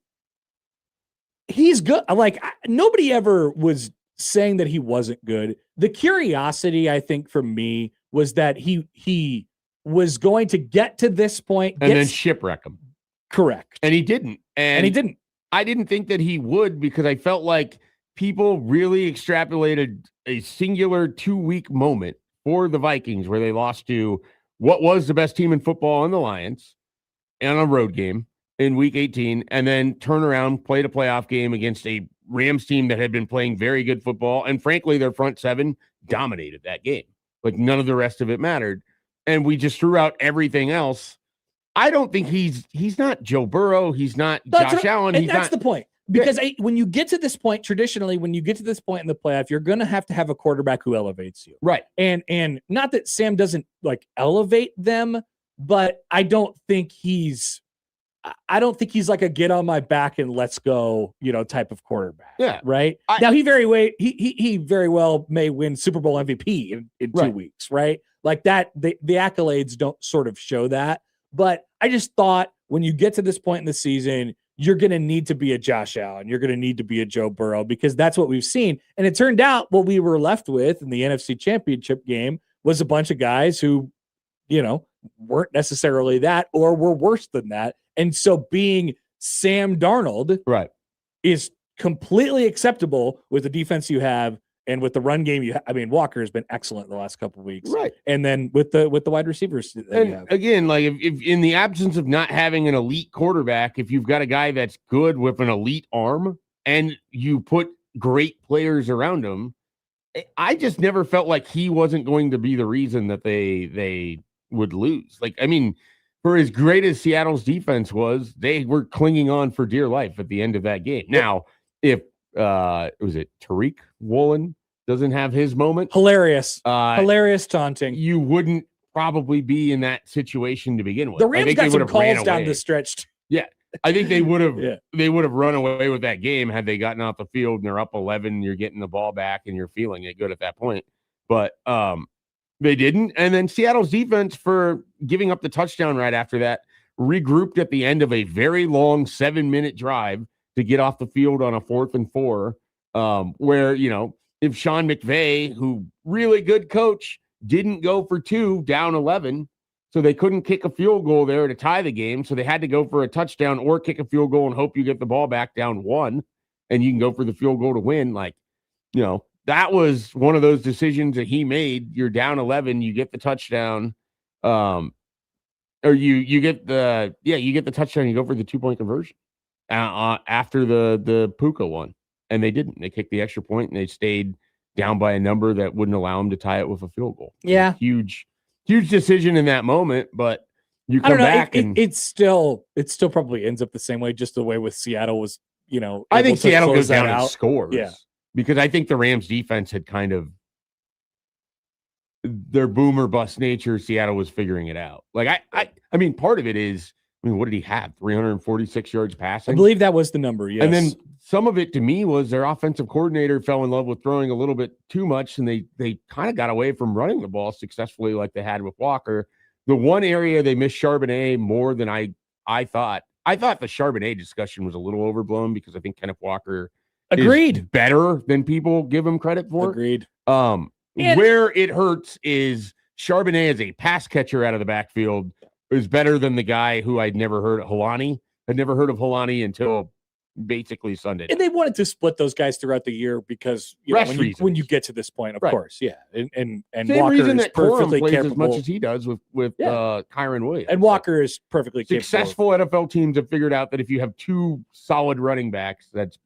good. Like nobody ever was saying that he wasn't good. The curiosity, I think, for me was that he was going to get to this point and then shipwreck him. Correct. And he didn't. And he didn't. I didn't think that he would because I felt like people really extrapolated a singular 2-week moment for the Vikings where they lost to what was the best team in football in the Lions and a road game in week 18, and then turn around, played a playoff game against a Rams team that had been playing very good football. And frankly, their front seven dominated that game. Like none of the rest of it mattered. And we just threw out everything else. I don't think he's not Joe Burrow. He's not Josh Allen. That's the point. Because when you get to this point, traditionally, when you get to this point in the playoff, you're going to have a quarterback who elevates you. Right. And not that Sam doesn't elevate them, but I don't think he's like a get on my back and let's go, type of quarterback. Yeah. Right. Now he very well may win Super Bowl MVP in 2 weeks. Right. Like that. The accolades don't sort of show that. But I just thought when you get to this point in the season, you're going to need to be a Josh Allen. You're going to need to be a Joe Burrow because that's what we've seen. And it turned out what we were left with in the NFC Championship game was a bunch of guys who, weren't necessarily that or were worse than that. And so being Sam Darnold is completely acceptable with the defense you have and with the run game you have. I mean, Walker has been excellent the last couple of weeks. Right. And then with the wide receivers that you have. Again, like if in the absence of not having an elite quarterback, if you've got a guy that's good with an elite arm and you put great players around him, I just never felt like he wasn't going to be the reason that they would lose. Like, I mean, for as great as Seattle's defense was, they were clinging on for dear life at the end of that game. Now, if was it Tariq Woolen doesn't have his moment, hilarious taunting, you wouldn't probably be in that situation to begin with. The Rams got some calls down the stretch. Yeah, I think they would have they would have run away with that game had they gotten off the field and they're up 11 and you're getting the ball back and you're feeling it good at that point. But they didn't. And then Seattle's defense, for giving up the touchdown right after that, regrouped at the end of a very long 7-minute drive to get off the field on a 4th and 4, where, if Sean McVay, who really good coach, didn't go for 2 down 11, so they couldn't kick a field goal there to tie the game. So they had to go for a touchdown or kick a field goal and hope you get the ball back down 1 and you can go for the field goal to win. That was one of those decisions that he made. You're down 11, you get the touchdown, or you get the touchdown, you go for the 2-point conversion after the Puka one. And they didn't. They kicked the extra point and they stayed down by a number that wouldn't allow him to tie it with a field goal. Yeah. Huge decision in that moment, but you come I don't know. back and it still probably ends up the same way, just the way with Seattle was, I think Seattle goes down and out. scores. Yeah. Because I think the Rams defense had kind of their boom or bust nature. Seattle was figuring it out. Like I mean, part of it is, what did he have? 346 yards passing. I believe that was the number. Yes. And then some of it to me was their offensive coordinator fell in love with throwing a little bit too much, and they kind of got away from running the ball successfully like they had with Walker. The one area they missed Charbonnet more than I thought. I thought the Charbonnet discussion was a little overblown because I think Kenneth Walker is better than people give him credit for. Agreed. Where it hurts is Charbonnet as a pass catcher out of the backfield is better than the guy who I'd never heard of, Helani. I'd never heard of Helani until basically Sunday. And they wanted to split those guys throughout the year because when you get to this point, of course, yeah. And same Walker reason is that Corum perfectly plays capable. as much as he does with Kyron Williams. And Walker is perfectly successful capable. NFL teams have figured out that if you have two solid running backs, that's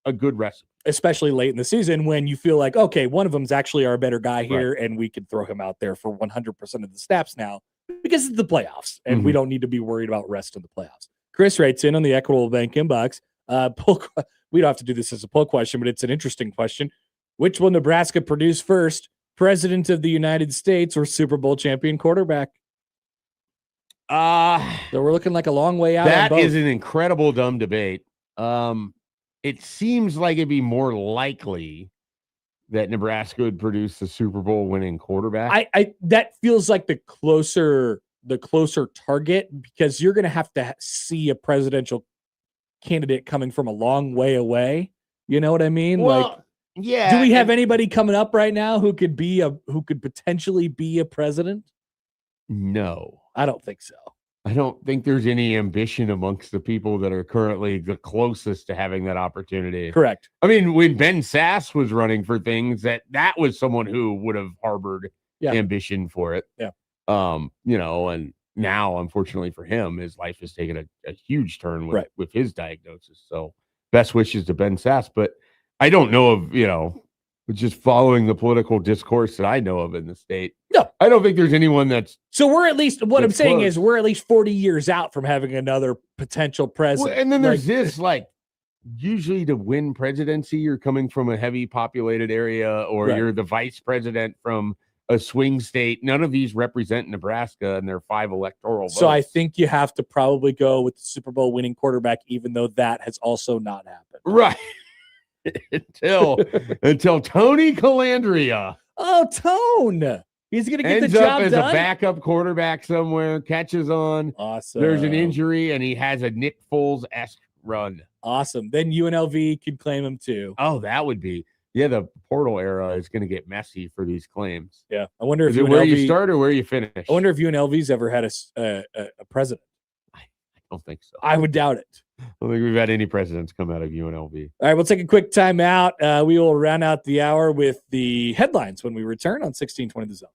a good recipe. Especially late in the season when you feel like, okay, one of them's actually our better guy here, and we can throw him out there for 100% of the snaps now because it's the playoffs, and we don't need to be worried about rest in the playoffs. Chris writes in on the Equitable Bank inbox. We don't have to do this as a poll question, but it's an interesting question. Which will Nebraska produce first, President of the United States or Super Bowl champion quarterback? So we're looking like a long way out. That is an incredible dumb debate. It seems like it'd be more likely that Nebraska would produce the Super Bowl winning quarterback. That feels like the closer target, because you're going to have to see a presidential candidate coming from a long way away. You know what I mean? Well, yeah. Do we have anybody coming up right now who could potentially be a president? No, I don't think so. I don't think there's any ambition amongst the people that are currently the closest to having that opportunity. Correct. I mean, when Ben Sass was running for things, that was someone who would have harbored ambition for it. Yeah. And now, unfortunately for him, his life has taken a huge turn with his diagnosis. So best wishes to Ben Sass. But I don't know of, just following the political discourse that I know of in the state. No, I don't think there's anyone that's. So we're at least, what I'm saying is we're at least 40 years out from having another potential president. Well, and then there's usually to win presidency, you're coming from a heavy populated area, or you're the vice president from a swing state. None of these represent Nebraska, and they're 5 electoral votes. So I think you have to probably go with the Super Bowl winning quarterback, even though that has also not happened. Right. until Tony Calandria. Oh, Tone. He's going to get the job as done. A backup quarterback somewhere, catches on. Awesome. There's an injury, and he has a Nick Foles-esque run. Awesome. Then UNLV could claim him too. Oh, that would be. Yeah, the portal era is going to get messy for these claims. Yeah. I wonder if UNLV, where you start or where you finish. I wonder if UNLV's ever had a president. I don't think so. I would doubt it. I don't think we've had any presidents come out of UNLV. All right, we'll take a quick time out. We will round out the hour with the headlines when we return on 1620 The Zone.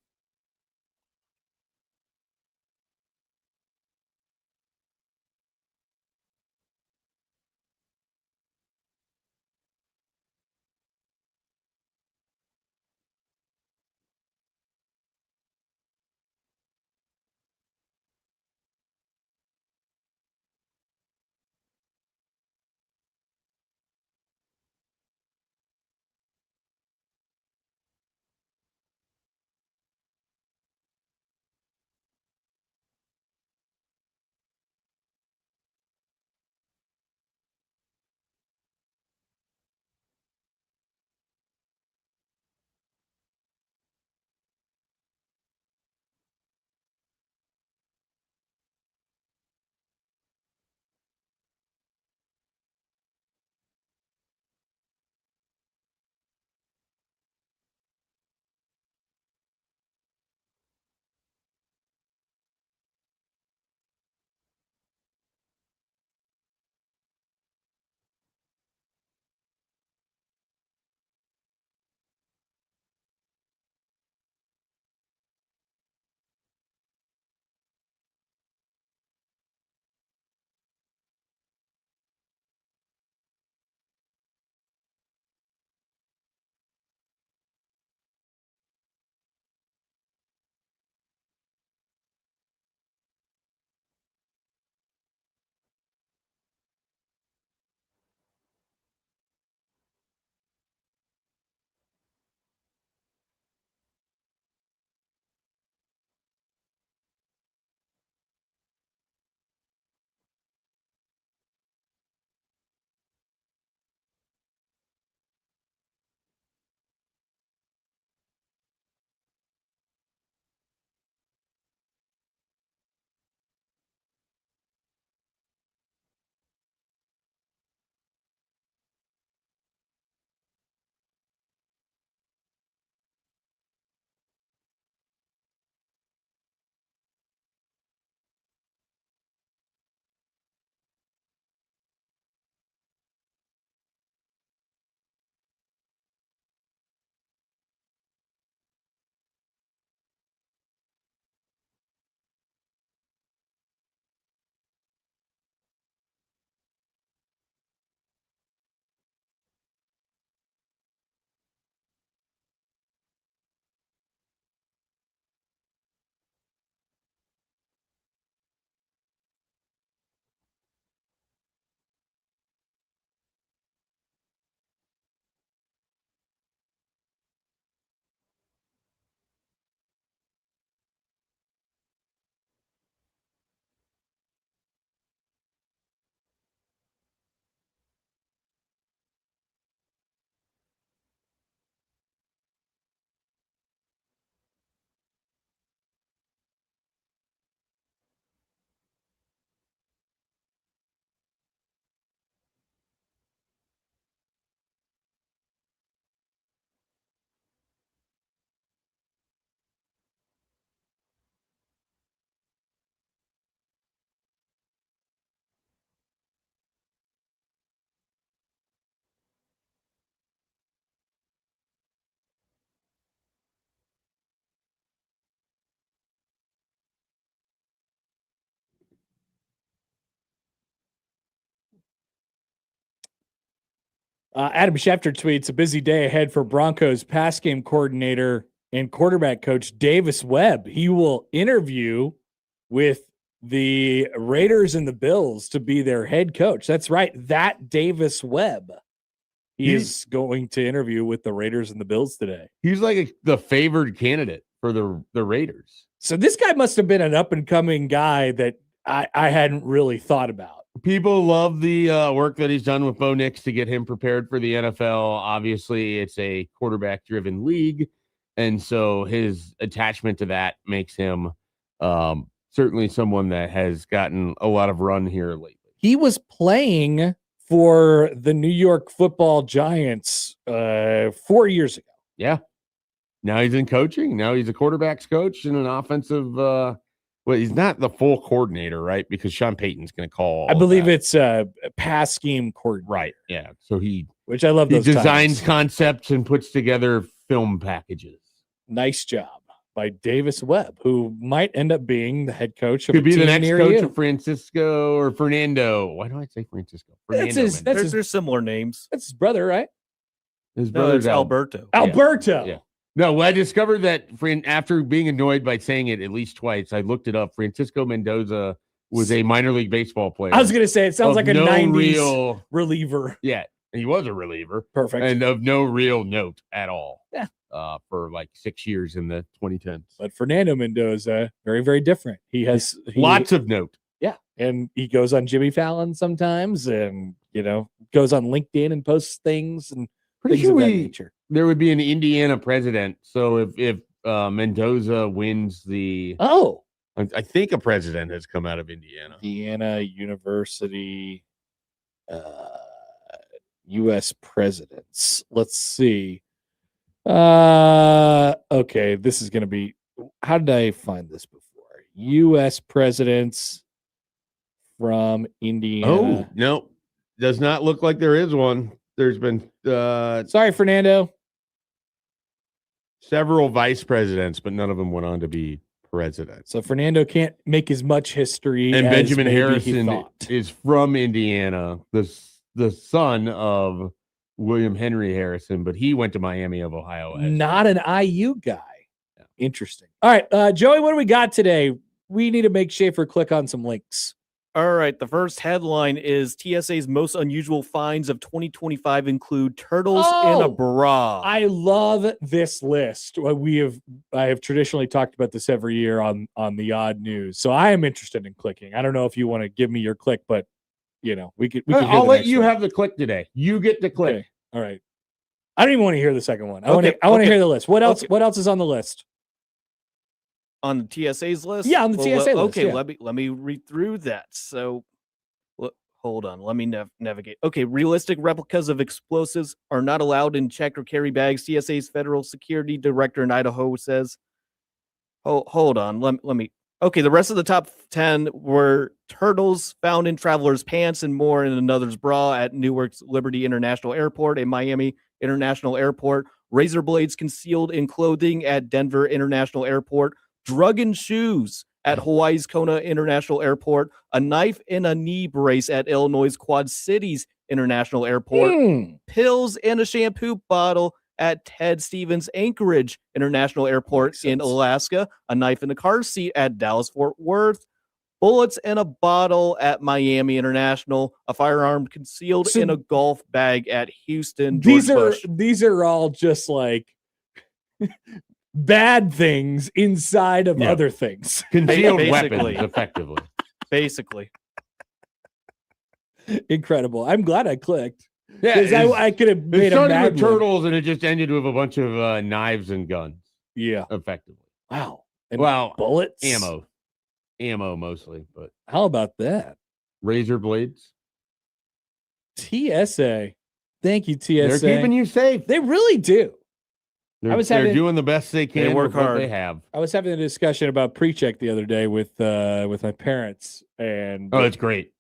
Adam Schefter tweets, a busy day ahead for Broncos pass game coordinator and quarterback coach Davis Webb. He will interview with the Raiders and the Bills to be their head coach. That's right. That Davis Webb. He is going to interview with the Raiders and the Bills today. He's like the favored candidate for the Raiders. So this guy must have been an up-and-coming guy that I hadn't really thought about. People love the work that he's done with Bo Nix to get him prepared for the NFL. Obviously, it's a quarterback-driven league, and so his attachment to that makes him certainly someone that has gotten a lot of run here lately. He was playing for the New York Football Giants 4 years ago. Yeah. Now he's in coaching. Now he's a quarterback's coach and an offensive well, he's not the full coordinator, right? Because Sean Payton's going to call. I believe it's a pass scheme coordinator. Right. Yeah. So which I love. Those designs concepts and puts together film packages. Nice job by Davis Webb, who might end up being the head coach of could be the next coach of Francisco or Fernando. Why do I say Francisco? They're similar names. That's his brother, right? His brother's Alberto. Alberto. Yeah. No, I discovered that after being annoyed by saying it at least twice, I looked it up. Francisco Mendoza was a minor league baseball player. I was going to say, it sounds like a no 90s real reliever. Yeah, he was a reliever. Perfect. And of no real note at all. Yeah. For like 6 years in the 2010s. But Fernando Mendoza, very, very different. He has lots of note. Yeah. And he goes on Jimmy Fallon sometimes and, goes on LinkedIn and posts things and things of that nature. There would be an Indiana president. So if Mendoza wins I think a president has come out of Indiana. Indiana University U.S. presidents. Let's see. Okay, this is going to be, how did I find this before? U.S. presidents from Indiana. Oh, no. Does not look like there is one. There's been sorry, Fernando. Several vice presidents, but none of them went on to be president. So Fernando can't make as much history. And as Benjamin Harrison thought. is from Indiana, the son of William Henry Harrison, but he went to Miami of Ohio. Not an IU guy. Yeah. Interesting. All right, Joey, what do we got today? We need to make Schaefer click on some links. All right, the first headline is TSA's most unusual finds of 2025 include turtles in a bra. I love this list. I have traditionally talked about this every year on the Odd News, so I am interested in clicking. I don't know if you want to give me your click, but we could. I'll let you have the click today. You get the click. Okay. All right. I don't even want to hear the second one. I want to hear the list. What else? Okay. What else is on the list? On the TSA's list? Yeah, on the TSA list. Okay, yeah. let me read through that. So, hold on. Let me navigate. Okay, realistic replicas of explosives are not allowed in checked or carry bags. TSA's federal security director in Idaho says. Hold on. Let me. Okay, the rest of the top 10 were turtles found in travelers' pants and more in another's bra at Newark's Liberty International Airport, a Miami International Airport, razor blades concealed in clothing at Denver International Airport, drug and shoes at Hawaii's Kona International Airport, a knife in a knee brace at Illinois' Quad Cities International Airport, pills in a shampoo bottle at Ted Stevens Anchorage International Airport in Alaska, a knife in a car seat at Dallas-Fort Worth, bullets in a bottle at Miami International, a firearm concealed in a golf bag at Houston. These are all just like bad things inside of other things. Concealed weapons, effectively. Basically. Incredible. I'm glad I clicked. Yeah, because I could have made it a started with turtles and it just ended with a bunch of knives and guns. Yeah, effectively. Wow. And bullets, ammo mostly. But how about that? Razor blades. TSA. Thank you, TSA. They're keeping you safe. They really do. They're doing the best they can. They work hard. They have. I was having a discussion about pre-check the other day with my parents, and it's great.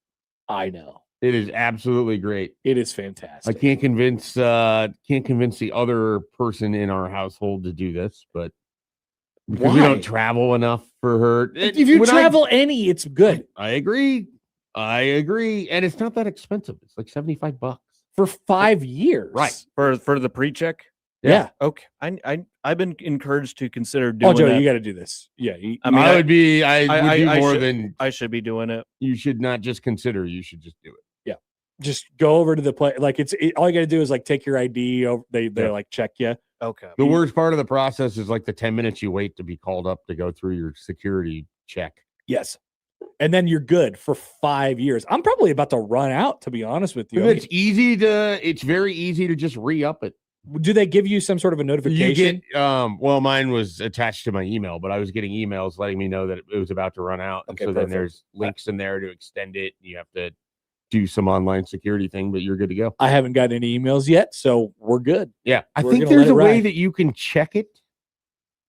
I know. It is absolutely great. It is fantastic. I can't convince the other person in our household to do this, but because we don't travel enough for her. If you travel any, it's good. I agree. And it's not that expensive. It's like $75. for 5 years. Right. For the pre-check. Yeah. Okay. I've been encouraged to consider doing Joey, that. you got to do this. Yeah. I mean, I would do more than I should be doing it. You should not just consider. You should just do it. Yeah. Just go over to the play. Like all you got to do is like take your ID. They like check you. Okay. The worst part of the process is like the 10 minutes you wait to be called up to go through your security check. Yes. And then you're good for 5 years. I'm probably about to run out, to be honest with you. It's very easy to just re-up it. Do they give you some sort of a notification? You get, well, mine was attached to my email, but I was getting emails letting me know that it was about to run out. And so then there's links in there to extend it. You have to do some online security thing, but you're good to go. I haven't gotten any emails yet, so we're good. Yeah. I think there's a way that you can check it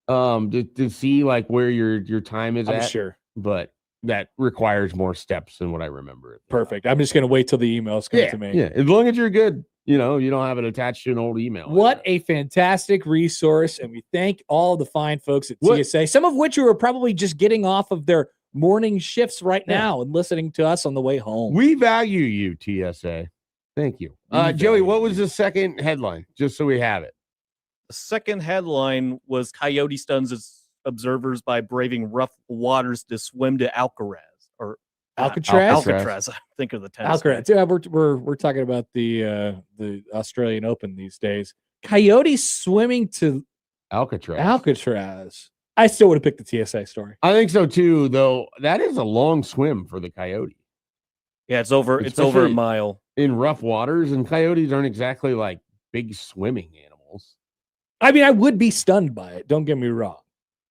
to see like where your time is at. Sure. But that requires more steps than what I remember. Perfect. I'm just going to wait till the emails come to me. Yeah. As long as you're good, you don't have it attached to an old email. What a fantastic resource. And we thank all the fine folks at TSA, some of which are probably just getting off of their morning shifts right now and listening to us on the way home. We value you, TSA. Thank you. Joey, what was the second headline? Just so we have it. The second headline was Coyote stuns observers by braving rough waters to swim to Alcaraz. Alcatraz. I think of the tennis. Alcaraz. Yeah, we're talking about the Australian Open these days. Coyotes swimming to Alcatraz. I still would have picked the TSA story. I think so too, though. That is a long swim for the coyote. Yeah, it's over a mile in rough waters, and coyotes aren't exactly like big swimming animals. I mean, I would be stunned by it. Don't get me wrong.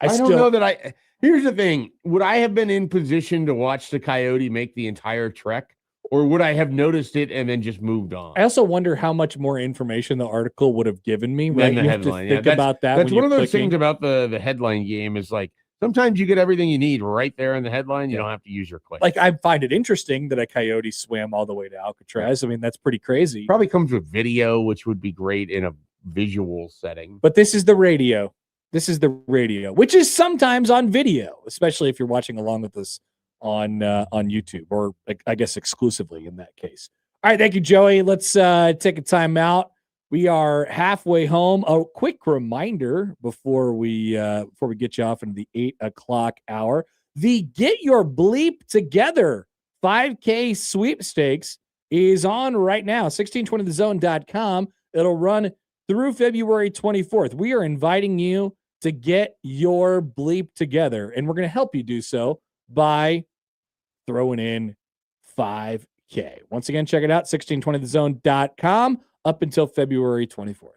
I don't know that here's the thing. Would I have been in position to watch the coyote make the entire trek, or would I have noticed it and then just moved on? I also wonder how much more information the article would have given me. Right? The headline. Think about that. That's one of those things about the headline game is like sometimes you get everything you need right there in the headline. You don't have to use your click. Like I find it interesting that a coyote swam all the way to Alcatraz. I mean, that's pretty crazy. Probably comes with video, which would be great in a visual setting. But this is the radio. Which is sometimes on video, especially if you're watching along with us on YouTube, or I guess exclusively in that case. All right, thank you, Joey. Let's take a time out. We are halfway home. A quick reminder before we get you off into the 8 o'clock hour: the Get Your Bleep Together 5K sweepstakes is on right now. 1620thezone.com. It'll run through February 24th. We are inviting you to get your bleep together, and we're going to help you do so by throwing in 5K. Once again, check it out, 1620thezone.com, up until February 24th.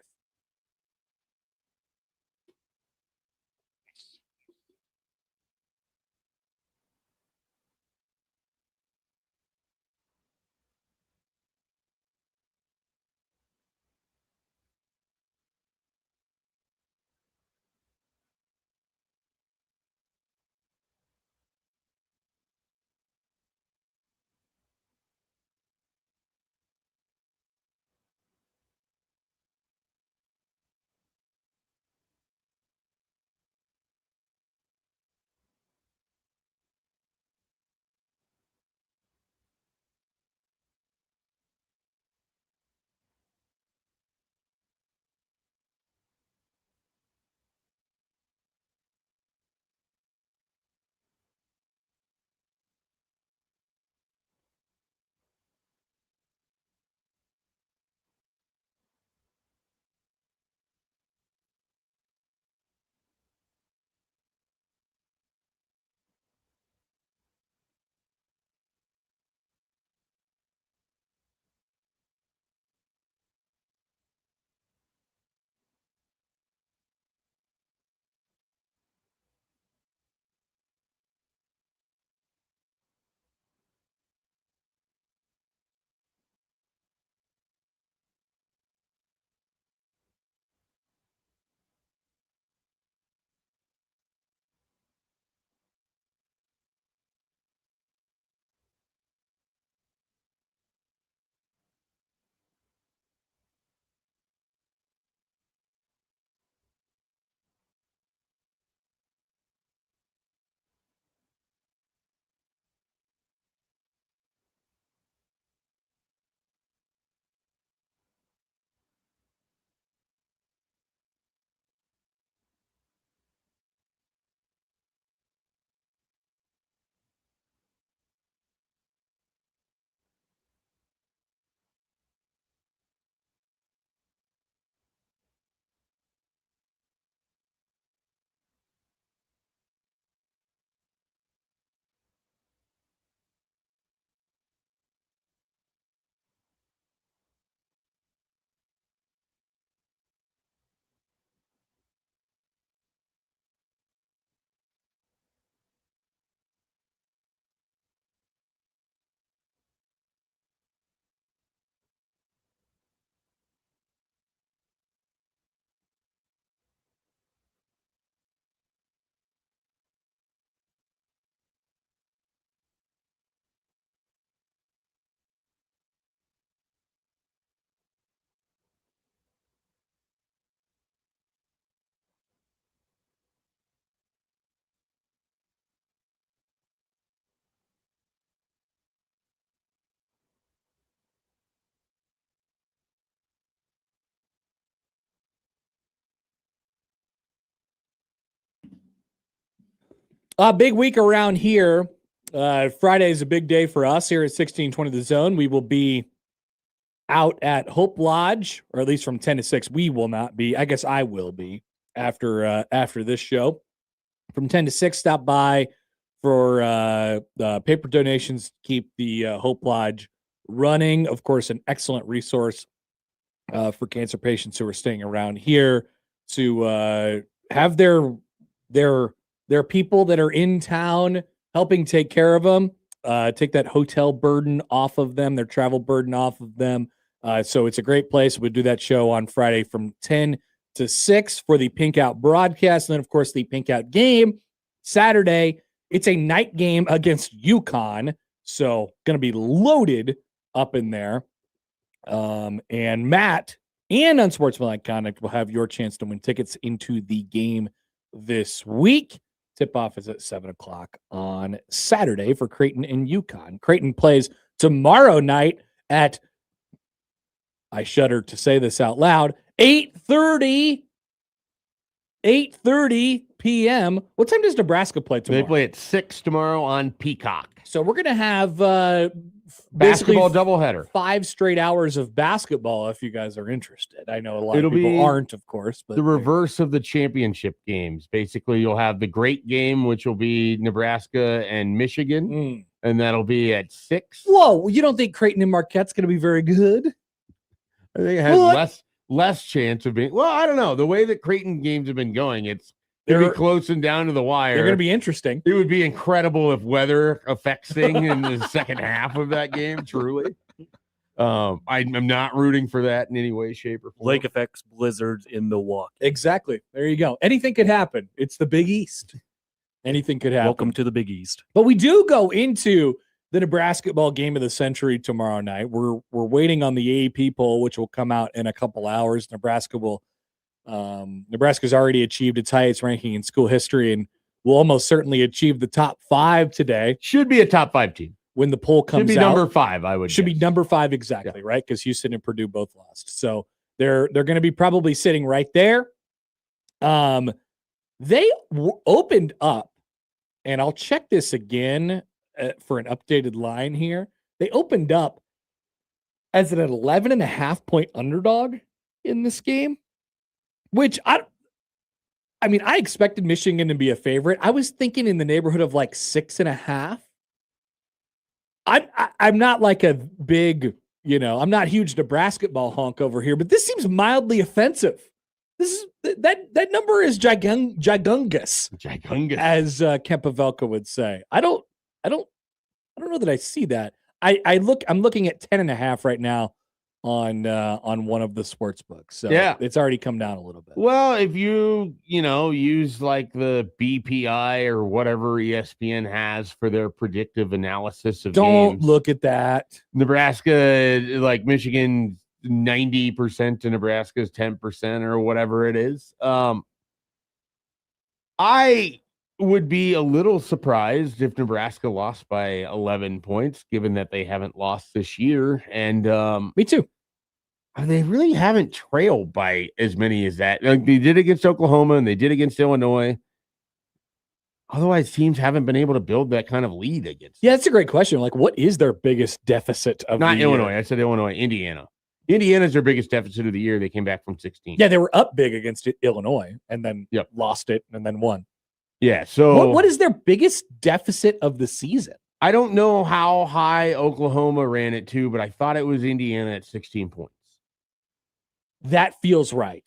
Big week around here. Friday is a big day for us here at 1620 The Zone. We will be out at Hope Lodge, or at least from 10 to 6. We will not be. I guess I will be after this show. From 10 to 6, stop by for paper donations to keep the Hope Lodge running. Of course, an excellent resource for cancer patients who are staying around here to have their people that are in town helping take care of them, take that hotel burden off of them, their travel burden off of them. So it's a great place. We'll do that show on Friday from 10 to 6 for the Pink Out broadcast. And then, of course, the Pink Out game Saturday. It's a night game against UConn. So going to be loaded up in there. And Matt and Unsportsmanlike Conduct will have your chance to win tickets into the game this week. Tip-off is at 7 o'clock on Saturday for Creighton and UConn. Creighton plays tomorrow night at, I shudder to say this out loud, 8:30 p.m. What time does Nebraska play tomorrow? They play at 6 tomorrow on Peacock. So we're going to have basketball doubleheader. 5 straight hours of basketball if you guys are interested. I know a lot of people aren't, of course. But the reverse of the championship games. Basically, you'll have the great game, which will be Nebraska and Michigan, and that'll be at 6. Whoa, you don't think Creighton and Marquette's going to be very good? I think it has less chance of being. Well, I don't know. The way that Creighton games have been going, it's going to be close and down to the wire. They're going to be interesting. It would be incredible if weather affects things in the second half of that game, truly. I'm not rooting for that in any way, shape, or form. Lake effects, blizzards in Milwaukee. Exactly. There you go. Anything could happen. It's the Big East. Anything could happen. Welcome to the Big East. But we do go into the Nebraska ball game of the century tomorrow night. We're waiting on the AP poll, which will come out in a couple hours. Nebraska's already achieved its highest ranking in school history and will almost certainly achieve the top 5 today. Should be a top 5 team when the poll comes out. Should be number 5, I would. Should be number 5 exactly, right? Because Houston and Purdue both lost, so they're going to be probably sitting right there. They opened up, and I'll check this again for an updated line here. They opened up as an 11.5-point underdog in this game, which I expected Michigan to be a favorite. I was thinking in the neighborhood of like 6.5. I'm not like a big, I'm not huge Nebraska ball honk over here, but this seems mildly offensive. That number is gigungous, as Kemp Pavelka would say. I don't know that I see that. I'm looking at 10.5 right now on one of the sports books. So it's already come down a little bit. Well, if you use like the BPI or whatever ESPN has for their predictive analysis of Don't games, look at that. Nebraska, like Michigan, 90% to Nebraska's 10% or whatever it is. I would be a little surprised if Nebraska lost by 11 points, given that they haven't lost this year. And me too. They really haven't trailed by as many as that. Like they did against Oklahoma and they did against Illinois. Otherwise, teams haven't been able to build that kind of lead against. Yeah, that's a great question. Like, what is their biggest deficit of not the Illinois? year? I said Illinois, Indiana. Indiana's their biggest deficit of the year. They came back from 16. Yeah, they were up big against Illinois and then lost it and then won. Yeah. So what is their biggest deficit of the season? I don't know how high Oklahoma ran it to, but I thought it was Indiana at 16 points. That feels right.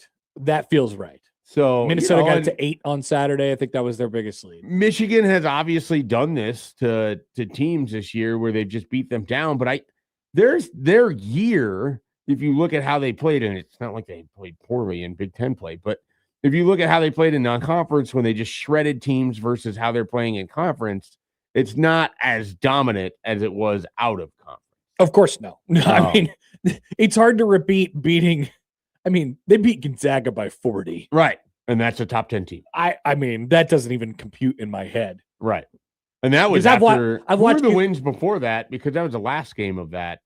So Minnesota got it to 8 on Saturday. I think that was their biggest lead. Michigan has obviously done this to teams this year where they've just beat them down. But there's their year. If you look at how they played, and it's not like they played poorly in Big Ten play, but if you look at how they played in non-conference when they just shredded teams versus how they're playing in conference, it's not as dominant as it was out of conference. Of course, no. I mean, it's hard to repeat beating. I mean, they beat Gonzaga by 40. Right. And that's a top 10 team. I mean, that doesn't even compute in my head. Right. And that was after I've watched the wins before that, because that was the last game of that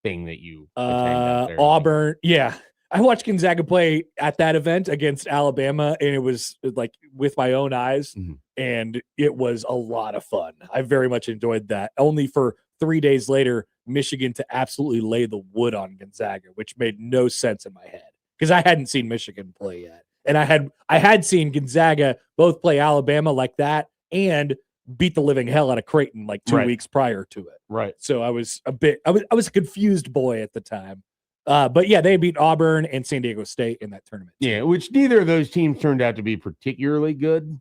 thing that you Auburn. Yeah. I watched Gonzaga play at that event against Alabama, and it was like with my own eyes, and it was a lot of fun. I very much enjoyed that. Only for 3 days later, Michigan to absolutely lay the wood on Gonzaga, which made no sense in my head because I hadn't seen Michigan play yet, and I had seen Gonzaga both play Alabama like that and beat the living hell out of Creighton like 2 weeks prior to it. Right. So I was a confused boy at the time. But yeah, they beat Auburn and San Diego State in that tournament. Yeah, which neither of those teams turned out to be particularly good.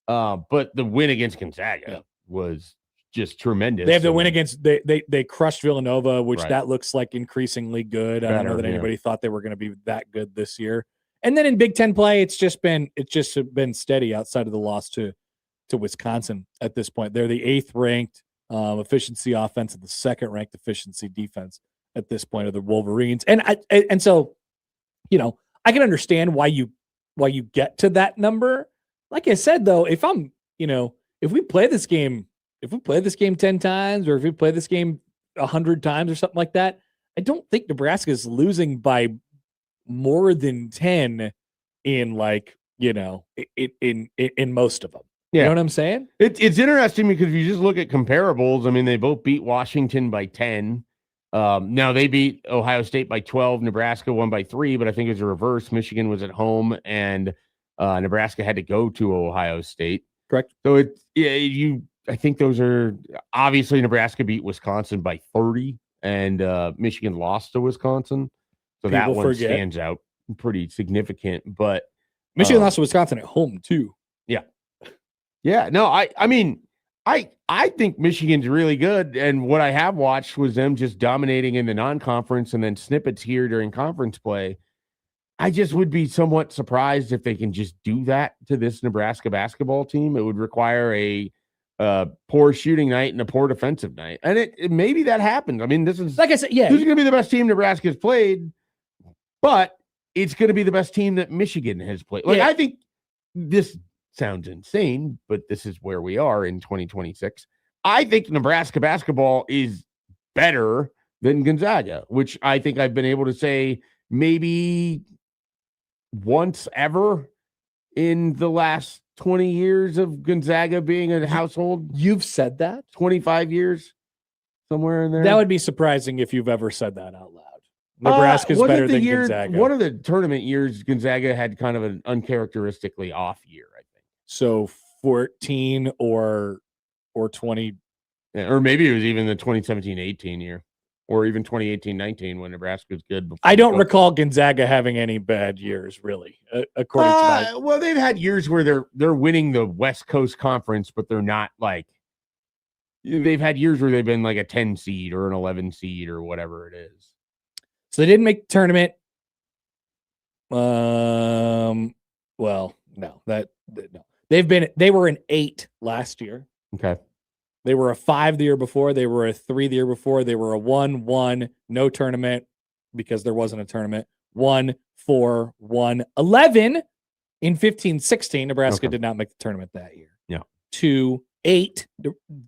But the win against Gonzaga was just tremendous. They have the win against they crushed Villanova, which that looks like increasingly good. I don't know that anybody thought they were going to be that good this year. And then in Big Ten play, it's just been steady outside of the loss to Wisconsin at this point. They're the 8th ranked efficiency offense and the 2nd ranked efficiency defense at this point of the Wolverines. And so, I can understand why you get to that number. Like I said, though, if we play this game 10 times, or if we play this game 100 times or something like that, I don't think Nebraska is losing by more than 10 in in most of them. Yeah. You know what I'm saying? It's interesting because if you just look at comparables, I mean, they both beat Washington by 10. Now they beat Ohio State by 12. Nebraska won by 3, but I think it was a reverse. Michigan was at home, and Nebraska had to go to Ohio State. Correct. So I think those are obviously Nebraska beat Wisconsin by 30, and Michigan lost to Wisconsin. So that one stands out pretty significant. But Michigan lost to Wisconsin at home too. Yeah. Yeah. No, I mean, I think Michigan's really good, and what I have watched was them just dominating in the non-conference and then snippets here during conference play. I just would be somewhat surprised if they can just do that to this Nebraska basketball team. It would require a poor shooting night and a poor defensive night, and it maybe that happens. I mean, this is, like I said, yeah, this is going to be the best team Nebraska's played, but it's going to be the best team that Michigan has played. Like, I think this sounds insane, but this is where we are in 2026. I think Nebraska basketball is better than Gonzaga, which I think I've been able to say maybe once ever in the last 20 years of Gonzaga being a household. You've said that? 25 years, somewhere in there. That would be surprising if you've ever said that out loud. Nebraska's better than Gonzaga. One of the tournament years, Gonzaga had kind of an uncharacteristically off year, I think. So 14 or 20. Yeah, or maybe it was even the 2017-18 year, or even 2018-19 when Nebraska was good. I don't recall Gonzaga having any bad years, really, according to my... Well, they've had years where they're winning the West Coast Conference, but they're not like... They've had years where they've been like a 10 seed or an 11 seed or whatever it is. So they didn't make the tournament. Well, no. No. They were an 8 last year. Okay. They were a 5 the year before. They were a 3 the year before. They were a 1-1, no tournament because there wasn't a tournament. 1-4, 1-11 in 15-16. Nebraska did not make the tournament that year. Yeah. 2-8.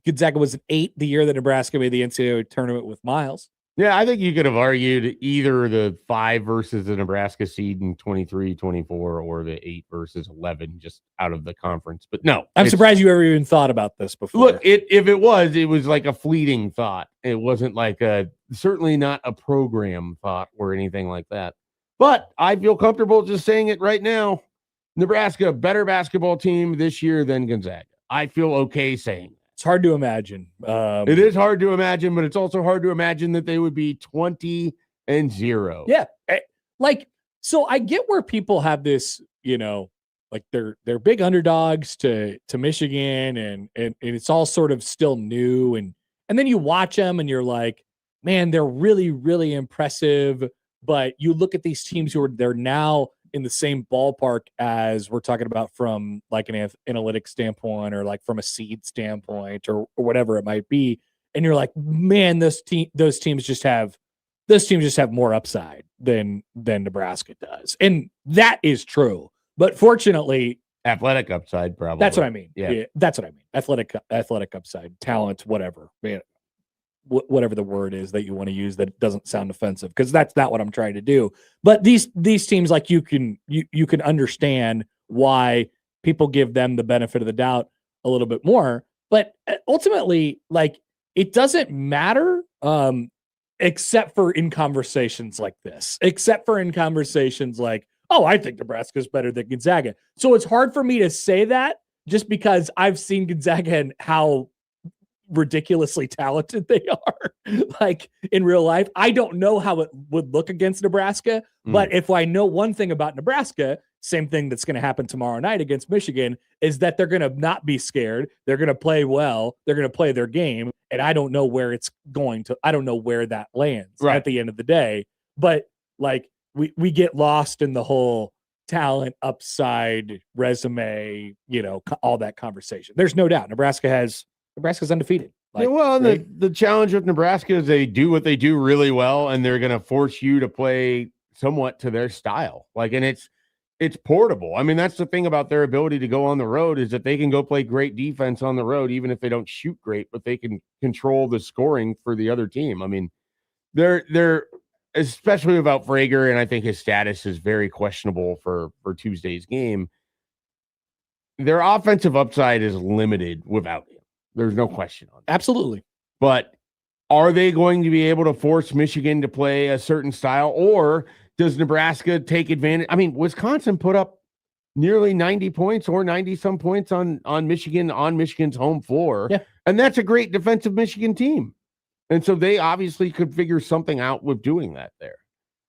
Gonzaga was an 8 the year that Nebraska made the NCAA tournament with Miles. Yeah, I think you could have argued either the 5 versus the Nebraska seed in 23-24 or the 8 versus 11 just out of the conference. But no. I'm surprised you ever even thought about this before. Look, if it was like a fleeting thought. It wasn't like certainly not a program thought or anything like that. But I feel comfortable just saying it right now. Nebraska, better basketball team this year than Gonzaga. I feel okay saying that. It's hard to imagine. It is hard to imagine, but it's also hard to imagine that they would be 20-0. Yeah. So I get where people have this, like they're big underdogs to Michigan and it's all sort of still new. And then you watch them and you're like, man, they're really, really impressive. But you look at these teams they're now in the same ballpark as we're talking about from like an analytics standpoint or like from a seed standpoint or whatever it might be. And you're like, man, those teams just have more upside than Nebraska does. And that is true. But fortunately, athletic upside, probably. That's what I mean. Yeah. That's what I mean. Athletic upside, talent, whatever. Man, whatever the word is that you want to use that doesn't sound offensive, because that's not what I'm trying to do. But these teams, like, you can understand why people give them the benefit of the doubt a little bit more. But ultimately, like, it doesn't matter, except for in conversations like this, except for in conversations like, oh, I think Nebraska's better than Gonzaga. So it's hard for me to say that, just because I've seen Gonzaga and how ridiculously talented they are, like, in real life. I don't know how it would look against Nebraska, but if I know one thing about Nebraska, same thing that's going to happen tomorrow night against Michigan, is that they're going to not be scared. They're going to play well. They're going to play their game. And I don't know where I don't know where that lands at the end of the day. But, like, we get lost in the whole talent, upside, resume, all that conversation. There's no doubt Nebraska's undefeated. Like, the challenge with Nebraska is they do what they do really well, and they're going to force you to play somewhat to their style. Like, and it's portable. I mean, that's the thing about their ability to go on the road, is that they can go play great defense on the road, even if they don't shoot great, but they can control the scoring for the other team. I mean, they're especially without Frager, and I think his status is very questionable for Tuesday's game. Their offensive upside is limited without him. There's no question on that. Absolutely. But are they going to be able to force Michigan to play a certain style, or does Nebraska take advantage? I mean, Wisconsin put up nearly 90 points or 90 some points on Michigan's home floor. Yeah. And that's a great defensive Michigan team. And so they obviously could figure something out with doing that there.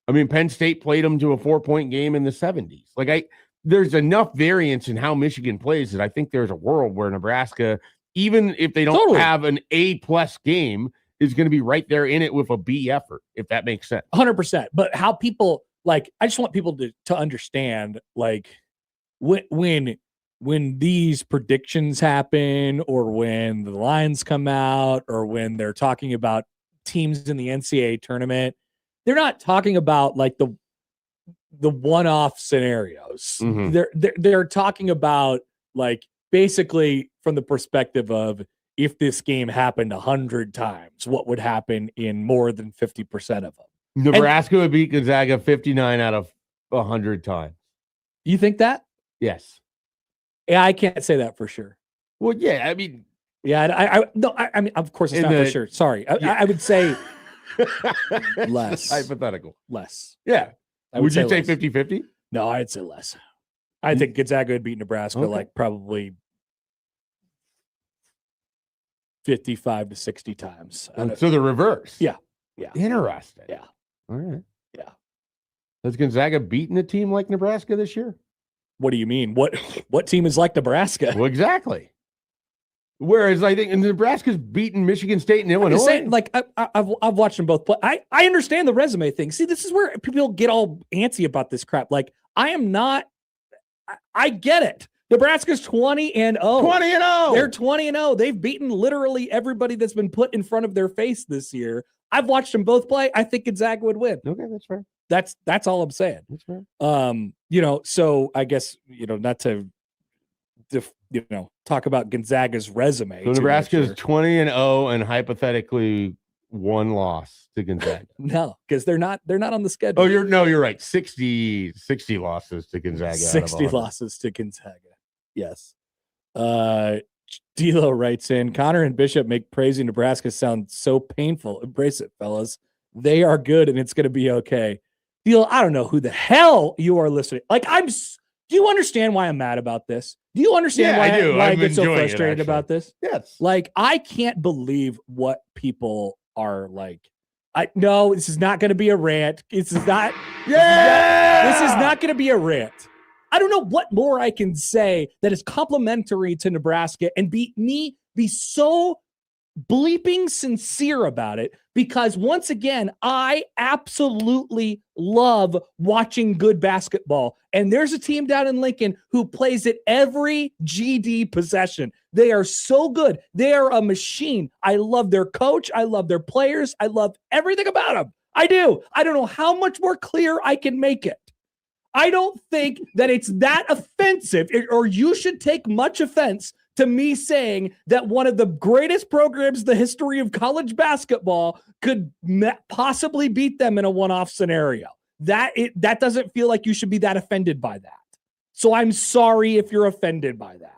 I mean, Penn State played them to a 4-point game in the 70s. Like, there's enough variance in how Michigan plays that I think there's a world where Nebraska, even if they don't have an A+ game, is going to be right there in it with a B effort, if that makes sense. 100%. But how people, like, I just want people to understand, like, when these predictions happen, or when the lines come out, or when they're talking about teams in the NCAA tournament, they're not talking about, like, the one-off scenarios. They're talking about, like, basically from the perspective of, if this game happened 100 times, what would happen in more than 50% of them? Nebraska would beat Gonzaga 59 out of 100 times. You think that? Yes. Yeah, I can't say that for sure. Well, yeah, I mean, yeah, I mean, of course it's not for sure. Sorry, I would say less. Hypothetical. Less. Yeah. Would you say less. 50-50? No, I'd say less. I think Gonzaga would beat Nebraska like probably 55 to 60 times. So the reverse. Yeah. Interesting. Yeah. All right. Yeah. Has Gonzaga beaten a team like Nebraska this year? What do you mean? What team is like Nebraska? Well, exactly. Whereas I think Nebraska's beaten Michigan State and Illinois. Saying, like, I've watched them both play. I understand the resume thing. See, this is where people get all antsy about this crap. Like, I am not. I get it. Nebraska's 20-0. 20-0. They're 20-0. They've beaten literally everybody that's been put in front of their face this year. I've watched them both play. I think Gonzaga would win. Okay, that's fair. That's all I'm saying. That's fair. So I guess, not to talk about Gonzaga's resume. So Nebraska is 20-0 and hypothetically one loss to Gonzaga. No, because they're not on the schedule. Oh, you're right. 60 losses to Gonzaga. 60 losses to Gonzaga. Yes. D'Lo writes in, Connor and Bishop make praising Nebraska sound so painful. Embrace it, fellas. They are good and it's going to be okay. D'Lo, I don't know who the hell you are listening. Like, do you understand why I'm mad about this? Do you understand why I get so frustrated about this? Yes. Like, I can't believe what people are like. No, this is not going to be a rant. This is not going to be a rant. I don't know what more I can say that is complimentary to Nebraska and be so bleeping sincere about it, because once again, I absolutely love watching good basketball. And there's a team down in Lincoln who plays it every GD possession. They are so good. They are a machine. I love their coach. I love their players. I love everything about them. I do. I don't know how much more clear I can make it. I don't think that it's that offensive, or you should take much offense to me saying that one of the greatest programs in the history of college basketball could possibly beat them in a one-off scenario. That doesn't feel like you should be that offended by that. So I'm sorry if you're offended by that.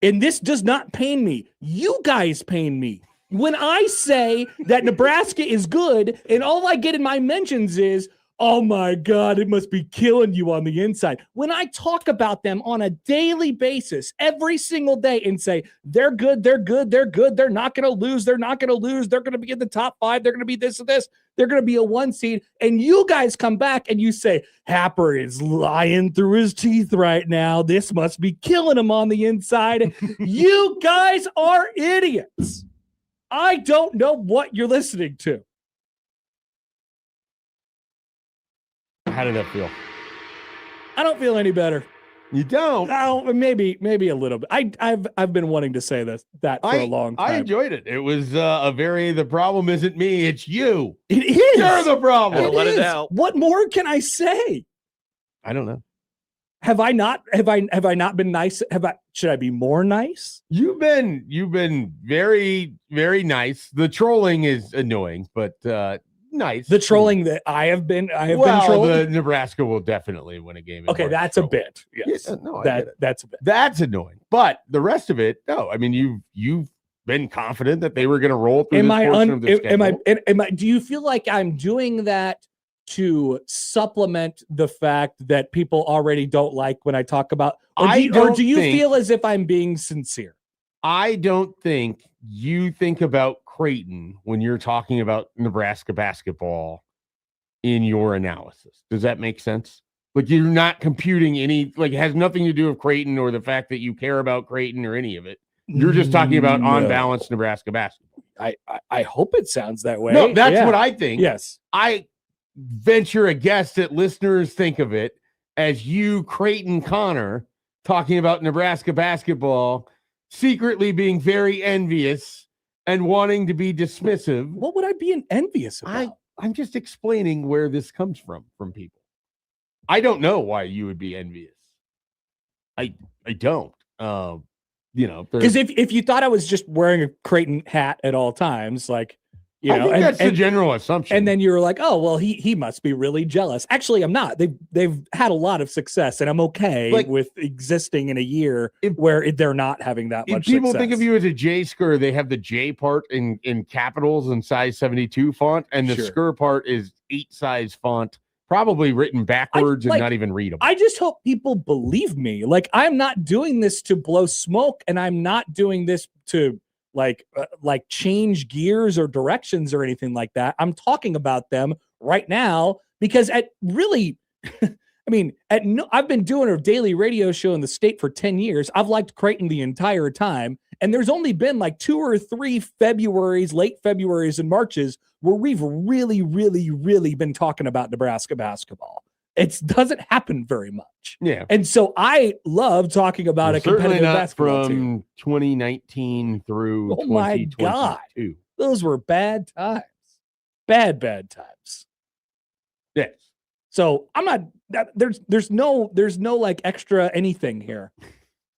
And this does not pain me. You guys pain me. When I say that Nebraska is good and all I get in my mentions is, oh my God, it must be killing you on the inside. When I talk about them on a daily basis, every single day, and say, they're good, they're good, they're good, they're not going to lose, they're not going to lose, they're going to be in the top 5, they're going to be this and this, they're going to be a 1 seed, and you guys come back and you say, Happer is lying through his teeth right now. This must be killing him on the inside. You guys are idiots. I don't know what you're listening to. How did that feel? I don't feel any better. You don't? Oh, maybe a little bit. I've been wanting to say that for a long time. I enjoyed it. It was the problem isn't me, it's you. It is. You're the problem. Let it out. What more can I say? I don't know. Have I not been nice? Should I be more nice? You've been very, very nice. The trolling is annoying, but nice. The trolling that I have been been trolled. The Nebraska will definitely win a game. Okay, that's a bit. Yes, that's a bit. That's annoying. But the rest of it, no. I mean, you've been confident that they were going to roll through. Do you feel like I'm doing that to supplement the fact that people already don't like when I talk about? Or do you feel as if I'm being sincere? I don't think you think about Creighton when you're talking about Nebraska basketball in your analysis. Does that make sense? Like, you're not computing it has nothing to do with Creighton or the fact that you care about Creighton or any of it. You're just talking about on balance Nebraska basketball. I hope it sounds that way. No, that's what I think. Yes. I venture a guess that listeners think of it as you, Creighton Connor, talking about Nebraska basketball, secretly being very envious and wanting to be dismissive. What would I be envious about? I'm just explaining where this comes from people. I don't know why you would be envious. I don't. Because if you thought I was just wearing a Creighton hat at all times, I think that's the general assumption. And then you were like, oh, well, he must be really jealous. Actually, I'm not. They've had a lot of success, and I'm okay with existing in a year where they're not having that much success. If people think of you as a J Skur, they have the J part in capitals and size 72 font, and the Skur part is 8 size font, probably written backwards and not even readable. I just hope people believe me. I'm not doing this to blow smoke, and I'm not doing this to change gears or directions or anything like that. I'm talking about them right now because I've been doing a daily radio show in the state for 10 years. I've liked Creighton the entire time. And there's only been 2 or 3 Februarys, late Februarys and Marches where we've really, really, really been talking about Nebraska basketball. It doesn't happen very much. Yeah. And so I love talking about a competitive basketball team. From 2019 through 2022. My God. Those were bad times. Bad times. Yes. So I'm not there's no extra anything here.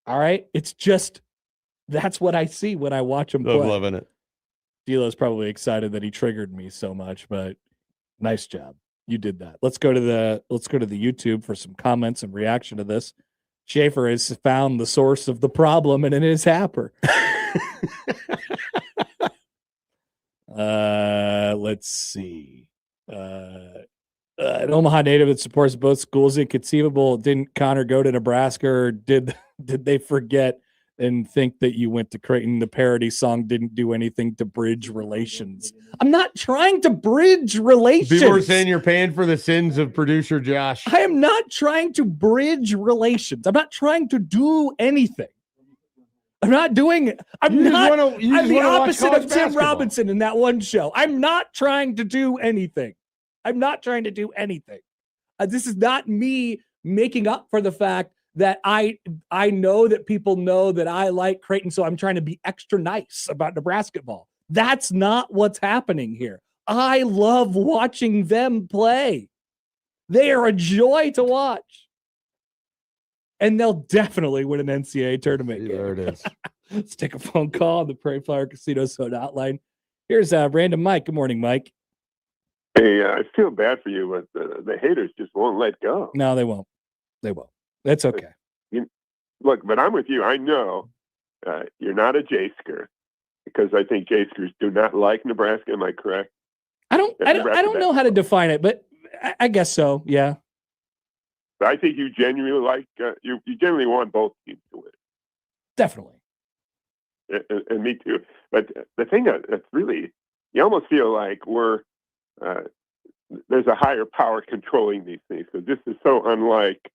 All right? It's just that's what I see when I watch him play. I'm loving it. D'Lo's probably excited that he triggered me so much, but nice job. You did that. Let's go to the YouTube for some comments and reaction to this. Schaefer has found the source of the problem, and it is Happer. Let's see. An Omaha native that supports both schools. Inconceivable. Didn't Connor go to Nebraska, or did they forget and think that you went to Creighton? The parody song didn't do anything to bridge relations. I'm not trying to bridge relations. People are saying you're paying for the sins of producer Josh. I am not trying to bridge relations. I'm not trying to do anything. I'm not doing it. I'm the opposite of Tim Robinson in that one show. I'm not trying to do anything. This is not me making up for the fact that I know that people know that I like Creighton, so I'm trying to be extra nice about Nebraska ball. That's not what's happening here. I love watching them play. They are a joy to watch. and they'll definitely win an NCAA tournament game. There it is. Let's take a phone call on the Prairie Flower Casino Soda Hotline. Here's Random Mike. Good morning, Mike. Hey, I feel bad for you, but the haters just won't let go. No, they won't. They won't. That's okay. Look, but I'm with you. I know you're not a Jaysker, because I think Jayskers do not like Nebraska. Am I correct? I don't know how to define it, but I guess so. Yeah. But I think you genuinely like you genuinely want both teams to win. Definitely. And me too. But the thing that's really, you almost feel like there's a higher power controlling these things. So this is so unlike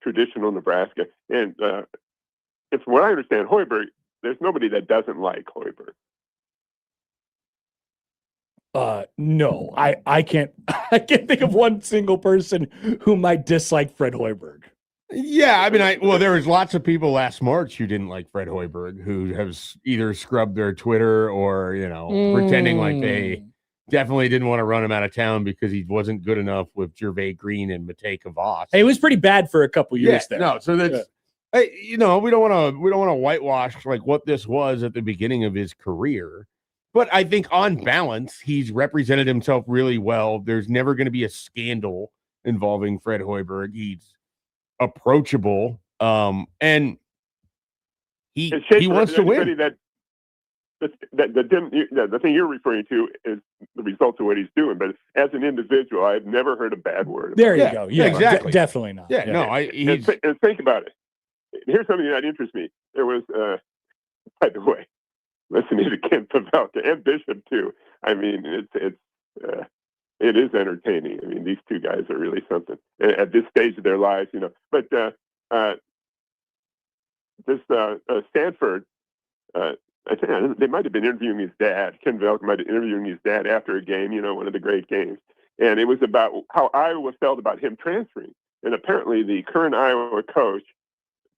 traditional Nebraska. And from what I understand, Hoiberg, there's nobody that doesn't like Hoiberg. No, I can't think of one single person who might dislike Fred Hoiberg. Yeah, I mean, there was lots of people last March who didn't like Fred Hoiberg, who has either scrubbed their Twitter or, pretending like they definitely didn't want to run him out of town because he wasn't good enough with Gervais Green and Matej Kavas. Hey, it was pretty bad for a couple years there. No, so that's hey, we don't want to whitewash like what this was at the beginning of his career. But I think on balance, he's represented himself really well. There's never going to be a scandal involving Fred Hoiberg. He's approachable, and he wants to win. The thing you're referring to is the results of what he's doing. But as an individual, I've never heard a bad word. There you go. Yeah, exactly. Definitely not. Yeah, no. And think about it. Here's something that interests me. There was, by the way, listening to Ken Pavelka and Bishop too. I mean, it is entertaining. I mean, these two guys are really something at this stage of their lives, But this Stanford, I think they might have been interviewing his dad. Ken Pavelka might have been interviewing his dad after a game, one of the great games, and it was about how Iowa felt about him transferring. And apparently, the current Iowa coach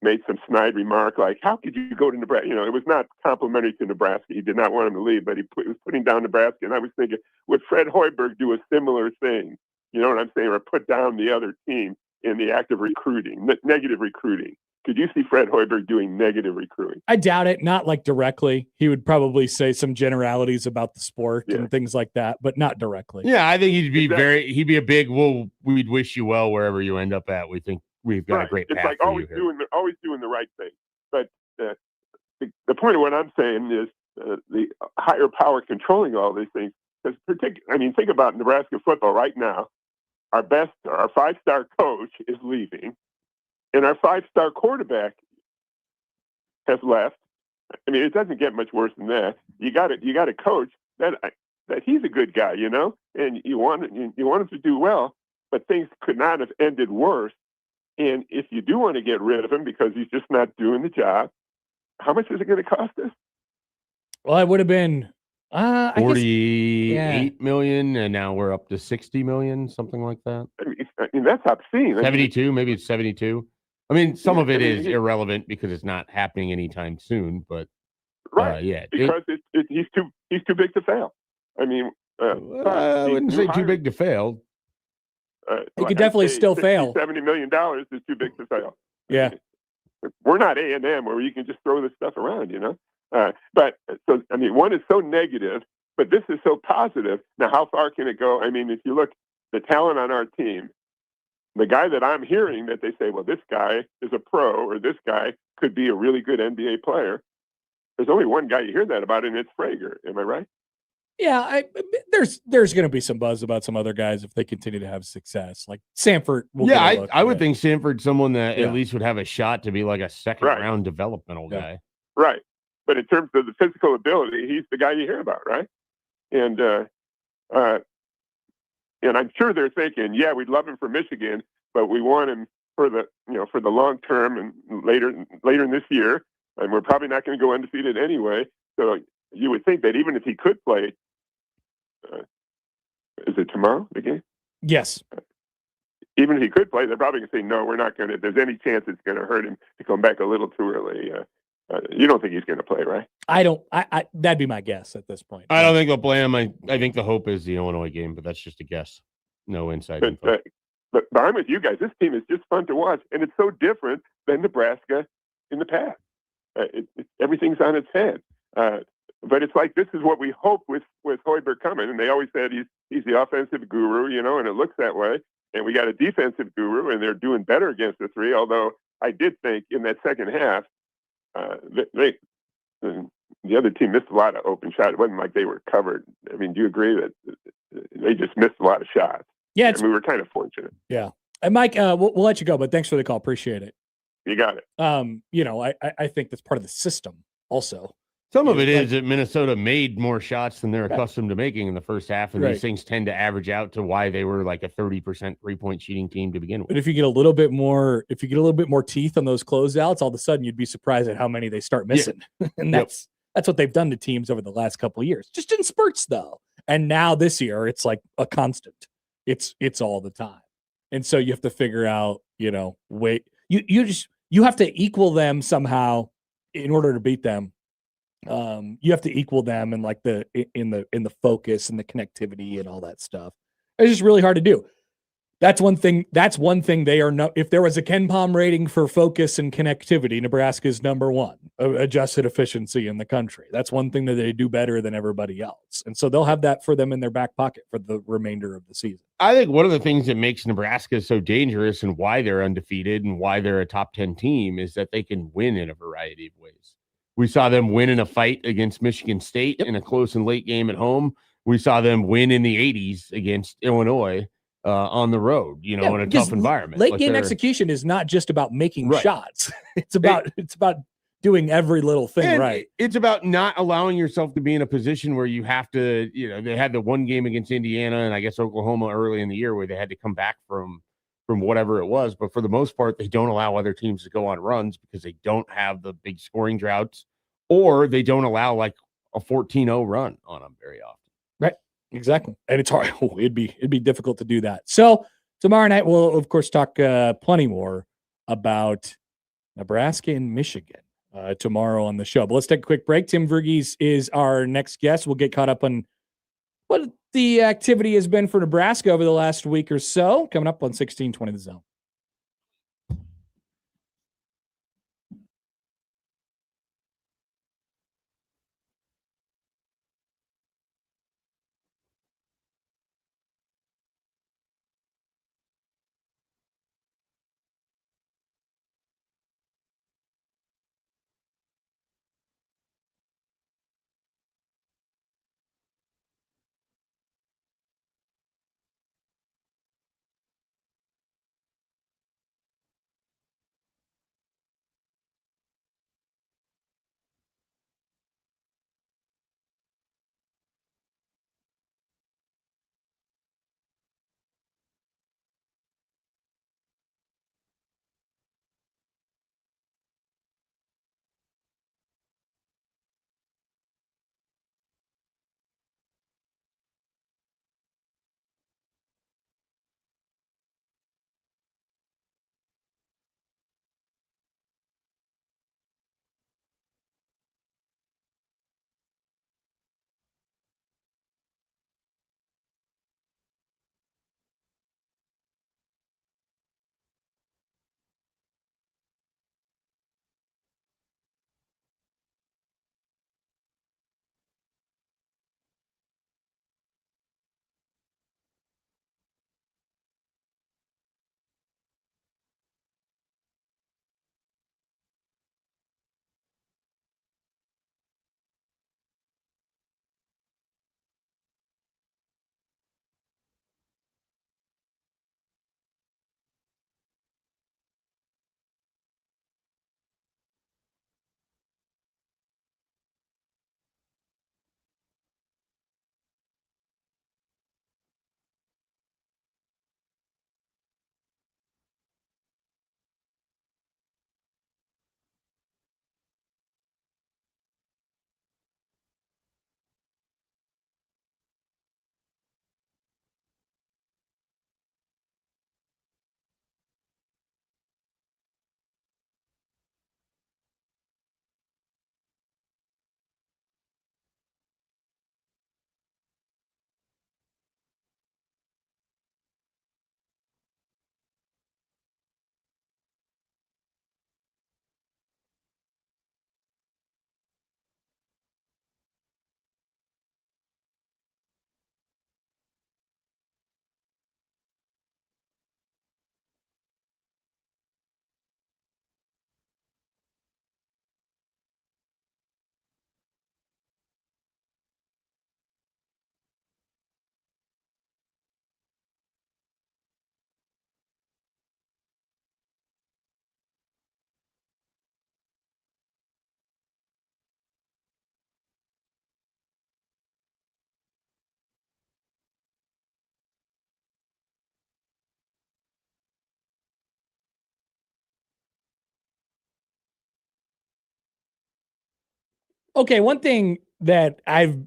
made some snide remark like, how could you go to Nebraska? It was not complimentary to Nebraska. He did not want him to leave, but he was putting down Nebraska. And I was thinking, would Fred Hoiberg do a similar thing? You know what I'm saying? Or put down the other team in the act of recruiting, negative recruiting. Could you see Fred Hoiberg doing negative recruiting? I doubt it. Not like directly. He would probably say some generalities about the sport and things like that, but not directly. Yeah, I think he'd be a big, we'd wish you well wherever you end up at. We think we've got a great path. It's like for always you here. always doing the right thing. But the point of what I'm saying is the higher power controlling all these things. Because think about Nebraska football right now. Our 5-star coach is leaving, and our 5-star quarterback has left. I mean, it doesn't get much worse than that. You got a coach that he's a good guy, and you want him to do well, but things could not have ended worse. And if you do want to get rid of him because he's just not doing the job, how much is it going to cost us? Well, it would have been $48 million, and now we're up to $60 million, something like that. I mean that's obscene. 72, maybe it's 72. I mean, some of it is irrelevant because it's not happening anytime soon. But because he's too big to fail. I mean, I wouldn't say too big to fail. He could definitely still fail. $70 million is too big to fail. Yeah. We're not A&M where you can just throw this stuff around, But so, I mean, one is so negative, but this is so positive. Now, how far can it go? I mean, if you look the talent on our team, the guy that I'm hearing that they say, well, this guy is a pro or this guy could be a really good NBA player. There's only one guy you hear that about, and it's Frager. Am I right? Yeah, there's going to be some buzz about some other guys if they continue to have success. Like Sanford. I would think Sanford's someone that at least would have a shot to be like a second-round developmental guy. Right. But in terms of the physical ability, he's the guy you hear about, right? And I'm sure they're thinking, we'd love him for Michigan, but we want him for the long term and later in this year, and we're probably not going to go undefeated anyway. So you would think that even if he could play, is it tomorrow the game? Yes. Even if he could play, they're probably going to say no. We're not going to. If there's any chance it's going to hurt him to come back a little too early. You don't think he's going to play, right? I don't. That'd be my guess at this point. I don't think they'll play him. I think the hope is the Illinois game, but that's just a guess. No inside info. but I'm with you guys. This team is just fun to watch, and it's so different than Nebraska in the past. Everything's on its head. But it's like this is what we hope with Hoiberg coming, and they always said he's the offensive guru, and it looks that way. And we got a defensive guru, and they're doing better against the three. Although I did think in that second half, the other team missed a lot of open shots. It wasn't like they were covered. I mean, do you agree that they just missed a lot of shots? Yeah, and we were kind of fortunate. Yeah, and Mike, we'll let you go, but thanks for the call. Appreciate it. You got it. I think that's part of the system also. Some of it is that Minnesota made more shots than they're accustomed to making in the first half, and Right. these things tend to average out to why they were like a 30% 3-point shooting team to begin with. But if you get a little bit more teeth on those closeouts, all of a sudden you'd be surprised at how many they start missing. Yeah. And that's what they've done to teams over the last couple of years, just in spurts though. And now this year it's like a constant. It's all the time. And so you have to figure out, you have to equal them somehow in order to beat them. You have to equal them in like in the focus and the connectivity and all that stuff. It's just really hard to do. That's one thing they are no. If there was a Ken Palm rating for focus and connectivity, Nebraska is number one, adjusted efficiency in the country. That's one thing that they do better than everybody else. And so they'll have that for them in their back pocket for the remainder of the season. I think one of the things that makes Nebraska so dangerous and why they're undefeated and why they're a top 10 team is that they can win in a variety of ways. We saw them win in a fight against Michigan State in a close and late game at home. We saw them win in the 80s against Illinois on the road, in a tough environment. Late game execution is not just about making shots. It's about doing every little thing right. It's about not allowing yourself to be in a position where you have to, they had the one game against Indiana and I guess Oklahoma early in the year where they had to come back from whatever it was. But for the most part, they don't allow other teams to go on runs because they don't have the big scoring droughts, or they don't allow like a 14-0 run on them very often. Right. Exactly. And it's hard. It'd be difficult to do that. So tomorrow night, we'll of course talk plenty more about Nebraska and Michigan tomorrow on the show. But let's take a quick break. Tim Verghese is our next guest. We'll get caught up on what the activity has been for Nebraska over the last week or so. Coming up on 1620 The Zone. Okay, one thing that I've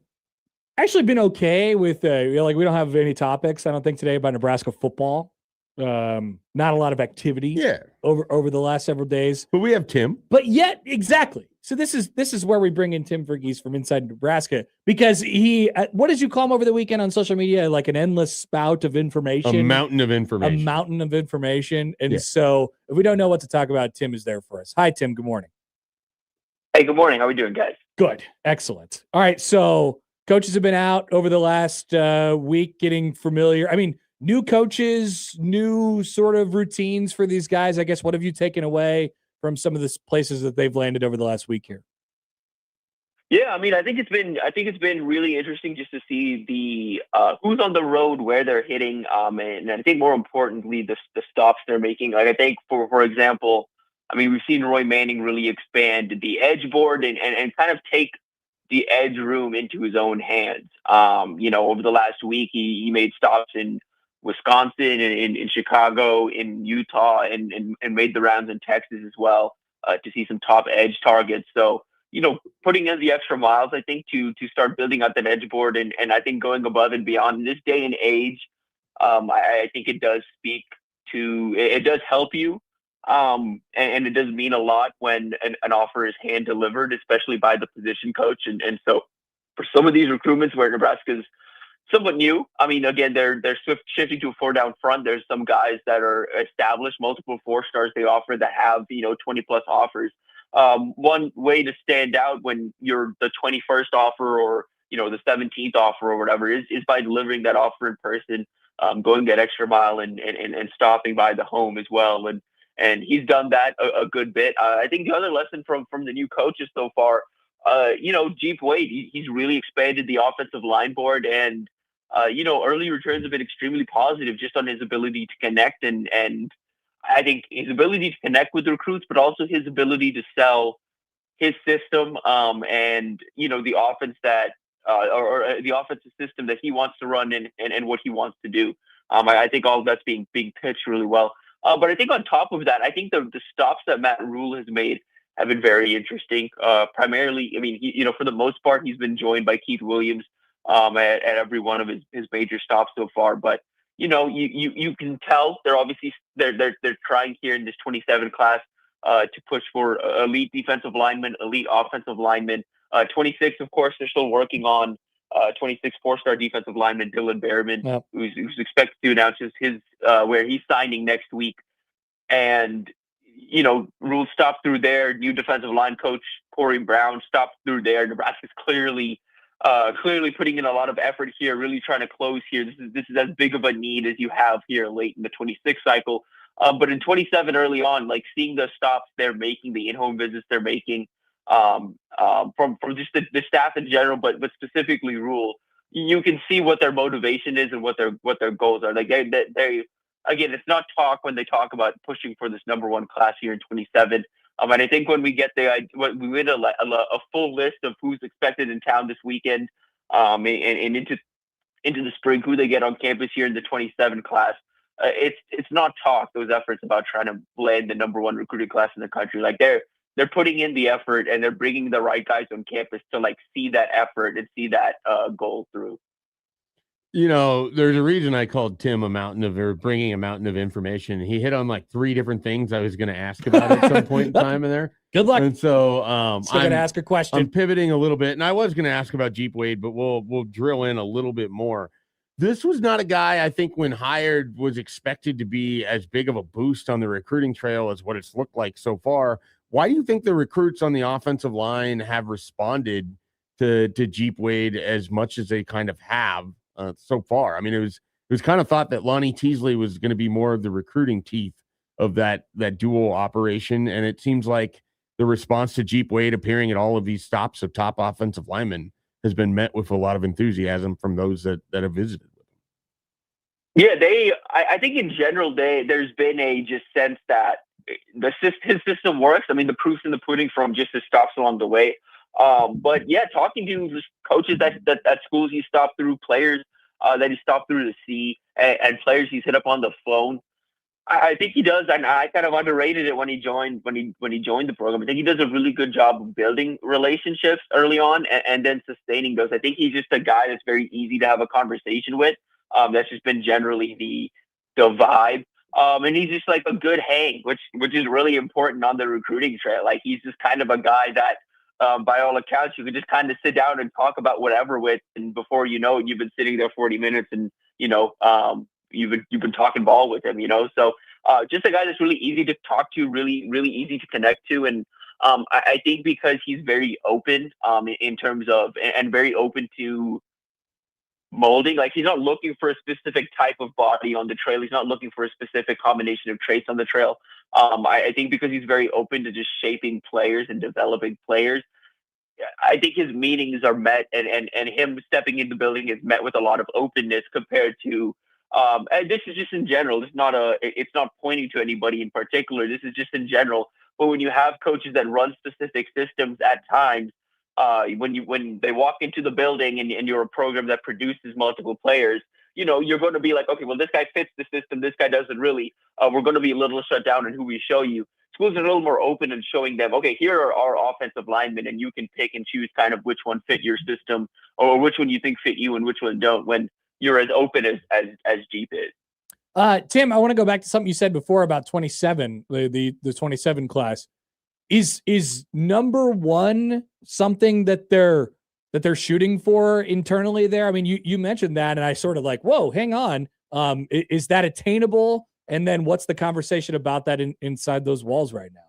actually been okay with, like we don't have any topics, I don't think, today about Nebraska football. Not a lot of activity over the last several days. But we have Tim. But yet, exactly. So this is where we bring in Tim Verghese from inside Nebraska, because he, what did you call him over the weekend on social media? Like an endless spout of information. A mountain of information. A mountain of information. And so if we don't know what to talk about, Tim is there for us. Hi, Tim. Good morning. Hey, good morning. How are we doing, guys? Good. Excellent. All right. So coaches have been out over the last week getting familiar. I mean, new coaches, new sort of routines for these guys. I guess, what have you taken away from some of the places that they've landed over the last week here? Yeah, I mean, I think it's been really interesting just to see the who's on the road, where they're hitting, and I think more importantly, the stops they're making. Like I think for example, I mean, we've seen Roy Manning really expand the edge board and kind of take the edge room into his own hands. Over the last week, he made stops in Wisconsin and in Chicago, in Utah, and made the rounds in Texas as well to see some top edge targets. So, putting in the extra miles, I think, to start building out that edge board and I think going above and beyond in this day and age, I think it does it does help you. And it does mean a lot when an offer is hand delivered, especially by the position coach. And so for some of these recruitments where Nebraska's somewhat new, I mean, again, they're shifting to a 4-down front. There's some guys that are established, multiple 4-stars they offer that have, 20 plus offers. One way to stand out when you're the 21st offer or, the 17th offer or whatever is by delivering that offer in person, going that extra mile and stopping by the home as well. And he's done that a good bit. I think the other lesson from the new coaches so far, Jeep Wade, he's really expanded the offensive line board, and early returns have been extremely positive just on his ability to connect and I think his ability to connect with recruits, but also his ability to sell his system and the offense that or the offensive system that he wants to run and what he wants to do. I think all of that's being pitched really well. But I think on top of that, I think the stops that Matt Rule has made have been very interesting. Primarily, I mean, for the most part, he's been joined by Keith Williams at every one of his major stops so far. But you can tell they're trying here in this 27 class to push for elite defensive linemen, elite offensive linemen. 26, of course, they're still working on 26 4-star defensive lineman Dylan Behrman, who's expected to announce his where he's signing next week. And Rule stopped through there. New defensive line coach Corey Brown stopped through there. Nebraska's clearly putting in a lot of effort here, really trying to close here. This is as big of a need as you have here late in the 26 cycle. But in 27 early on, like seeing the stops they're making, the in-home visits they're making, from just the staff in general, but specifically Rule, you can see what their motivation is and what their goals are. Like they again, it's not talk when they talk about pushing for this number 1 class here in 27. And I think when we get when we get a full list of who's expected in town this weekend, and into the spring, who they get on campus here in the 27 class, it's not talk. Those efforts about trying to land the number 1 recruiting class in the country, like they're putting in the effort and they're bringing the right guys on campus to like see that effort and see that goal through. There's a reason I called Tim bringing a mountain of information. He hit on like 3 different things I was going to ask about at some point in time in there. Good luck. And so still going to ask a question. I'm pivoting a little bit, and I was going to ask about Jeep Wade, but we'll drill in a little bit more. This was not a guy I think when hired was expected to be as big of a boost on the recruiting trail as what it's looked like so far. Why do you think the recruits on the offensive line have responded to Jeep Wade as much as they kind of have so far? I mean, it was kind of thought that Lonnie Teasley was going to be more of the recruiting teeth of that dual operation, and it seems like the response to Jeep Wade appearing at all of these stops of top offensive linemen has been met with a lot of enthusiasm from those that have visited with him. Yeah, I think in general, there's been a just sense that his system works. I mean, the proof's in the pudding from just his stops along the way. But yeah, talking to coaches at schools he stopped through, players that he stopped through to see, and players he's hit up on the phone, I think he does, and I kind of underrated it when he joined the program. I think he does a really good job of building relationships early on and then sustaining those. I think he's just a guy that's very easy to have a conversation with. That's just been generally the vibe. And he's just like a good hang, which is really important on the recruiting trail. Like he's just kind of a guy that, by all accounts, you could just kind of sit down and talk about whatever with, and before you know it, you've been sitting there 40 minutes, and you've been talking ball with him. So just a guy that's really easy to talk to, really really easy to connect to, and I think because he's very open in terms of and very open to molding. Like he's not looking for a specific type of body on the trail. He's not looking for a specific combination of traits on the trail. I think because he's very open to just shaping players and developing players, I think his meetings are met, and him stepping in the building is met with a lot of openness compared to. And this is just in general. It's not pointing to anybody in particular. This is just in general. But when you have coaches that run specific systems at times, when they walk into the building and you're a program that produces multiple players, you're going to be like, okay, well, this guy fits the system. This guy doesn't really. We're going to be a little shut down in who we show you. Schools are a little more open and showing them, okay, here are our offensive linemen, and you can pick and choose kind of which one fit your system or which one you think fit you and which one don't, when you're as open as Jeep is. Tim, I want to go back to something you said before about 27, the 27 class. Is number one something that they're shooting for internally there? I mean, you mentioned that, and I sort of like, whoa, hang on. Is that attainable? And then what's the conversation about that inside those walls right now?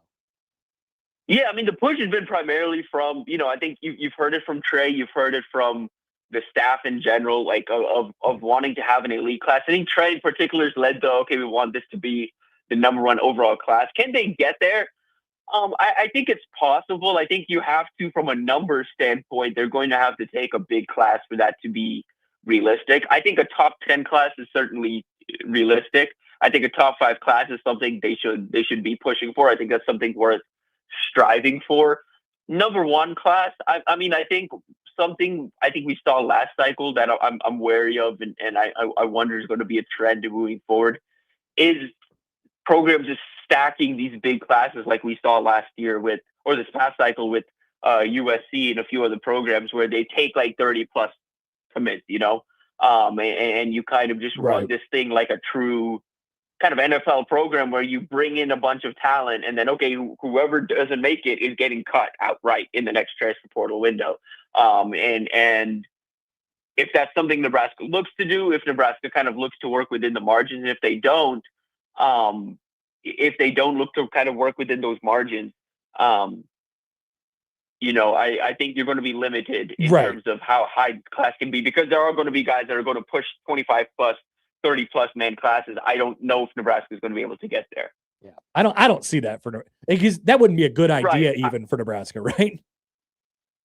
Yeah, I mean, the push has been primarily from, I think you've heard it from Trey, you've heard it from the staff in general, like of wanting to have an elite class. I think Trey in particular has led the, okay, we want this to be the number one overall class. Can they get there? I think it's possible. I think you have to, from a numbers standpoint, they're going to have to take a big class for that to be realistic. I think a top 10 class is certainly realistic. I think a top 5 class is something they should be pushing for. I think that's something worth striving for. Number one class, I think we saw last cycle that I'm wary of, and I wonder is going to be a trend moving forward, is programs just stacking these big classes like we saw last year or this past cycle with USC and a few other programs, where they take like 30 plus commits, and you kind of just run this thing like a true kind of NFL program where you bring in a bunch of talent, and then, okay, whoever doesn't make it is getting cut outright in the next transfer portal window. And if that's something Nebraska looks to do, if Nebraska kind of looks to work within the margins, if they don't look to kind of work within those margins, I think you're going to be limited in terms of how high class can be, because there are going to be guys that are going to push 25 plus, 30 plus man classes. I don't know if Nebraska is going to be able to get there. Yeah, I don't see that because that wouldn't be a good idea even for Nebraska, right?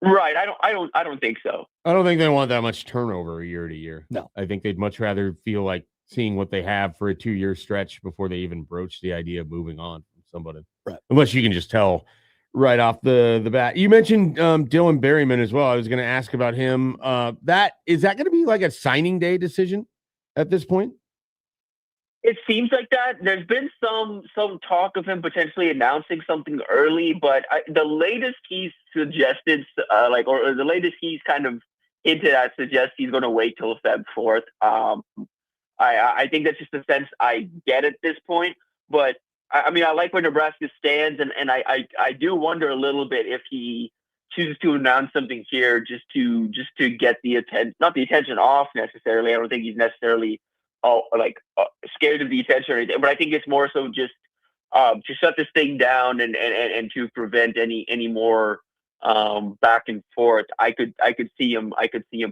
Right. I don't think so. I don't think they want that much turnover year to year. No, I think they'd much rather feel like seeing what they have for a 2-year stretch before they even broach the idea of moving on from somebody. Right. Unless you can just tell right off the bat. You mentioned Dylan Berryman as well. I was going to ask about him. Is that going to be like a signing day decision at this point? It seems like that. There's been some talk of him potentially announcing something early, but the latest he's suggested, or the latest he's kind of hinted at, suggests he's going to wait till Feb 4th. I think that's just the sense I get at this point. But I like where Nebraska stands, and I do wonder a little bit if he chooses to announce something here just to get the attention, not the attention off necessarily. I don't think he's necessarily scared of the attention or anything, but I think it's more so just to shut this thing down and to prevent any more back and forth. I could see him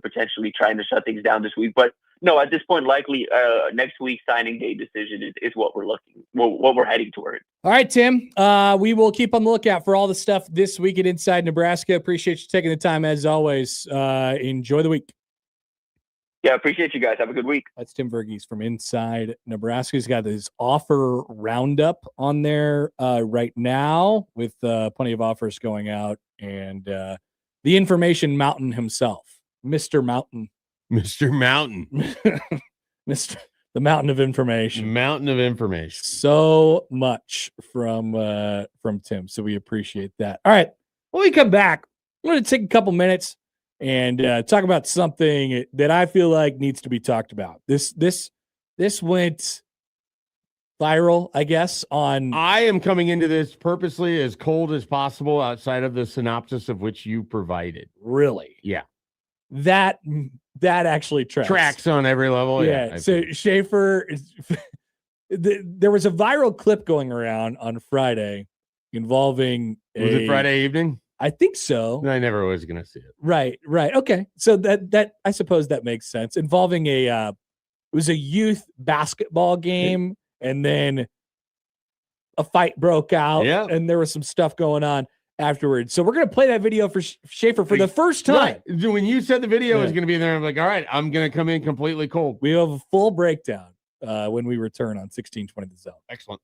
potentially trying to shut things down this week, but no, at this point, likely next week's signing day decision is what we're heading toward. All right, Tim. We will keep on the lookout for all the stuff this week at Inside Nebraska. Appreciate you taking the time as always. Enjoy the week. Yeah, appreciate you guys. Have a good week. That's Tim Verghese from Inside Nebraska. He's got his offer roundup on there right now with plenty of offers going out, and the information mountain himself, Mr. Mountain. Mr. Mountain. Mr. The mountain of information. Mountain of information. So much from Tim. So we appreciate that. All right. When we come back, I'm going to take a couple minutes and talk about something that I feel like needs to be talked about. This went viral, I guess, on. I am coming into this purposely as cold as possible outside of the synopsis of which you provided. Really? Yeah. That actually tracks on every level. Yeah. So Schaefer there was a viral clip going around on Friday involving was it Friday evening? I think so. I never was going to see it. Right. Okay. So that I suppose that makes sense. Involving it was a youth basketball game, and then a fight broke out, and there was some stuff going on afterwards. So we're going to play that video for Schaefer for the first time. Right. When you said the video was going to be there, I'm like, all right, I'm going to come in completely cold. We have a full breakdown when we return on 1620 The Zone. Excellent.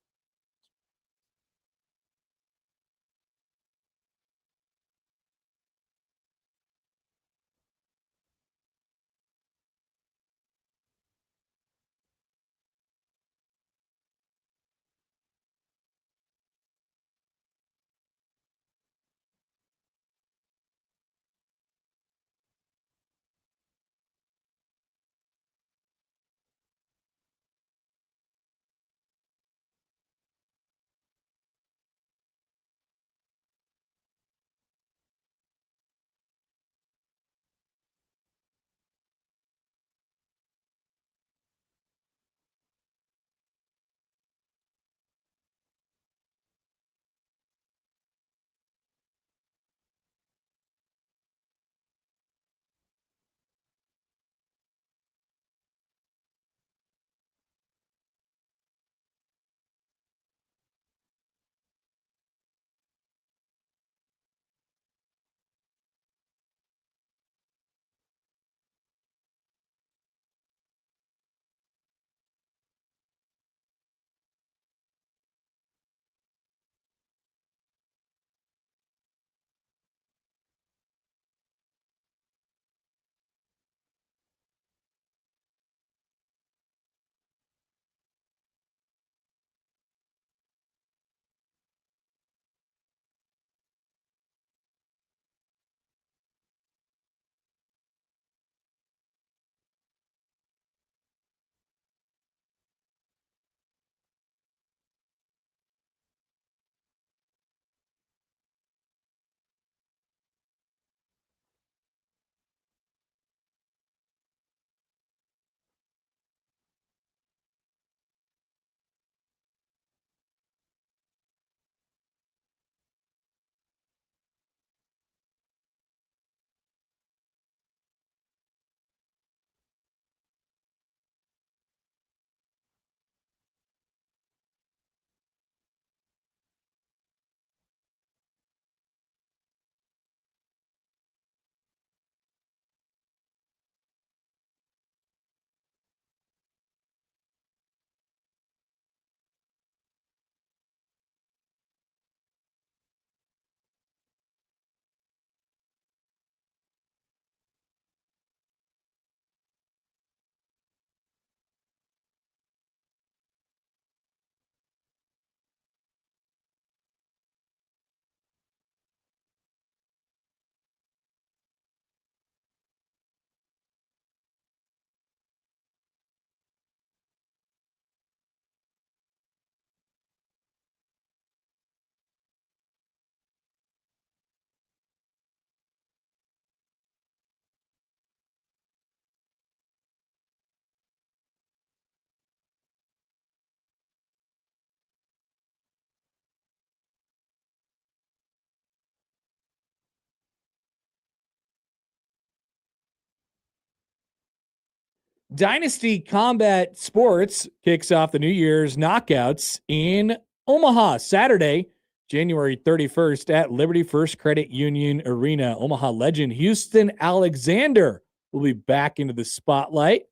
Dynasty Combat Sports kicks off the New Year's knockouts in Omaha Saturday, January 31st at Liberty First Credit Union Arena. Omaha legend Houston Alexander will be back into the spotlight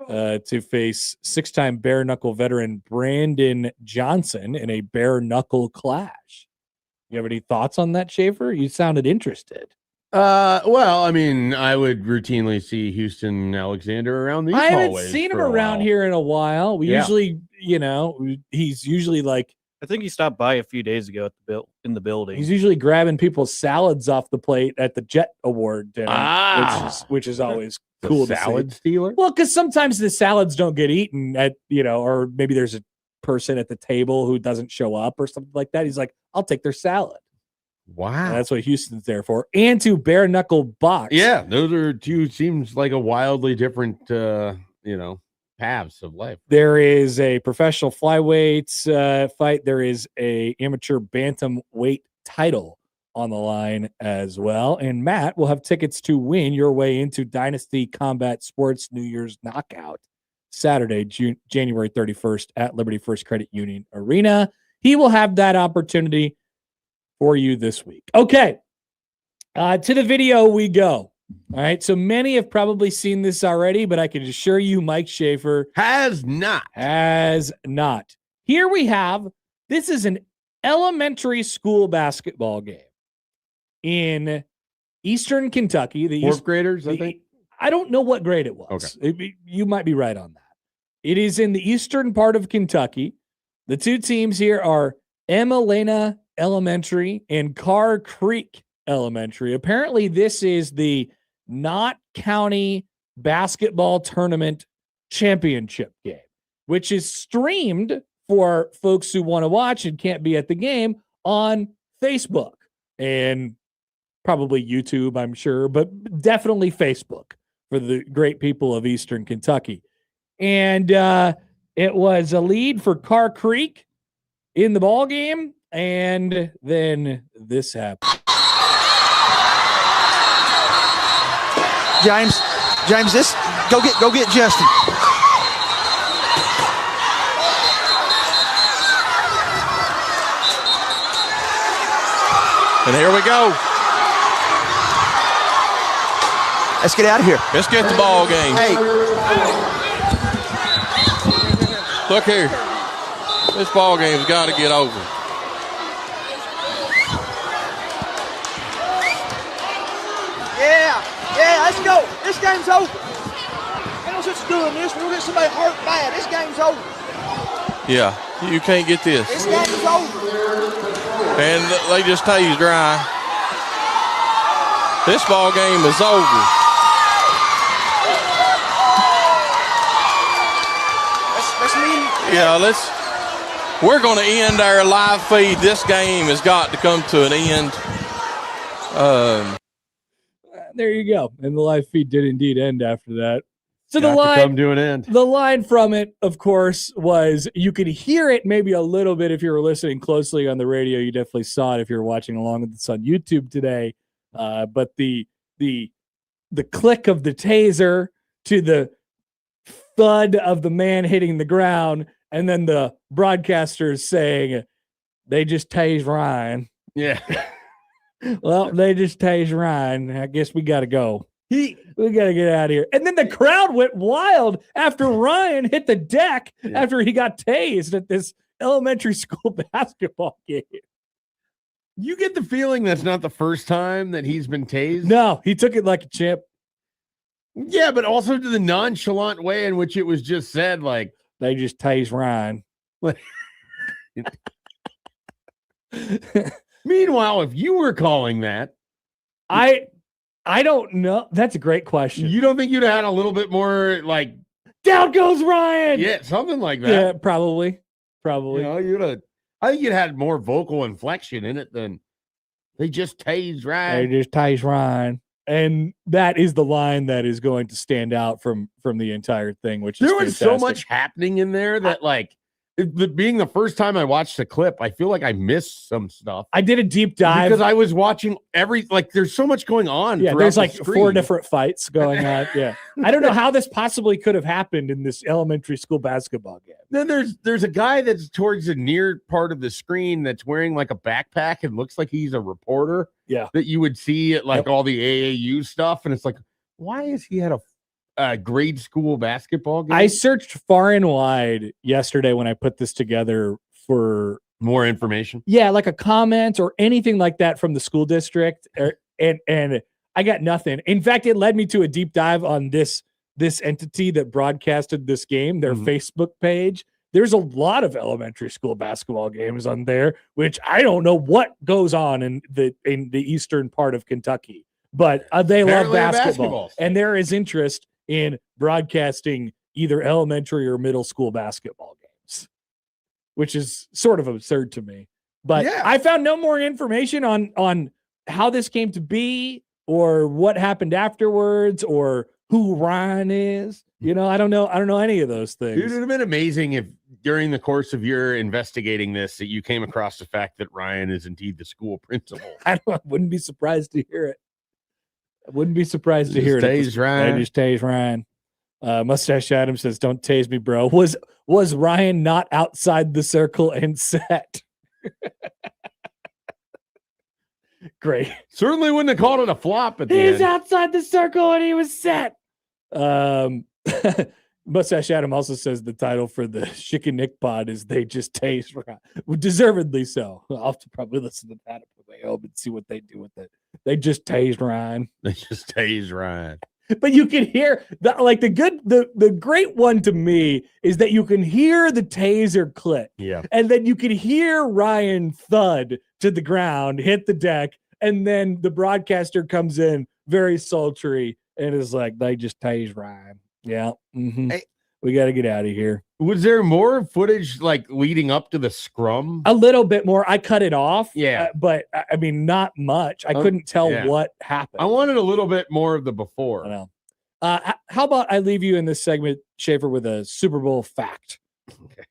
to face six-time bare knuckle veteran Brandon Johnson in a bare knuckle clash. You have any thoughts on that, Schaefer? You sounded interested. Well, I mean, I would routinely see Houston Alexander around these hallways. I haven't seen him around here in a while. We usually, he's usually like, I think he stopped by a few days ago at in the building. He's usually grabbing people's salads off the plate at the Jet Award dinner, which is always cool to see. Salad stealer? Well, because sometimes the salads don't get eaten at, or maybe there's a person at the table who doesn't show up or something like that. He's like, I'll take their salad. Wow. And that's what Houston's there for. And to bare knuckle box. Yeah, those are two, seems like a wildly different, paths of life. There is a professional flyweight fight. There is a amateur bantamweight title on the line as well. And Matt will have tickets to win your way into Dynasty Combat Sports New Year's Knockout Saturday, January 31st at Liberty First Credit Union Arena. He will have that opportunity for you this week. Okay. To the video we go. All right. So many have probably seen this already, but I can assure you Mike Schaefer has not. Here we have, this is an elementary school basketball game in Eastern Kentucky. The fourth graders, I think. I don't know what grade it was. Okay. You might be right on that. It is in the eastern part of Kentucky. The two teams here are Emmalena Elementary and Carr Creek Elementary. Apparently, this is the Knott County Basketball Tournament Championship game, which is streamed for folks who want to watch and can't be at the game on Facebook and probably YouTube, I'm sure, but definitely Facebook for the great people of Eastern Kentucky. And it was a lead for Carr Creek in the ball game, and then this happened. James, this go get Justin. And here we go. Let's get out of here. Let's get the ball game. Hey. Look here. This ball game's got to get over. Yeah, let's go. This game's over. Ain't no sense doing this. We'll get somebody hurt bad. This game's over. Yeah, you can't get this. This game's over. And they just tased dry. This ball game is over. We're going to end our live feed. This game has got to come to an end. There you go. And the live feed did indeed end after that. So got the line to come to an end. The line from it, of course, was you could hear it maybe a little bit if you were listening closely on the radio. You definitely saw it if you're watching along with this on YouTube today. But the click of the taser to the thud of the man hitting the ground, and then the broadcasters saying, "They just tased Ryan." Yeah. Well, they just tased Ryan. I guess we got to go. We got to get out of here. And then the crowd went wild after Ryan hit the deck after he got tased at this elementary school basketball game. You get the feeling that's not the first time that he's been tased? No, he took it like a champ. Yeah, but also to the nonchalant way in which it was just said, like, they just tased Ryan. Meanwhile, if you were calling that, I don't know. That's a great question. You don't think you'd have had a little bit more like down goes Ryan? Yeah, something like that. Yeah, probably. I think you'd had more vocal inflection in it than they just tased Ryan. They just tased Ryan. And that is the line that is going to stand out from the entire thing, which is there was so much happening in there that being the first time I watched the clip, I feel like I missed some stuff. I did a deep dive because I was watching there's so much going on. Yeah, there's like 4 different fights going on. Yeah. I don't know how this possibly could have happened in this elementary school basketball game. Then there's a guy that's towards the near part of the screen that's wearing like a backpack and looks like he's a reporter. Yeah. That you would see at all the AAU stuff. And it's like, why is he at a grade school basketball game? I searched far and wide yesterday when I put this together for more information. Yeah, like a comment or anything like that from the school district, and I got nothing. In fact, it led me to a deep dive on this entity that broadcasted this game, their Facebook page. There's a lot of elementary school basketball games on there, which I don't know what goes on in the eastern part of Kentucky, but they love basketball. And there is interest in broadcasting either elementary or middle school basketball games, which is sort of absurd to me. But I found no more information on how this came to be or what happened afterwards or who Ryan is. You know, I don't know any of those things. Dude, it would have been amazing if during the course of your investigating this that you came across the fact that Ryan is indeed the school principal. I wouldn't be surprised to hear it. I wouldn't be surprised to hear it. Tase Ryan. I just tase Ryan. Mustache Adam says, "Don't tase me, bro." Was Ryan not outside the circle and set? Great. Certainly wouldn't have called it a flop at the end. He's outside the circle and he was set. Mustache Adam also says the title for the Chicken Nick pod is "They Just Tase Ryan." Well, deservedly so. I'll have to probably listen to that at the way home and see what they do with it. They just tase Ryan. They just tase Ryan. But you can hear the great one to me is that you can hear the taser click. Yeah. And then you can hear Ryan thud to the ground, hit the deck, and then the broadcaster comes in very sultry and is like, "They just tase Ryan." Yeah. Mm-hmm. Hey, we got to get out of here. Was there more footage like leading up to the scrum? A little bit more. I cut it off. Yeah. But I mean, not much. I couldn't tell what happened. I wanted a little bit more of the before. I know. How about I leave you in this segment, Schaefer, with a Super Bowl fact? Okay.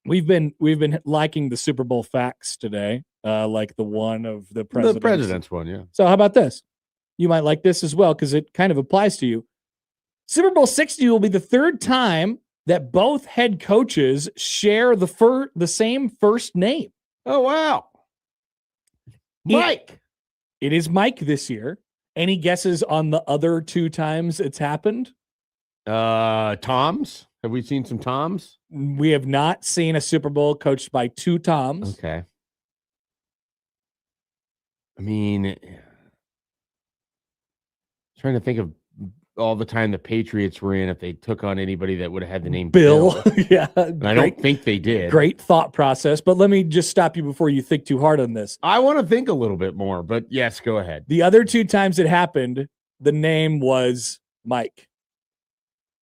We've been liking the Super Bowl facts today, like the one of the president. The president's one, yeah. So how about this? You might like this as well because it kind of applies to you. Super Bowl 60 will be the third time that both head coaches share the same first name. Oh, wow. Mike. It is Mike this year. Any guesses on the other two times it's happened? Toms. Have we seen some Toms? We have not seen a Super Bowl coached by two Toms. Okay. I mean, trying to think of all the time the Patriots were in if they took on anybody that would have had the name Bill. Yeah. I don't think they did. Great thought process, but let me just stop you before you think too hard on this. I want to think a little bit more, but yes, go ahead. The other two times it happened, the name was Mike.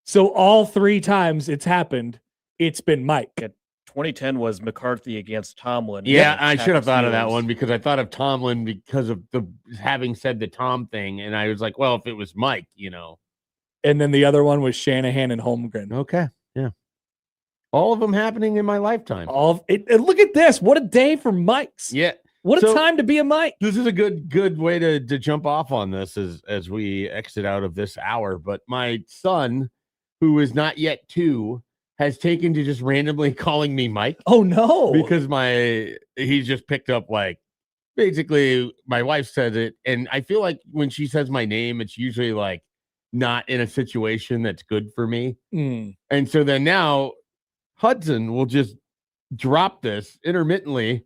So all three times it's happened, it's been Mike. 2010 was McCarthy against Tomlin. Yeah, I should have thought of that one because I thought of Tomlin because of the having said the Tom thing, and I was like, well, if it was Mike, you know. And then the other one was Shanahan and Holmgren. Okay, yeah. All of them happening in my lifetime. Look at this. What a day for Mikes. Yeah. What a time to be a Mike. This is a good way to jump off on this as we exit out of this hour. But my son, who is not yet 2, has taken to just randomly calling me Mike. Oh, no. Because he's just picked up, like, basically my wife says it. And I feel like when she says my name, it's usually like not in a situation that's good for me. And so then now Hudson will just drop this intermittently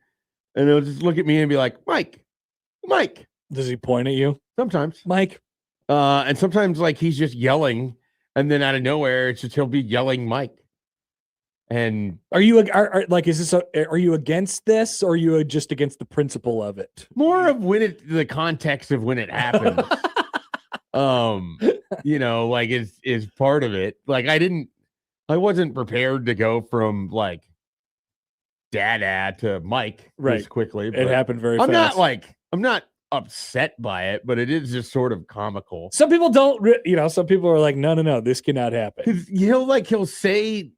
and he'll just look at me and be like, Mike. Does he point at you? Sometimes. Mike. And sometimes like he's just yelling and then out of nowhere, it's just he'll be yelling Mike. And are you are you against this or are you just against the principle of it? More of the context of when it happens. You know, like is part of it. Like I wasn't prepared to go from like Dada to Mike this quickly. It happened very fast. I'm not upset by it, but it is just sort of comical. Some people don't, some people are like, no, this cannot happen. He'll say,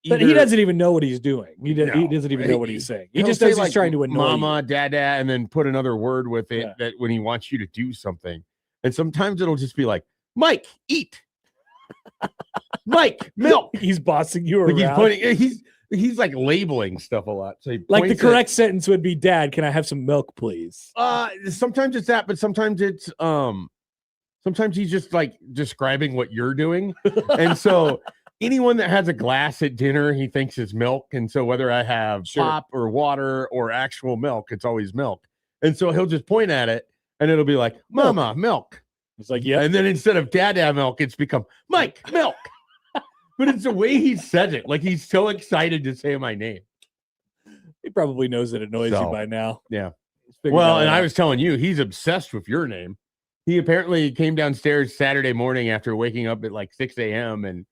but he doesn't even know what he's doing. He doesn't even know what he's saying. He just knows he's trying to annoy Mama, Dada, and then put another word with it that when he wants you to do something. And sometimes it'll just be like, Mike, eat. Mike, milk. He's bossing you around. He's like labeling stuff a lot. So like the correct sentence would be, Dad, can I have some milk, please? Sometimes it's that, but sometimes it's sometimes he's just like describing what you're doing. And so anyone that has a glass at dinner, he thinks is milk. And so whether I have pop or water or actual milk, it's always milk. And so he'll just point at it and it'll be like, Mama, milk. He's like, yeah. And then instead of Dada Milk, it's become Mike Milk. But it's the way he says it. Like he's so excited to say my name. He probably knows it annoys you by now. Yeah. Well, and I was telling you, he's obsessed with your name. He apparently came downstairs Saturday morning after waking up at like 6 a.m. and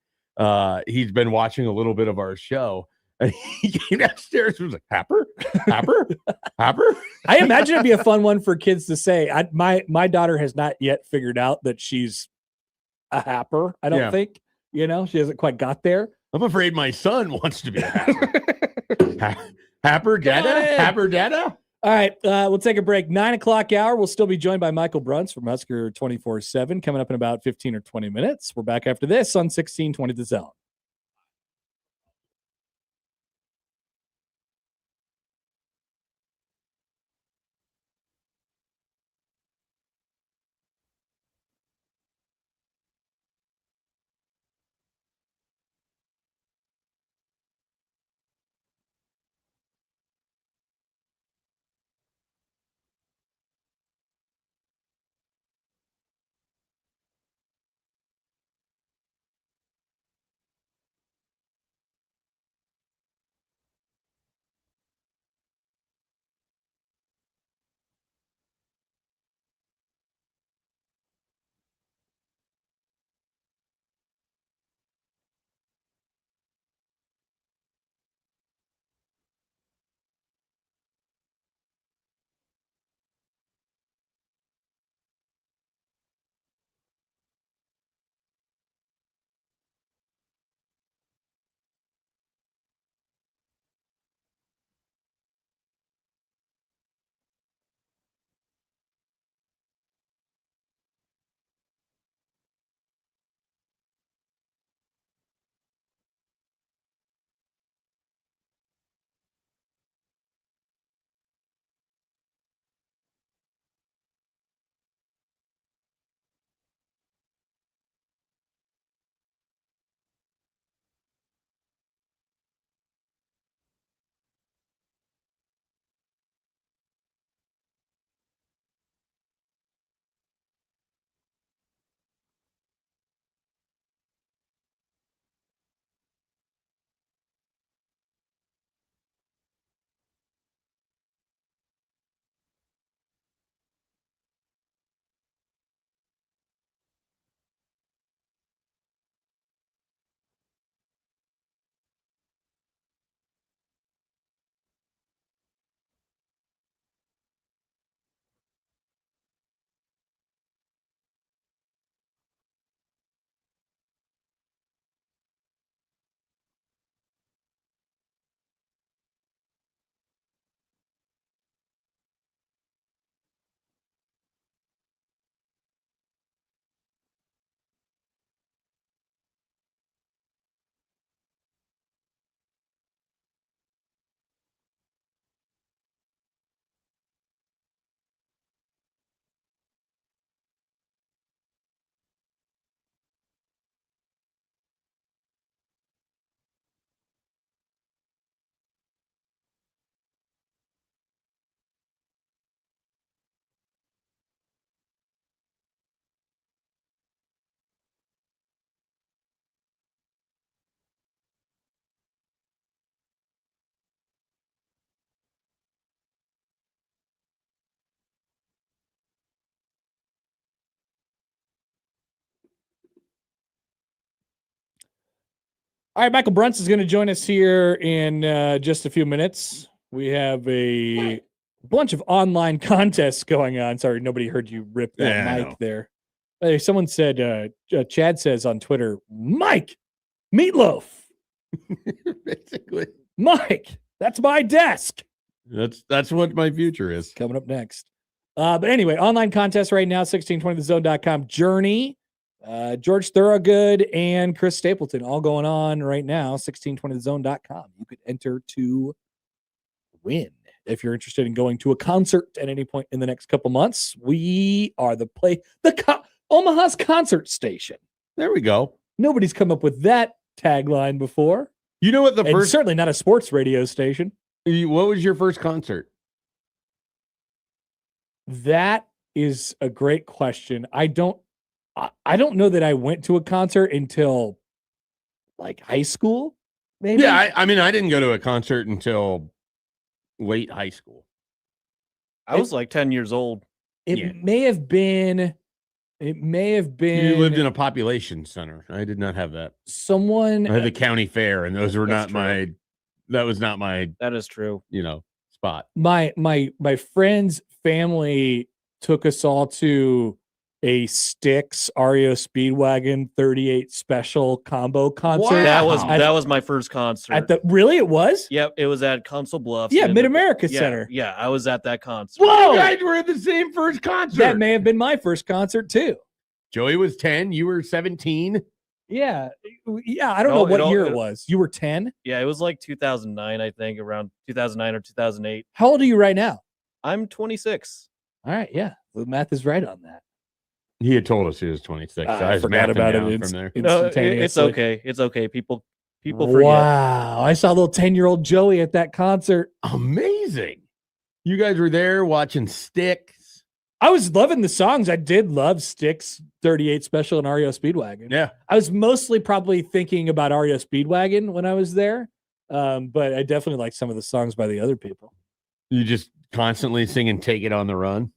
he's been watching a little bit of our show. And he came downstairs and was like, Happer? Happer? Happer? I imagine it'd be a fun one for kids to say. My daughter has not yet figured out that she's a Happer. I don't think. She hasn't quite got there. I'm afraid my son wants to be a Happer. Happer Dada? Happer Dada? All right, we'll take a break. 9 o'clock hour. We'll still be joined by Michael Bruns from Husker 24/7 coming up in about 15 or 20 minutes. We're back after this on 1620 The Zone. All right, Michael Bruns is going to join us here in just a few minutes. We have a bunch of online contests going on. Sorry, nobody heard you rip that mic there. Hey, someone said, Chad says on Twitter, Mike, Meatloaf. Basically. Mike, that's my desk. That's what my future is. Coming up next. But anyway, online contest right now, 1620thezone.com. Journey. George Thorogood and Chris Stapleton all going on right now, 1620thezone.com. You could enter to win. If you're interested in going to a concert at any point in the next couple months, we are Omaha's concert station. There we go. Nobody's come up with that tagline before. You know what certainly not a sports radio station. What was your first concert? That is a great question. I don't I don't know that I went to a concert until like high school. Maybe. Yeah, I mean, I didn't go to a concert until late high school. I was like 10 years old. It may have been. It may have been. You lived in a population center. I did not have that. Someone. I had the county fair, and those were not true. my. That was not my. That is true. Spot. My friend's family took us all to a Styx REO Speedwagon 38 special combo concert. Wow. That was my first concert. Really it was? Yep, it was at Council Bluffs. Yeah, in Mid-America yeah, Center. Yeah, I was at that concert. Whoa! You guys were at the same first concert. That may have been my first concert too. Joey was 10. You were 17. Yeah. I don't know what year it was. You were 10? Yeah, it was like 2009, I think, around 2009 or 2008. How old are you right now? I'm 26. All right, yeah. The math is right on that. He had told us he was 26. So I forgot about it from there. No, it's okay. It's okay. People forget. Wow. I saw little 10-year-old Joey at that concert. Amazing. You guys were there watching Styx. I was loving the songs. I did love Styx 38 Special and REO Speedwagon. Yeah. I was mostly probably thinking about REO Speedwagon when I was there. But I definitely like some of the songs by the other people. You just constantly singing Take It on the Run.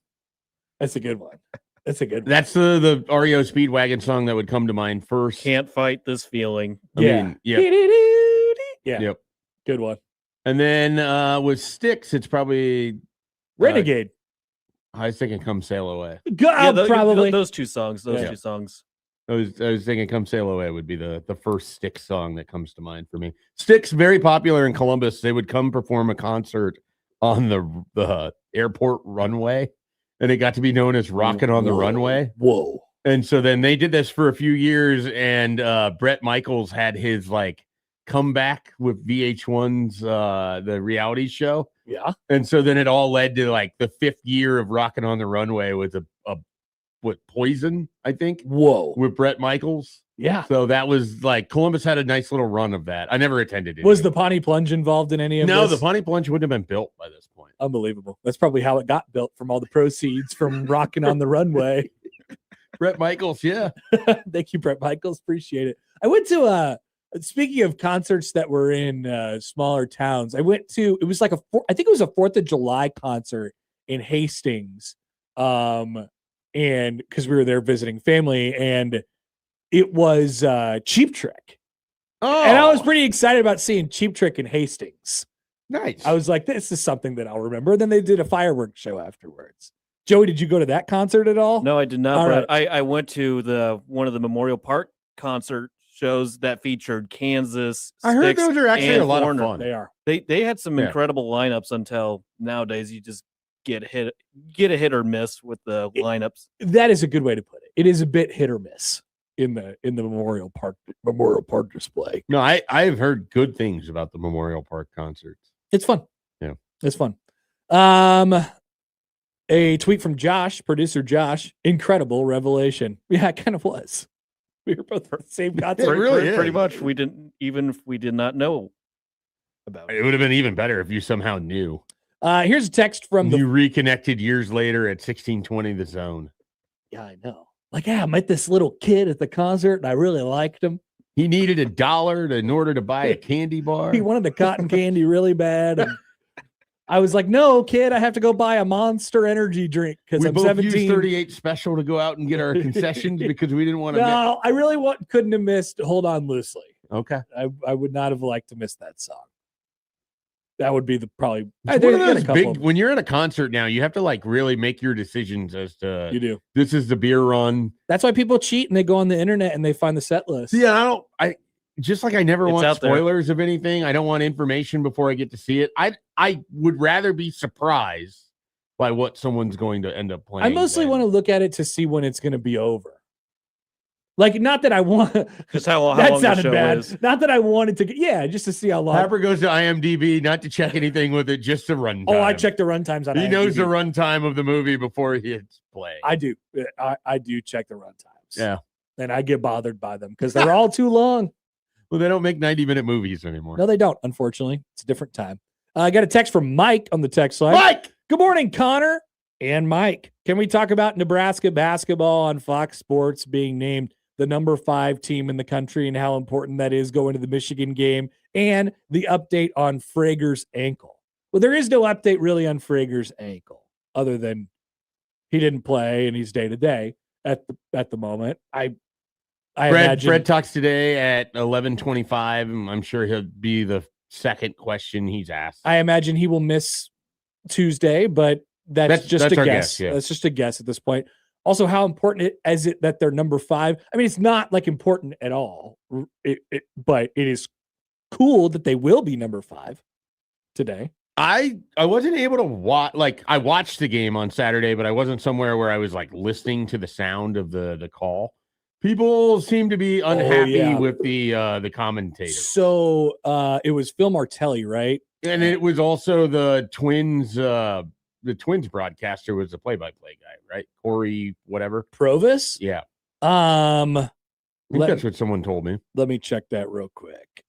That's a good one. That's a good one. That's the REO Speedwagon song that would come to mind first. Can't fight this feeling. I mean, yeah. Yep. Good one. And then with Styx, it's probably Renegade. I was thinking Come Sail Away. Probably. Those two songs. Two songs. I was thinking Come Sail Away would be the first Styx song that comes to mind for me. Styx, very popular in Columbus. They would come perform a concert on the airport runway, and it got to be known as Rockin' on the Runway. Whoa. And so then they did this for a few years, and Bret Michaels had his like comeback with VH1's the reality show. Yeah. And so then it all led to like the 5th year of Rockin' on the Runway with Poison, I think. Whoa. With Bret Michaels. Yeah. So that was like Columbus had a nice little run of that. I never attended it. Was the Pawnee Plunge involved in any of this? No, the Pawnee Plunge wouldn't have been built by this point. Unbelievable. That's probably how it got built, from all the proceeds from Rockin' on the Runway. Bret Michaels, yeah. Thank you, Bret Michaels. Appreciate it. I went to speaking of concerts that were in smaller towns, I went to, it was like I think it was a 4th of July concert in Hastings. And because we were there visiting family, and it was Cheap Trick. Oh, and I was pretty excited about seeing Cheap Trick in Hastings. Nice. I was like, this is something that I'll remember. Then they did a fireworks show afterwards. Joey, did you go to that concert at all? No, I did not. All But right. I went to one of the Memorial Park concert shows that featured Kansas. I heard Styx, those are actually and a lot Warner. of fun. They are. They had some incredible lineups until nowadays you just get a hit or miss with the lineups. That is a good way to put it. It is a bit hit or miss in the Memorial Park display. No, I've heard good things about the Memorial Park concerts. It's fun. Yeah. It's fun. A tweet from Josh, producer Josh. Incredible revelation. Yeah, it kind of was. We were both at the same concert. Pretty much. We didn't, even if we did not know about it. It would have been even better if you somehow knew. Here's a text from you reconnected years later at 1620 The Zone. Yeah, I know. Like, I met this little kid at the concert and I really liked him. He needed $1 in order to buy a candy bar. He wanted the cotton candy really bad. And I was like, no, kid, I have to go buy a Monster Energy drink because I'm both 17. Used 38 special to go out and get our concessions because we didn't want to. No, I really couldn't have missed Hold On Loosely. Okay. I would not have liked to miss that song. That would be probably one of those big, when you're at a concert now, you have to like really make your decisions as to you do. This is the beer run. That's why people cheat and they go on the internet and they find the set list. Yeah, I never want spoilers of anything. I don't want information before I get to see it. I would rather be surprised by what someone's going to end up playing. I mostly want to look at it to see when it's going to be over. Like, not that I want just how that long sounded the show bad. is. Not that I wanted to, just to see how long. Happer goes to IMDb not to check anything with it, just the runtime. Oh, I check the runtimes on IMDb. He knows the runtime of the movie before he hits play. I do. I do check the runtimes. Yeah. And I get bothered by them because they're all too long. Well, they don't make 90-minute movies anymore. No, they don't, unfortunately. It's a different time. I got a text from Mike on the text line. Mike! Good morning, Connor and Mike. Can we talk about Nebraska basketball on Fox Sports being named the number 5 team in the country and how important that is going to the Michigan game, and the update on Frager's ankle? Well, there is no update really on Frager's ankle other than he didn't play and he's day to day at the moment. I imagine Fred talks today at 11:25. I'm sure he'll be the second question he's asked. I imagine he will miss Tuesday, but that's just a guess. Yeah. That's just a guess at this point. Also, how important is it that they're number 5? I mean, it's not like important at all, but it is cool that they will be number 5 today. I wasn't able to watch. Like, I watched the game on Saturday, but I wasn't somewhere where I was like listening to the sound of the call. People seem to be unhappy with the commentator. So it was Phil Martelli, right? And it was also the Twins. The Twins broadcaster was the play-by-play guy, right? Corey, whatever. Provis? Yeah. I think that's what someone told me. Let me check that real quick.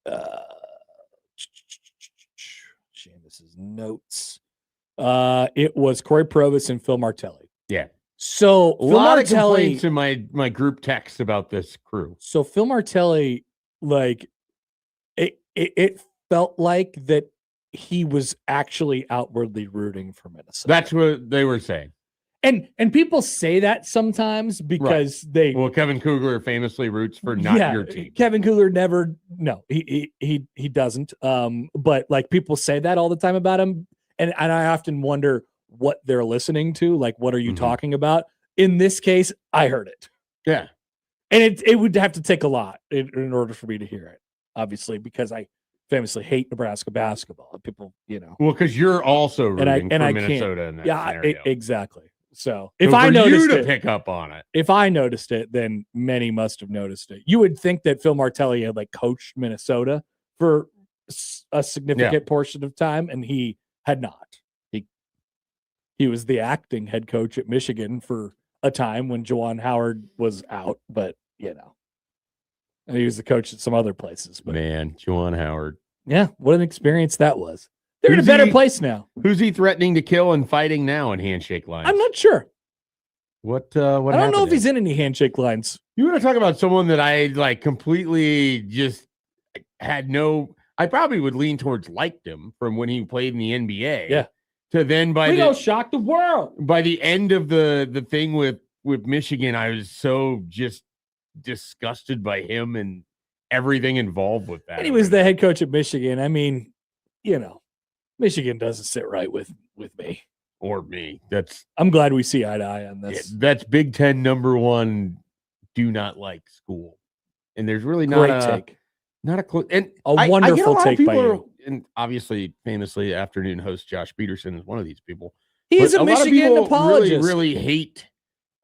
Seamus's notes. It was Corey Provis and Phil Martelli. Yeah. So a lot of complaints in my group text about this crew. So Phil Martelli, like, it felt like that he was actually outwardly rooting for Minnesota. That's what they were saying. And people say that sometimes because Kevin Kugler famously roots for not your team. Kevin Kugler he doesn't. But like, people say that all the time about him, and I often wonder what they're listening to. Like, what are you talking about? In this case, I heard it. Yeah, and it would have to take a lot in order for me to hear it, obviously, because I famously hate Nebraska basketball. People, well, because you're also rooting for I Minnesota in that scenario. Exactly. So if I noticed you to pick up on it, if I noticed it, then many must have noticed it. You would think that Phil Martelli had like coached Minnesota for a significant portion of time, and he had not. He was the acting head coach at Michigan for a time when Juwan Howard was out, but and he was the coach at some other places. But man, Juwan Howard, yeah, what an experience that was. They're in a better place now. Who's he threatening to kill and fighting now in handshake lines? I'm not sure. What I don't know if he's in any handshake lines. You want to talk about someone that I like completely just had no. I probably would lean towards liked him from when he played in the NBA. Yeah. To then shock the world. By the end of the thing with Michigan, I was so just disgusted by him and everything involved with that. And he was the head coach at Michigan. I mean, Michigan doesn't sit right with me or me. I'm glad we see eye to eye on this. Yeah, that's Big Ten number 1. Do not like school, and there's really not a close and a wonderful take by you. And obviously, famously, afternoon host Josh Peterson is one of these people. He is a Michigan apologist. Really hate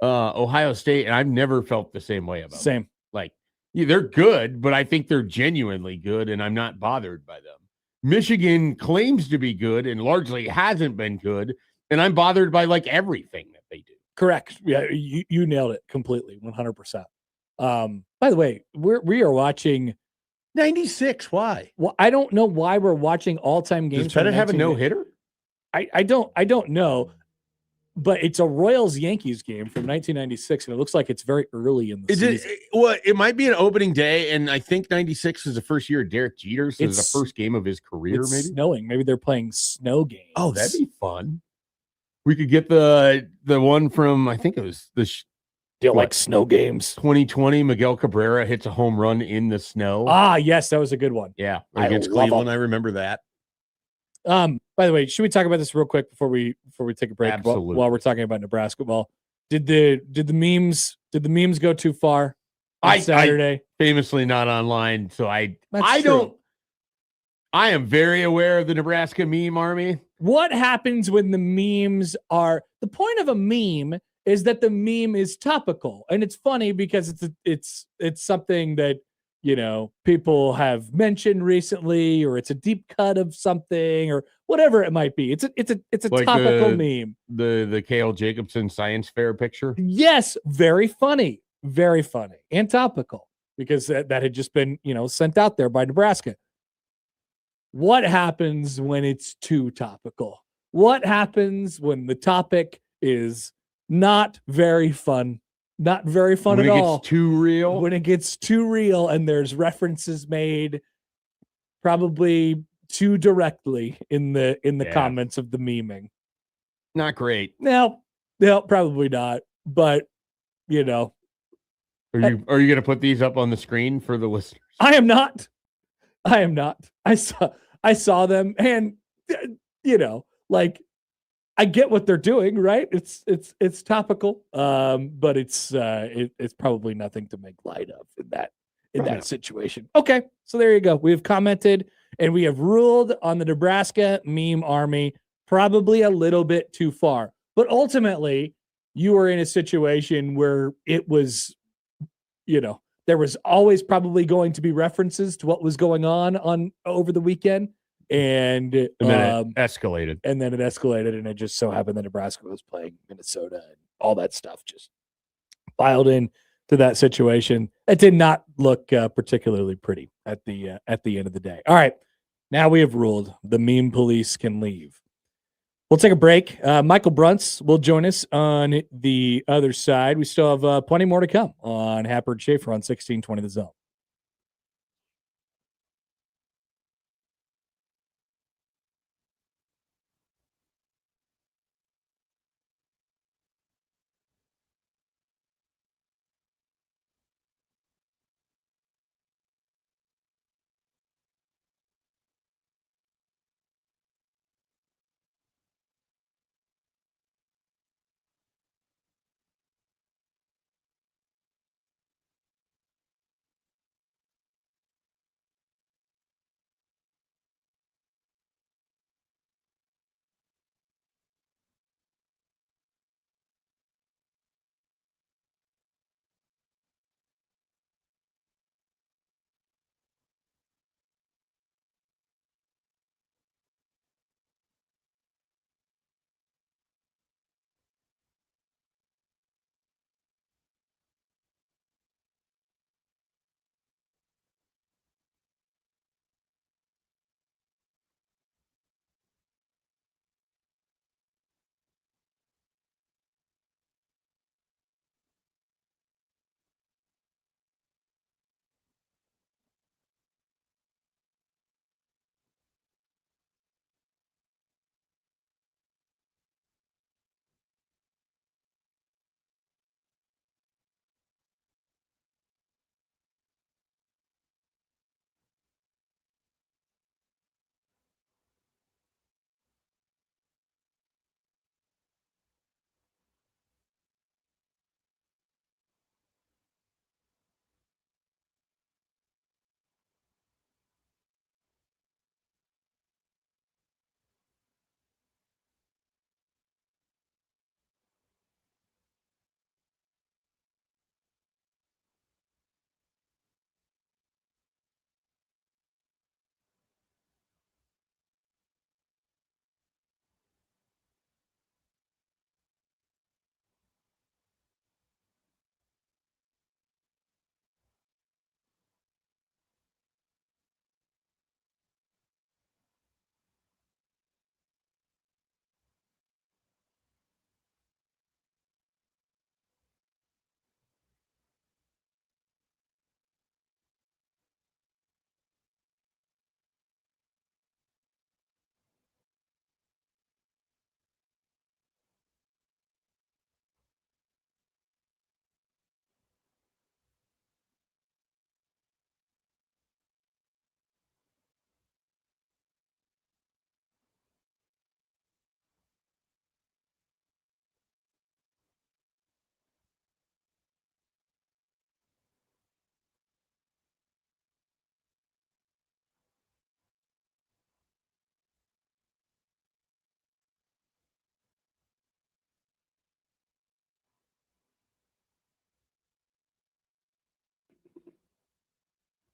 Ohio State, and I've never felt the same way about them. Same. Like, they're good, but I think they're genuinely good, and I'm not bothered by them. Michigan claims to be good and largely hasn't been good, and I'm bothered by like everything that they do. Correct. Yeah, you nailed it completely, 100%. By the way, we are watching 96. Why? Well, I don't know why we're watching all-time games. Does Pettit have a no-hitter? I don't know, but it's a Royals-Yankees game from 1996, and it looks like it's very early in the season. It might be an opening day, and I think 96 is the first year of Derek Jeter, so it's the first game of his career, maybe? Snowing. Maybe they're playing snow games. Oh, that'd be fun. We could get the one from, I think it was like snow games. 2020, Miguel Cabrera hits a home run in the snow. Ah, yes, that was a good one. Yeah, against Cleveland. I remember that. By the way, should we talk about this real quick before we take a break? Absolutely. While we're talking about Nebraska ball, did the memes go too far on Saturday? I famously not online, so I am very aware of the Nebraska meme army. What happens when the memes are the point of a meme is that the meme is topical, and it's funny because it's something that people have mentioned recently, or it's a deep cut of something, or whatever it might be. It's a like topical meme. The Cale Jacobson science fair picture. Yes, very funny, and topical because that had just been sent out there by Nebraska. What happens when it's too topical? What happens when the topic is not very fun. Not very fun when at it all. gets too real. When it gets too real and there's references made probably too directly in the comments of the memeing. Not great. No, probably not. But you know, are you going to put these up on the screen for the listeners? I am not. I saw them, and you know, like I get what they're doing, right? It's topical, but it's probably nothing to make light of in that situation. Okay, so there you go. We have commented and we have ruled on the Nebraska meme army probably a little bit too far, but ultimately you were in a situation where it was, you know, there was always probably going to be references to what was going on over the weekend. And then it escalated. And it just so happened that Nebraska was playing Minnesota and all that stuff just filed in to that situation. It did not look particularly pretty at the end of the day. All right, now we have ruled the meme police can leave. We'll take a break. Michael Bruntz will join us on the other side. We still have plenty more to come on Happer and Schaefer on 1620 The Zone.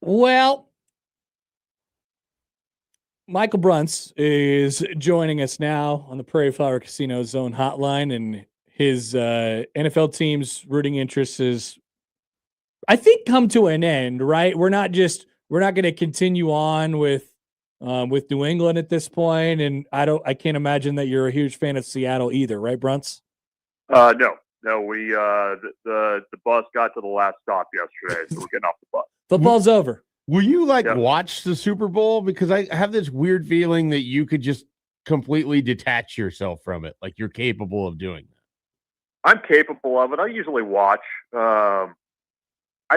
Well, Michael Bruntz is joining us now on the Prairie Flower Casino Zone hotline, and his NFL team's rooting interest is, I think, come to an end, right? We're not going to continue on with New England at this point, and I can't imagine that you're a huge fan of Seattle either, right, Bruntz? No, we the bus got to the last stop yesterday, so we're getting off the bus. Football's over. Will you watch the Super Bowl? Because I have this weird feeling that you could just completely detach yourself from it. Like you're capable of doing that. I'm capable of it. I usually watch. I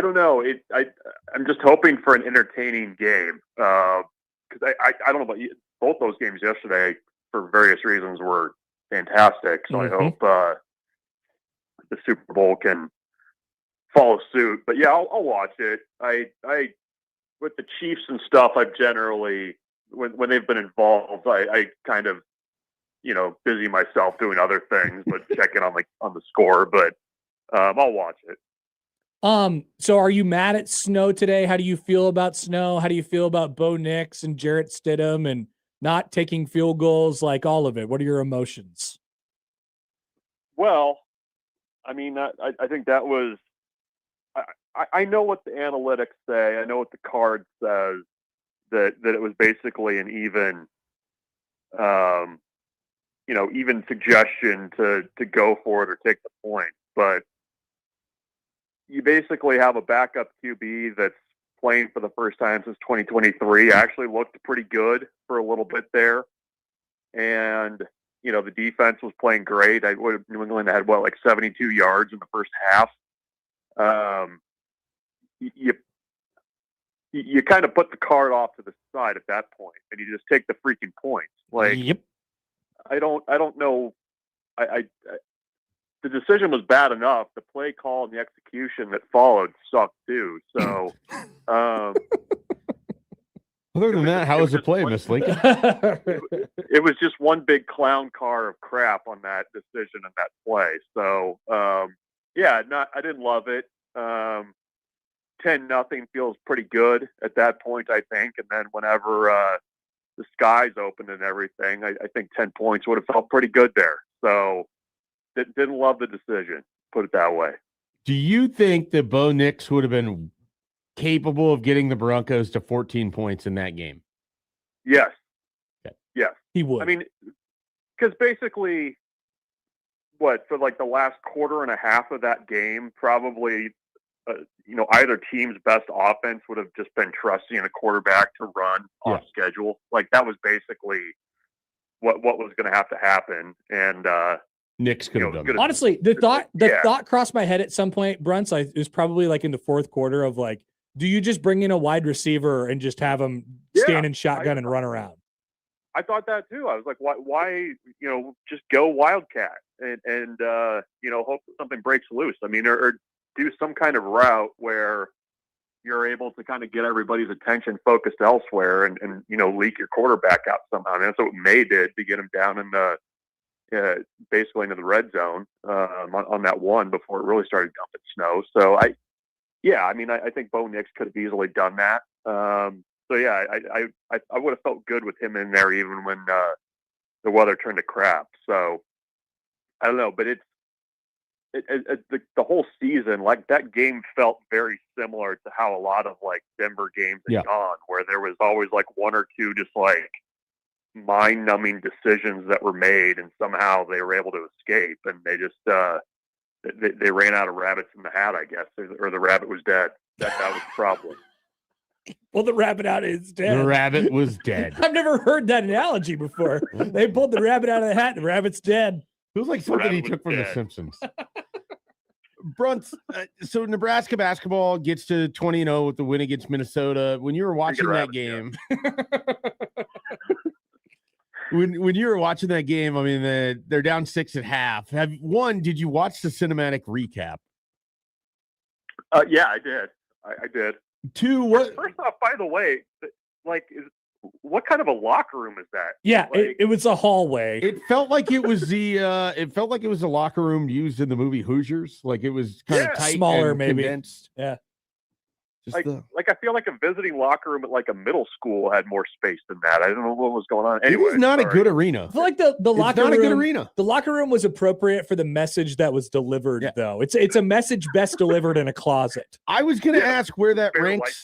don't know. I'm just hoping for an entertaining game. Because I don't know about you. Both those games yesterday, for various reasons, were fantastic. So I hope the Super Bowl can follow suit. But yeah, I'll watch it. I with the Chiefs and stuff, I've generally when they've been involved, I kind of busy myself doing other things, but checking on the score. But I'll watch it. So are you mad at Snow today? How do you feel about Snow? How do you feel about Bo Nix and Jarrett Stidham and not taking field goals, like all of it? What are your emotions? Well, I mean, I think that was, I know what the analytics say. I know what the card says, that it was basically an even, even suggestion to go for it or take the point. But you basically have a backup QB that's playing for the first time since 2023. Actually looked pretty good for a little bit there. And, the defense was playing great. New England had 72 yards in the first half. You kind of put the card off to the side at that point, and you just take the freaking points. Yep. I don't know. The decision was bad enough. The play call and the execution that followed sucked too. So, other than that, how was the play, Miss Lincoln? It was just one big clown car of crap on that decision and that play. So, I didn't love it. 10-0 feels pretty good at that point, I think. And then whenever the skies opened and everything, I think 10 points would have felt pretty good there. So didn't love the decision, put it that way. Do you think that Bo Nix would have been capable of getting the Broncos to 14 points in that game? Yes. Okay. Yes. He would. I mean, because basically, for the last quarter and a half of that game, probably, either team's best offense would have just been trusting a quarterback to run off schedule. That was basically what was going to have to happen. And Nix could have done that. Honestly, the thought crossed my head at some point, Brunts. It was probably in the fourth quarter of do you just bring in a wide receiver and just have him stand in shotgun and run around? I thought that too. I was like, why just go Wildcat and hope something breaks loose. I mean, or do some kind of route where you're able to kind of get everybody's attention focused elsewhere and leak your quarterback out somehow. And that's what May did to get him down in the basically into the red zone on that one before it really started dumping snow. So I think Bo Nix could have easily done that. I would have felt good with him in there even when the weather turned to crap. So I don't know, but the whole season, that game felt very similar to how a lot of Denver games had gone, where there was always one or two just mind-numbing decisions that were made, and somehow they were able to escape, and they just they ran out of rabbits in the hat, I guess, or the rabbit was dead. That was the problem. Well, the rabbit out is dead. The rabbit was dead. I've never heard that analogy before. They pulled the rabbit out of the hat, and the rabbit's dead. It was like something he took from The Simpsons. Brunts, so Nebraska basketball gets to 20-0 with the win against Minnesota. When you were watching that game, when you were watching that game, I mean, they're down 6 at half. Did you watch the cinematic recap? Yeah, I did. I did. 2, what? First off, by the way, what kind of a locker room is that? Yeah, it was a hallway. It felt like it was the locker room used in the movie Hoosiers. It was kind of tight, smaller, and maybe. Condensed. Yeah. I feel like a visiting locker room at a middle school had more space than that. I don't know what was going on. Anyway, it was not a good arena. I feel like the locker room, not a good arena. The locker room was appropriate for the message that was delivered, though. It's a message best delivered in a closet. I was going to ask where that ranks.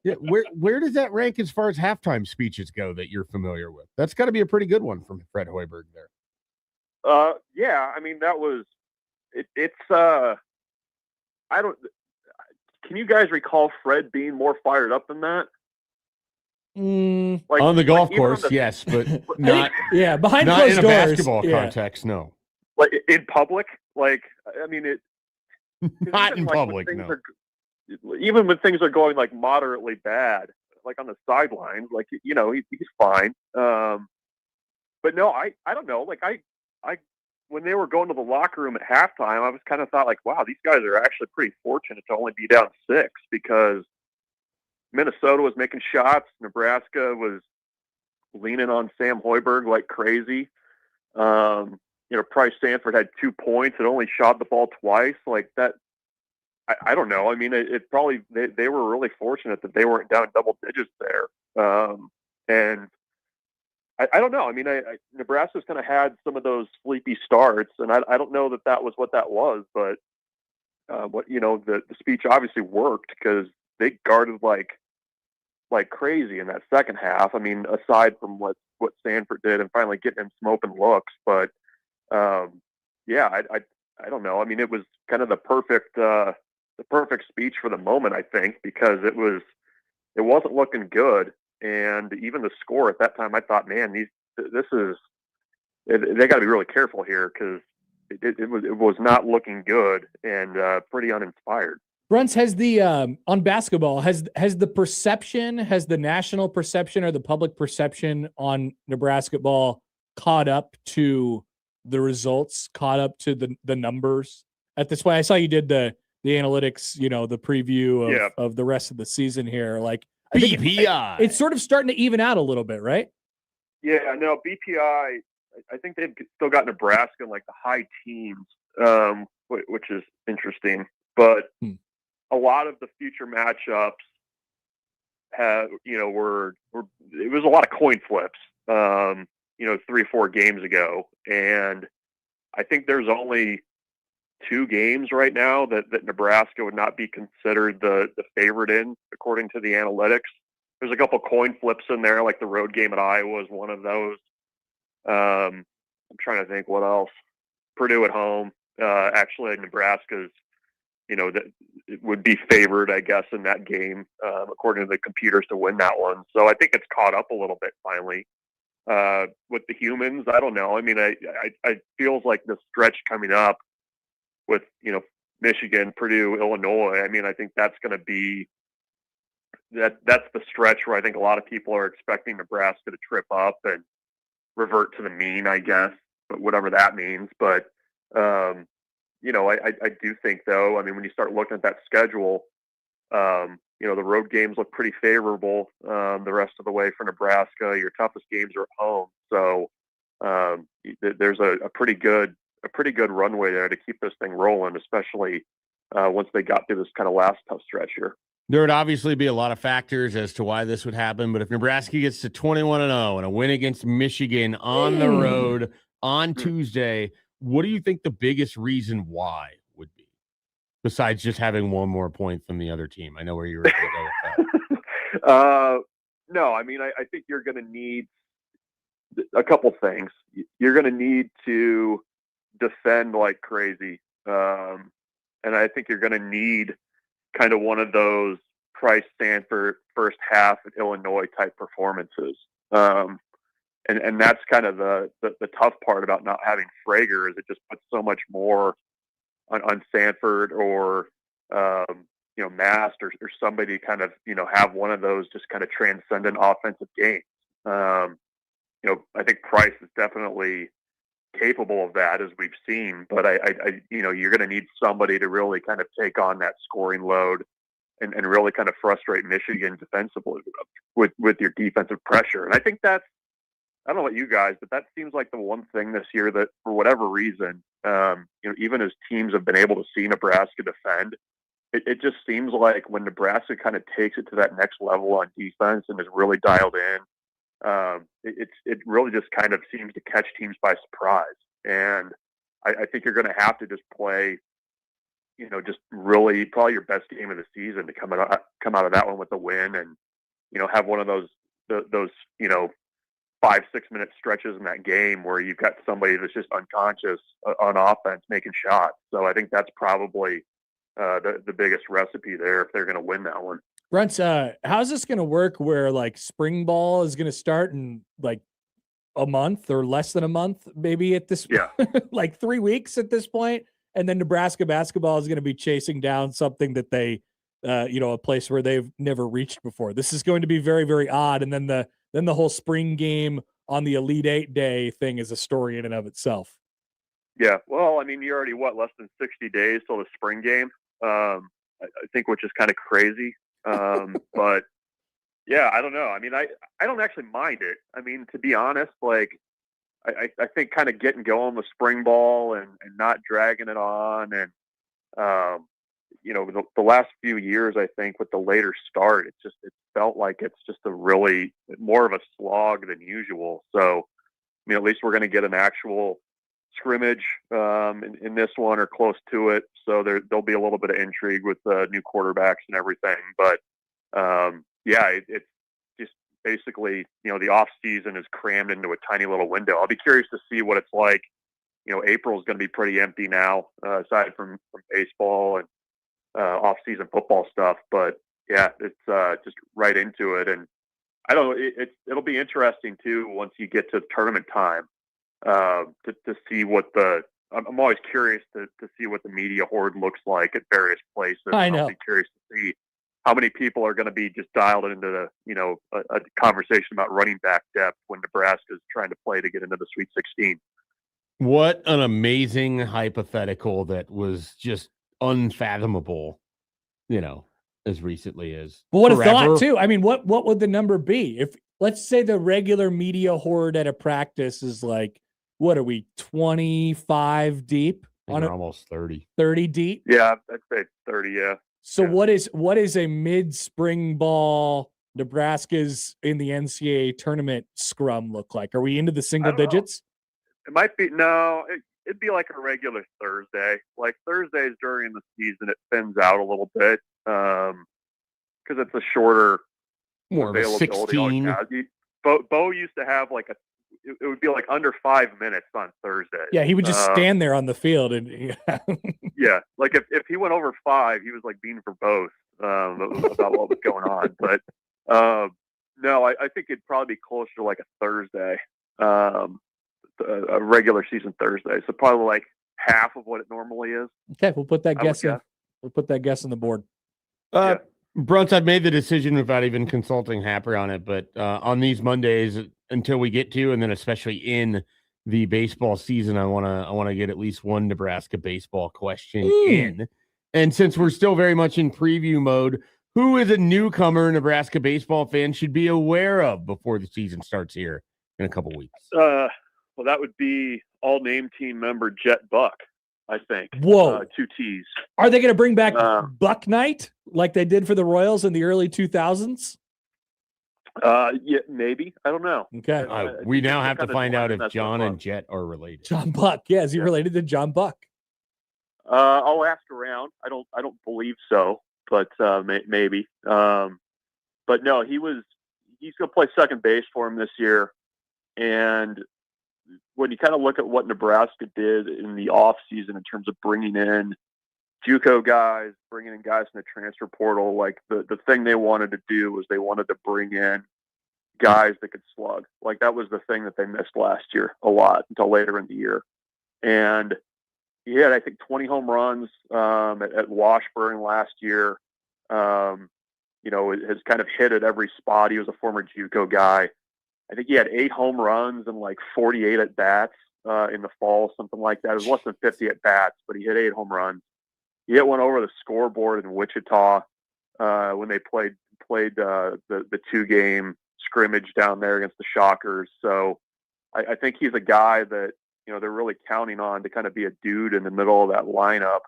Where does that rank as far as halftime speeches go that you're familiar with? That's got to be a pretty good one from Fred Hoiberg there. Yeah, I mean, that was it's I don't. Can you guys recall Fred being more fired up than that? Like on the golf course, yes, but not. Behind not closed in a doors, basketball context. No, like in public. Like, I mean, it not in public. No, even when things are going like moderately bad, like on the sidelines, like he's fine. But no, I don't know. Like I when they were going to the locker room at halftime, I was kind of thought like, wow, these guys are actually pretty fortunate to only be down 6 because Minnesota was making shots. Nebraska was leaning on Sam Hoiberg like crazy. Price Sanford had 2 points and only shot the ball twice. Like that, I don't know. I mean, it probably they were really fortunate that they weren't down double digits there. And I don't know. I mean, Nebraska's kind of had some of those sleepy starts, and I don't know that was what that was, but the speech obviously worked because they guarded like crazy in that second half. I mean, aside from what Sanford did and finally getting him some open looks, but yeah, I don't know. I mean, it was kind of the perfect speech for the moment, I think, because it wasn't looking good. And even the score at that time, I thought, man, they got to be really careful here because it was not looking good and pretty uninspired. Bruns, has the on basketball has the national perception or the public perception on Nebraska ball caught up to the results, caught up to the numbers at this point? I saw you did the analytics, the preview of the rest of the season here. Like BPI, it's sort of starting to even out a little bit, right? Yeah, no, BPI. I think they've still got Nebraska in like the high teens, which is interesting. But a lot of the future matchups were it was a lot of coin flips. 3 or 4 games ago, and I think there's only 2 games right now that Nebraska would not be considered the favorite in, according to the analytics. There's a couple coin flips in there, like the road game at Iowa is one of those. I'm trying to think what else. Purdue at home. Actually, Nebraska's, that it would be favored, I guess, in that game, according to the computers, to win that one. So I think it's caught up a little bit finally. With the humans, I don't know. I mean, I feels like the stretch coming up with, Michigan, Purdue, Illinois. I mean, I think that's going to be that's the stretch where I think a lot of people are expecting Nebraska to trip up and revert to the mean, I guess, but whatever that means. But, I do think, though, I mean, when you start looking at that schedule, the road games look pretty favorable the rest of the way for Nebraska. Your toughest games are at home. So there's a pretty good runway there to keep this thing rolling, especially once they got through this kind of last tough stretch here. There would obviously be a lot of factors as to why this would happen, but if Nebraska gets to 21-0 and a win against Michigan on the road on Tuesday, what do you think the biggest reason why would be, besides just having one more point than the other team? I know where you're going to go with that. No, I mean, I think you're going to need a couple things. You're going to need to defend like crazy, and I think you're going to need kind of one of those Price Sanford first half at Illinois type performances. And that's kind of the tough part about not having Frager, is it just puts so much more on Sanford or, Mast or somebody kind of, have one of those just kind of transcendent offensive games. I think Price is definitely capable of that, as we've seen, but I you're going to need somebody to really kind of take on that scoring load and really kind of frustrate Michigan defensively with your defensive pressure. And I think I don't know about you guys, but that seems like the one thing this year that, for whatever reason, even as teams have been able to see Nebraska defend, it just seems like when Nebraska kind of takes it to that next level on defense and is really dialed in, it really just kind of seems to catch teams by surprise. And I think you're going to have to just play, just really probably your best game of the season to come out of that one with a win, and have one of those 5-6 minute stretches in that game where you've got somebody that's just unconscious on offense making shots. So I think that's probably the biggest recipe there if they're going to win that one. Brent, how's this going to work where like spring ball is going to start in like a month or less than a month, maybe at this, like 3 weeks at this point, and then Nebraska basketball is going to be chasing down something that they, a place where they've never reached before. This is going to be very, very odd. And then the whole spring game on the Elite Eight day thing is a story in and of itself. Yeah, well, I mean, you're already less than 60 days till the spring game. I think, which is kind of crazy. But yeah, I don't know. I mean, I don't actually mind it. I mean, to be honest, like I think kind of getting going with spring ball and not dragging it on, and the last few years, I think with the later start, it felt like it's just a really more of a slog than usual. So, I mean, at least we're going to get an actual scrimmage in this one or close to it. So there'll be a little bit of intrigue with new quarterbacks and everything. But it's just basically, the off season is crammed into a tiny little window. I'll be curious to see what it's like. April is going to be pretty empty now, aside from baseball and off season football stuff. But yeah, it's just right into it. And I don't know, it'll be interesting too once you get to tournament time to see what I'm always curious to see what the media horde looks like at various places. I know. I'll be curious to see how many people are going to be just dialed into a conversation about running back depth when Nebraska is trying to play to get into the Sweet 16. What an amazing hypothetical that was just unfathomable, as recently as. But what a thought too. I mean, what would the number be if, let's say, the regular media horde at a practice is like, what are we, 25 deep? Almost 30. 30 deep? Yeah, I'd say 30, yeah. So what is a mid-spring ball Nebraska's in the NCAA tournament scrum look like? Are we into the single digits? It might be, no, it'd be like a regular Thursday. Like Thursdays during the season, it thins out a little bit because it's a shorter more availability. Of a 16. Bo used to have it would be like under 5 minutes on Thursday. Yeah, he would just stand there on the field and yeah, like if he went over 5, he was like being verbose about what was going on. But no, I think it'd probably be closer to like a Thursday, a regular season Thursday. So probably like half of what it normally is. Okay, we'll put that guess in. We'll put that guess on the board. Bruns, I've made the decision without even consulting Happer on it, but on these Mondays until we get to, and then especially in the baseball season, I want to get at least one Nebraska baseball question in. And since we're still very much in preview mode, who is a newcomer Nebraska baseball fan should be aware of before the season starts here in a couple weeks? Well, that would be all name team member Jet Buck, I think. Whoa. 2 T's. Are they going to bring back Buck Night like they did for the Royals in the early 2000s? Yeah, maybe. I don't know. Okay. We now have to find out if John and Jet are related. John Buck. Yeah, is he related to John Buck? I'll ask around. I don't believe so, but maybe. But no, he's going to play second base for him this year. And when you kind of look at what Nebraska did in the off season in terms of bringing in JUCO guys, bringing in guys in the transfer portal, like the thing they wanted to do was they wanted to bring in guys that could slug. Like that was the thing that they missed last year a lot until later in the year. And he had, I think, 20 home runs at Washburn last year. Has kind of hit at every spot. He was a former JUCO guy. I think he had 8 home runs and like 48 at bats in the fall, something like that. It was less than 50 at bats, but he hit 8 home runs. He hit one over the scoreboard in Wichita when they played the 2-game scrimmage down there against the Shockers. So I think he's a guy that they're really counting on to kind of be a dude in the middle of that lineup.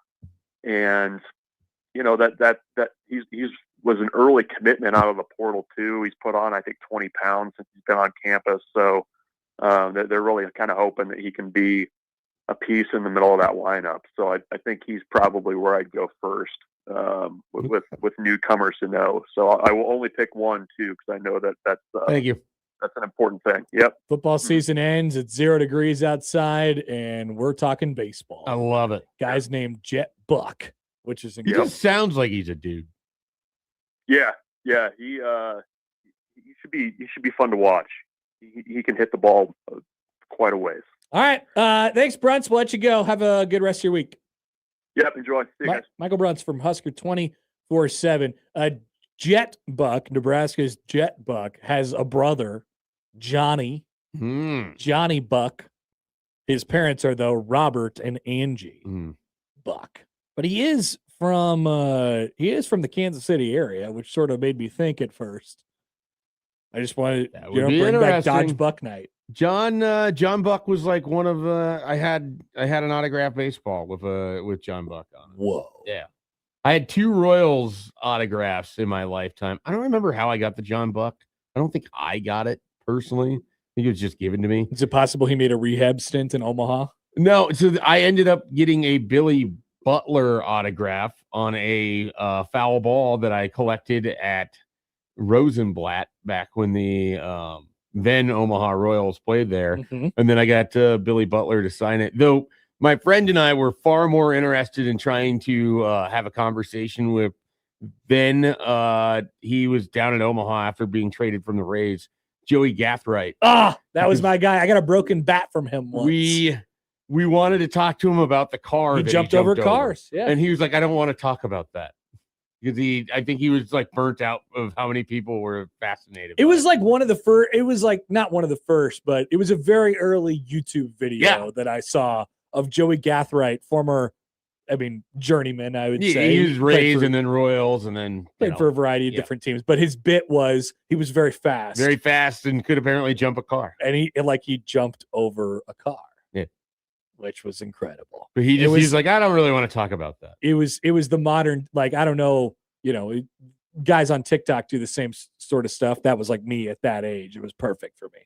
And that he's was an early commitment out of the portal too. He's put on, I think, 20 pounds since he's been on campus. So they're really kind of hoping that he can be a piece in the middle of that lineup. So I think he's probably where I'd go first with newcomers to know. So I will only pick one too, because I know that's Thank you. That's an important thing. Yep. Football season ends. It's 0 degrees outside, and we're talking baseball. I love it. Guy's named Jet Buck, which is He incredible. just sounds like he's a dude. Yeah. He should be fun to watch. He can hit the ball quite a ways. All right. Thanks, Brunts. We'll let you go. Have a good rest of your week. Yep. Enjoy. See you guys. Michael Brunts from Husker 24/7. Jet Buck, Nebraska's Jet Buck, has a brother, Johnny. Johnny Buck. His parents are, though, Robert and Angie Buck. But he is from the Kansas City area, which sort of made me think at first. I just wanted to bring back Dodge Buck night. John Buck was like one of I had an autographed baseball with John Buck on it. Whoa. Yeah. I had 2 Royals autographs in my lifetime. I don't remember how I got the John Buck. I don't think I got it personally. I think it was just given to me. Is it possible he made a rehab stint in Omaha? No, so I ended up getting a Billy Butler autograph on a foul ball that I collected at Rosenblatt back when the then Omaha Royals played there. And then I got Billy Butler to sign it. Though my friend and I were far more interested in trying to have a conversation with then he was down in Omaha after being traded from the Rays, Joey Gathright. That was my guy. I got a broken bat from him once. We wanted to talk to him about the car. He jumped over cars. Yeah. And he was like, I don't want to talk about that. Because I think he was like burnt out of how many people were fascinated. It was like one of the first, it was like not one of the first, but it was a very early YouTube video that I saw of Joey Gathright, former, journeyman, I would say. He was Rays and then Royals and then played for a variety of different teams. But his bit was he was very fast. Very fast and could apparently jump a car. And he jumped over a car. Yeah. Which was incredible. But he's like, I don't really want to talk about that. It was the modern, like, I don't know, guys on TikTok do the same sort of stuff. That was like me at that age. It was perfect for me.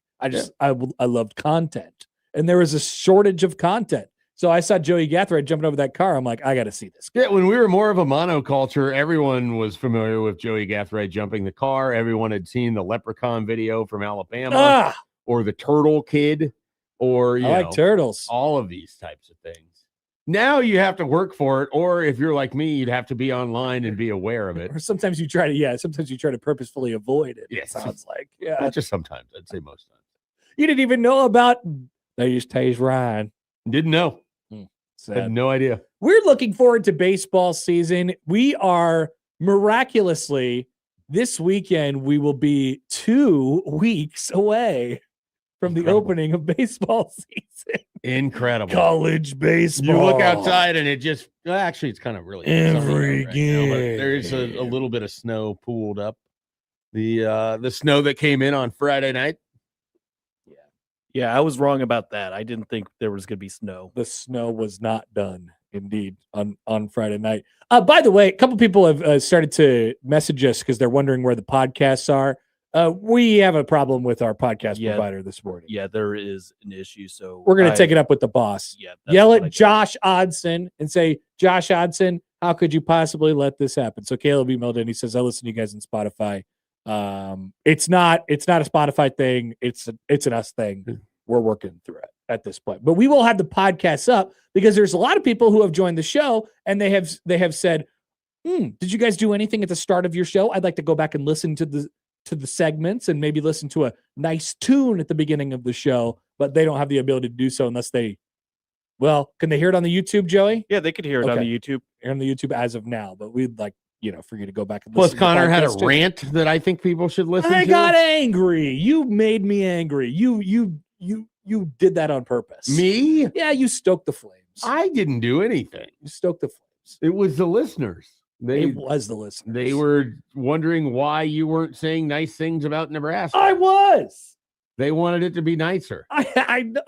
I loved content, and there was a shortage of content. So I saw Joey Gathright jumping over that car. I'm like, I got to see this guy. Yeah, when we were more of a monoculture, everyone was familiar with Joey Gathright jumping the car. Everyone had seen the Leprechaun video from Alabama or the Turtle Kid. Or I like turtles. All of these types of things. Now you have to work for it, or if you're like me, you'd have to be online and be aware of it. Or sometimes you try to purposefully avoid it. Yes. It sounds like. Not just sometimes. I'd say most times. You didn't even know about They Just Taste Ryan. Didn't know. I had no idea. We're looking forward to baseball season. We are miraculously this weekend. We will be 2 weeks away from the opening of baseball season. Incredible. College baseball. You look outside and it just, actually, it's kind of really every game. Now, there's a little bit of snow pooled up. The snow that came in on Friday night. Yeah, I was wrong about that. I didn't think there was going to be snow. The snow was not done, indeed, on Friday night. By the way, a couple people have started to message us because they're wondering where the podcasts are. We have a problem with our podcast provider this morning. Yeah, there is an issue. So we're going to take it up with the boss. Yeah, yell at Josh Odson and say, Josh Odson, how could you possibly let this happen? So Caleb emailed in. He says, I listen to you guys on Spotify. It's not a Spotify thing. It's an us thing. We're working through it at this point, but we will have the podcasts up because there's a lot of people who have joined the show and they have said, did you guys do anything at the start of your show? I'd like to go back and listen to the segments and maybe listen to a nice tune at the beginning of the show, but they don't have the ability to do so unless can they hear it on the YouTube, Joey? Yeah, they could hear it on the YouTube. On the YouTube as of now, but we'd like, for you to go back and listen. Plus, Connor had a rant that I think people should listen to. I got angry. You made me angry. You did that on purpose. Me? Yeah, you stoked the flames. I didn't do anything. You stoked the flames. It was the listeners. It was the listeners. They were wondering why you weren't saying nice things about Nebraska. I was. They wanted it to be nicer. I know.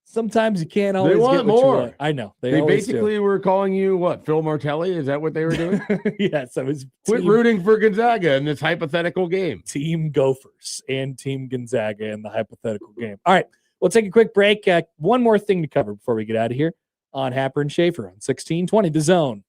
Sometimes you can't always they want get more. Want. I know. They basically were calling you what? Phil Martelli? Is that what they were doing? Yes, I was. Quit rooting for Gonzaga in this hypothetical game. Team Gophers and Team Gonzaga in the hypothetical game. All right, we'll take a quick break. One more thing to cover before we get out of here on Happer and Schaefer on 1620 The Zone.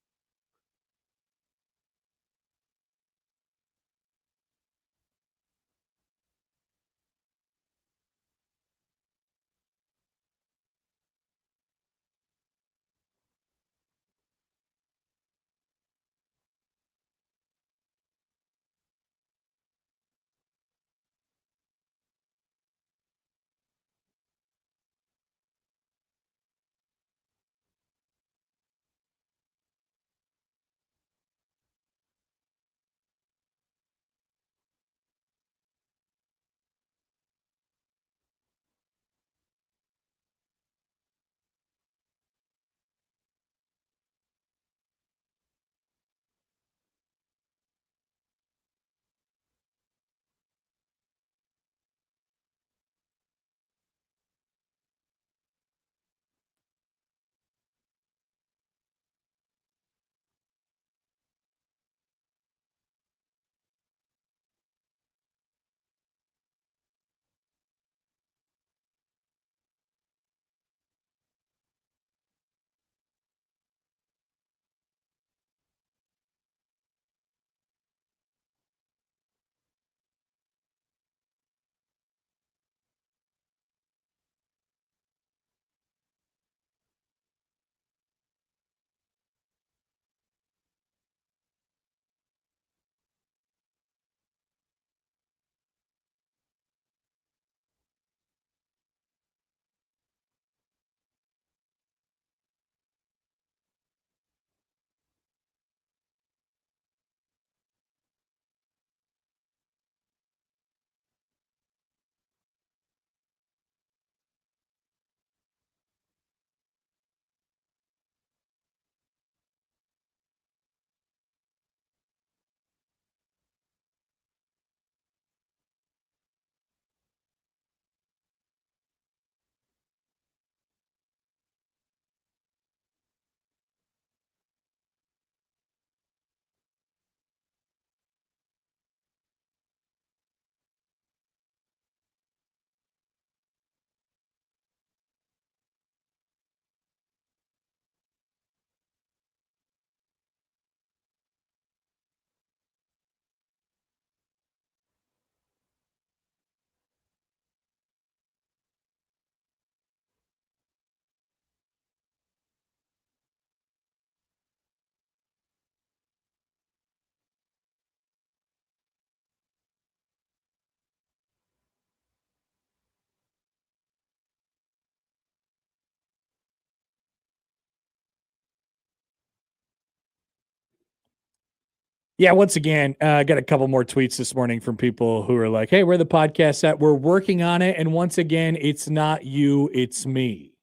Yeah, once again, I got a couple more tweets this morning from people who are like, hey, where the podcast at? We're working on it. And once again, it's not you, it's me.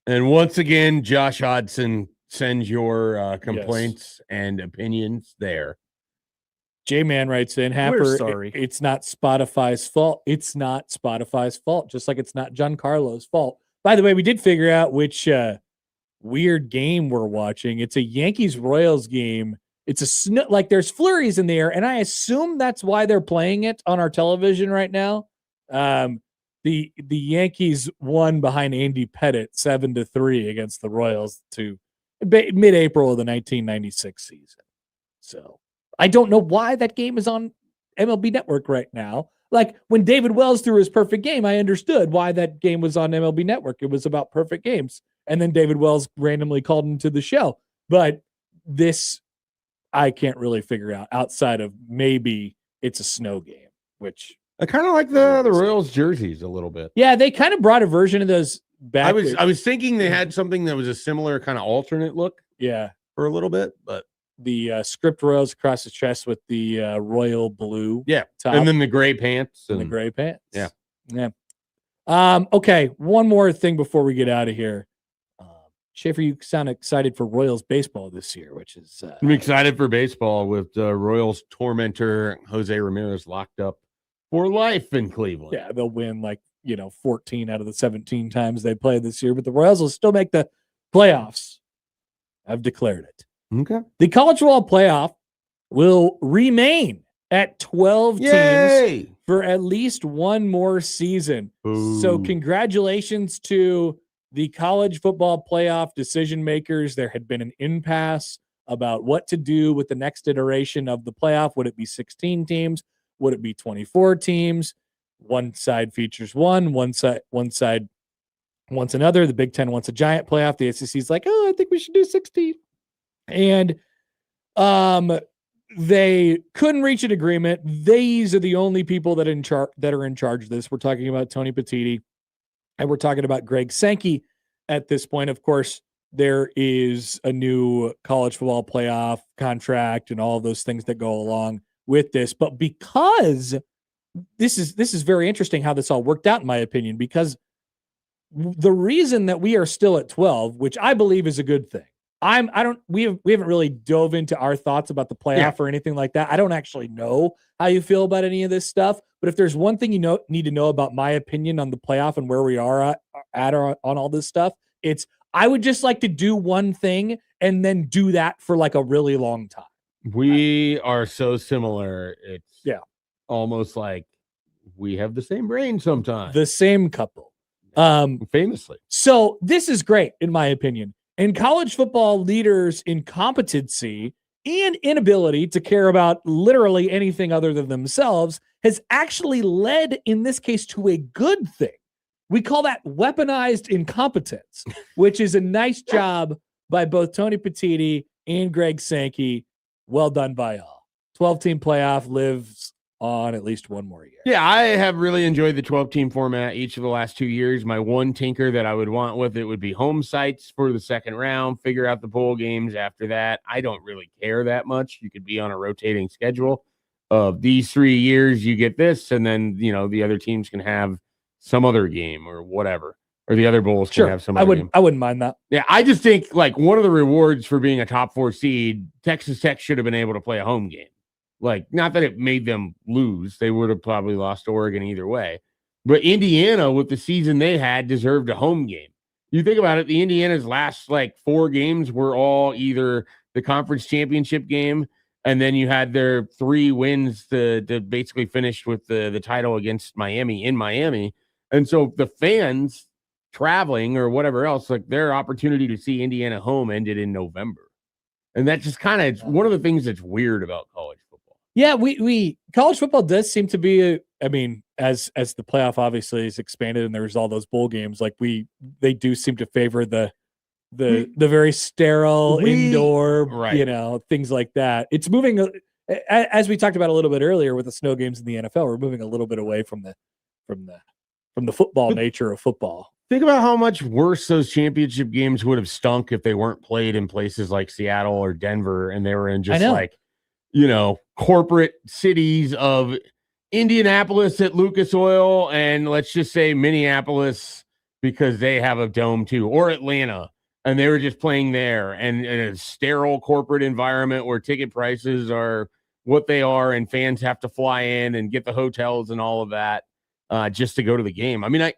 And once again, Josh Hodson sends your complaints and opinions there. J-Man writes in, Happer, sorry. It's not Spotify's fault. It's not Spotify's fault, just like it's not Giancarlo's fault. By the way, we did figure out which weird game we're watching. It's a Yankees-Royals game. It's like there's flurries in the air, and I assume that's why they're playing it on our television right now. The Yankees won behind Andy Pettitte 7-3 against the Royals to mid-April of the 1996 season. So I don't know why that game is on MLB Network right now. Like when David Wells threw his perfect game, I understood why that game was on MLB Network. It was about perfect games. And then David Wells randomly called into the show. But this, I can't really figure out outside of maybe it's a snow game, which I kind of like the Royals jerseys a little bit. Yeah, they kind of brought a version of those back. I was thinking they had something that was a similar kind of alternate look. Yeah, for a little bit, but the script Royals across the chest with the royal blue. Yeah, top. and then the gray pants. And the gray pants. Yeah. Okay, one more thing before we get out of here. Schaefer, you sound excited for Royals baseball this year, which is I'm excited for baseball with Royals tormentor Jose Ramirez locked up for life in Cleveland. Yeah, they'll win 14 out of the 17 times they play this year, but the Royals will still make the playoffs. I've declared it. Okay. The college football playoff will remain at 12 teams for at least one more season. Ooh. So congratulations to the college football playoff decision makers. There had been an impasse about what to do with the next iteration of the playoff. Would it be 16 teams? Would it be 24 teams? One side features one side wants another. The Big Ten wants a giant playoff. The SEC is like, oh, I think we should do 16. And they couldn't reach an agreement. These are the only people that are in charge of this. We're talking about Tony Petitti, and we're talking about Greg Sankey at this point. Of course, there is a new college football playoff contract and all of those things that go along with this. But because this is very interesting how this all worked out, in my opinion, because the reason that we are still at 12, which I believe is a good thing. We haven't really dove into our thoughts about the playoff or anything like that. I don't actually know how you feel about any of this stuff, but if there's one thing you need to know about my opinion on the playoff and where we are at on all this stuff, it's I would just like to do one thing and then do that for a really long time. We are so similar. It's almost like we have the same brain sometimes. The same couple. Famously. So this is great, in my opinion. And college football leaders' incompetency and inability to care about literally anything other than themselves has actually led, in this case, to a good thing. We call that weaponized incompetence, which is a nice job by both Tony Petitti and Greg Sankey. Well done by all. 12-team playoff lives on at least one more year. Yeah, I have really enjoyed the 12-team format each of the last 2 years. My one tinker that I would want with it would be home sites for the second round, figure out the bowl games after that. I don't really care that much. You could be on a rotating schedule of these 3 years, you get this, and then, the other teams can have some other game or whatever, or the other bowls can have some other game. I wouldn't mind that. Yeah, I just think one of the rewards for being a top 4 seed, Texas Tech should have been able to play a home game. Not that it made them lose. They would have probably lost to Oregon either way. But Indiana, with the season they had, deserved a home game. You think about it, the Indiana's last 4 games were all either the conference championship game, and then you had their 3 wins to basically finish with the title against Miami in Miami. And so the fans traveling or whatever else, their opportunity to see Indiana home ended in November. And that's just kind of one of the things that's weird about college football. Yeah, we college football does seem to be as the playoff obviously is expanded and there's all those bowl games, they do seem to favor the very sterile indoor, things like that. It's moving, as we talked about a little bit earlier with the snow games in the NFL, we're moving a little bit away from the football nature of football. Think about how much worse those championship games would have stunk if they weren't played in places like Seattle or Denver and they were in just corporate cities of Indianapolis at Lucas Oil, and let's just say Minneapolis because they have a dome too, or Atlanta, and they were just playing there, and in a sterile corporate environment where ticket prices are what they are, and fans have to fly in and get the hotels and all of that just to go to the game. I mean,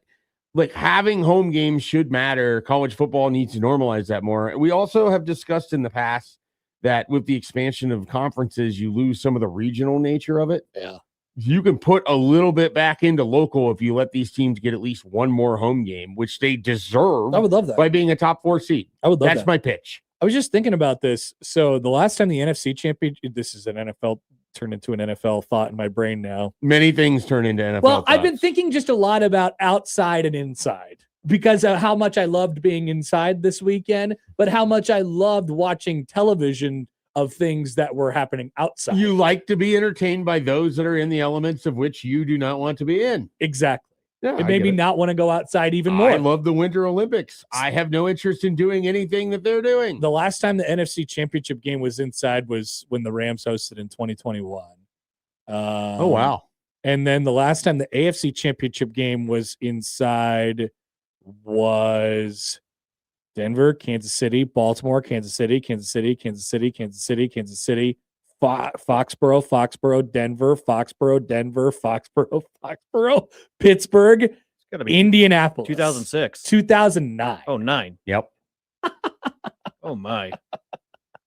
having home games should matter. College football needs to normalize that more. We also have discussed in the past that with the expansion of conferences, you lose some of the regional nature of it. Yeah. You can put a little bit back into local if you let these teams get at least one more home game, which they deserve. I would love that. By being a top 4 seed. I would love that. That's my pitch. I was just thinking about this. So the last time the NFC championship, this is an NFL, turned into an NFL thought in my brain now. Many things turn into NFL Well, thoughts. I've been thinking just a lot about outside and inside because of how much I loved being inside this weekend, but how much I loved watching television of things that were happening outside. You like to be entertained by those that are in the elements of which you do not want to be in. Exactly. Yeah, it made me not want to go outside even more. I love the Winter Olympics. I have no interest in doing anything that they're doing. The last time the NFC Championship game was inside was when the Rams hosted in 2021. Oh, wow. And then the last time the AFC Championship game was inside was Denver, Kansas City, Baltimore, Kansas City, Kansas City, Kansas City, Kansas City, Kansas City, Foxborough, Denver, Foxborough, Pittsburgh, Indianapolis. 2006. 2009. Oh, 9. Yep. Oh, my.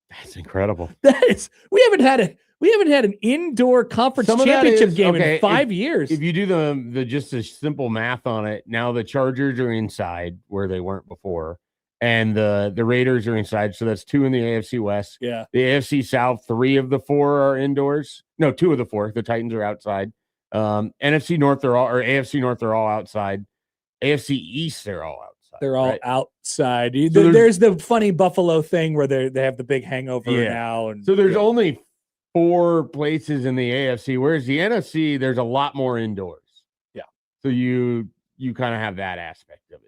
That's incredible. We haven't had an indoor conference championship game in 5 years. If you do the just a simple math on it, now the Chargers are inside where they weren't before. And the Raiders are inside, so that's 2 in the AFC West. Yeah. The AFC South, 3 of the 4 are indoors. No, 2 of the 4. The Titans are outside. NFC North, AFC North, they're all outside. AFC East, they're all outside. They're all outside. So there's the funny Buffalo thing where they have the big hangover now. And so there's only 4 places in the AFC, whereas the NFC, there's a lot more indoors. Yeah. So you kind of have that aspect of it.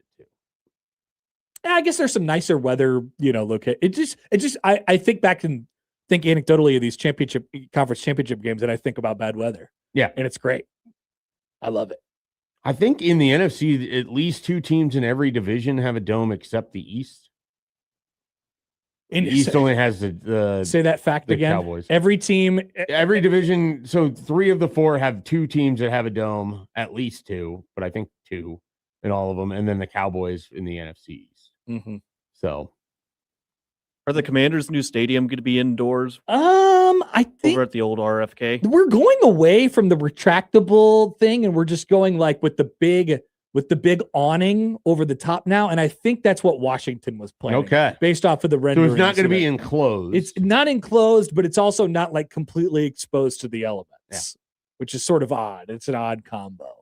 I guess there's some nicer weather, look at it. I think back and think anecdotally of these conference championship games, and I think about bad weather. Yeah. And it's great. I love it. I think in the NFC, at least 2 teams in every division have a dome except the East. The East only has the say that fact the again. Cowboys. Every division. So 3 of the 4 have 2 teams that have a dome, at least 2, but I think 2 in all of them, and then the Cowboys in the NFC. Mm-hmm. So, are the Commanders' new stadium going to be indoors? I think over at the old RFK. We're going away from the retractable thing, and we're just going like with the big awning over the top now. And I think that's what Washington was planning. Okay, based off of the rendering. So it's not going to be enclosed. It's not enclosed, but it's also not like completely exposed to the elements, which is sort of odd. It's an odd combo.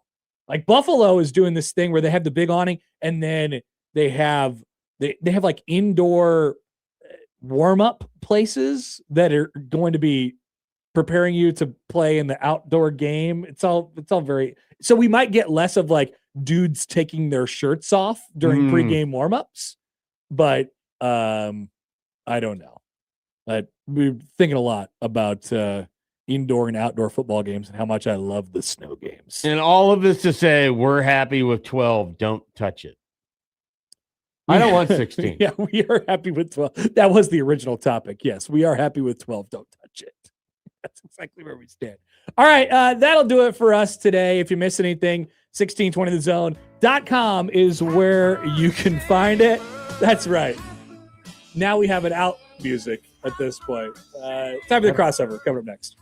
Like Buffalo is doing this thing where they have the big awning, and then they have like indoor warm-up places that are going to be preparing you to play in the outdoor game. It's all very, so we might get less of like dudes taking their shirts off during pregame warm-ups, but I don't know. We're thinking a lot about indoor and outdoor football games and how much I love the snow games. And all of this to say, we're happy with 12. Don't touch it. I don't want 16. Yeah, we are happy with 12. That was the original topic. Yes, we are happy with 12. Don't touch it. That's exactly where we stand. All right, that'll do it for us today. If you miss anything, 1620thezone.com is where you can find it. That's right. Now we have an out music at this point. Time for the crossover. Coming up next.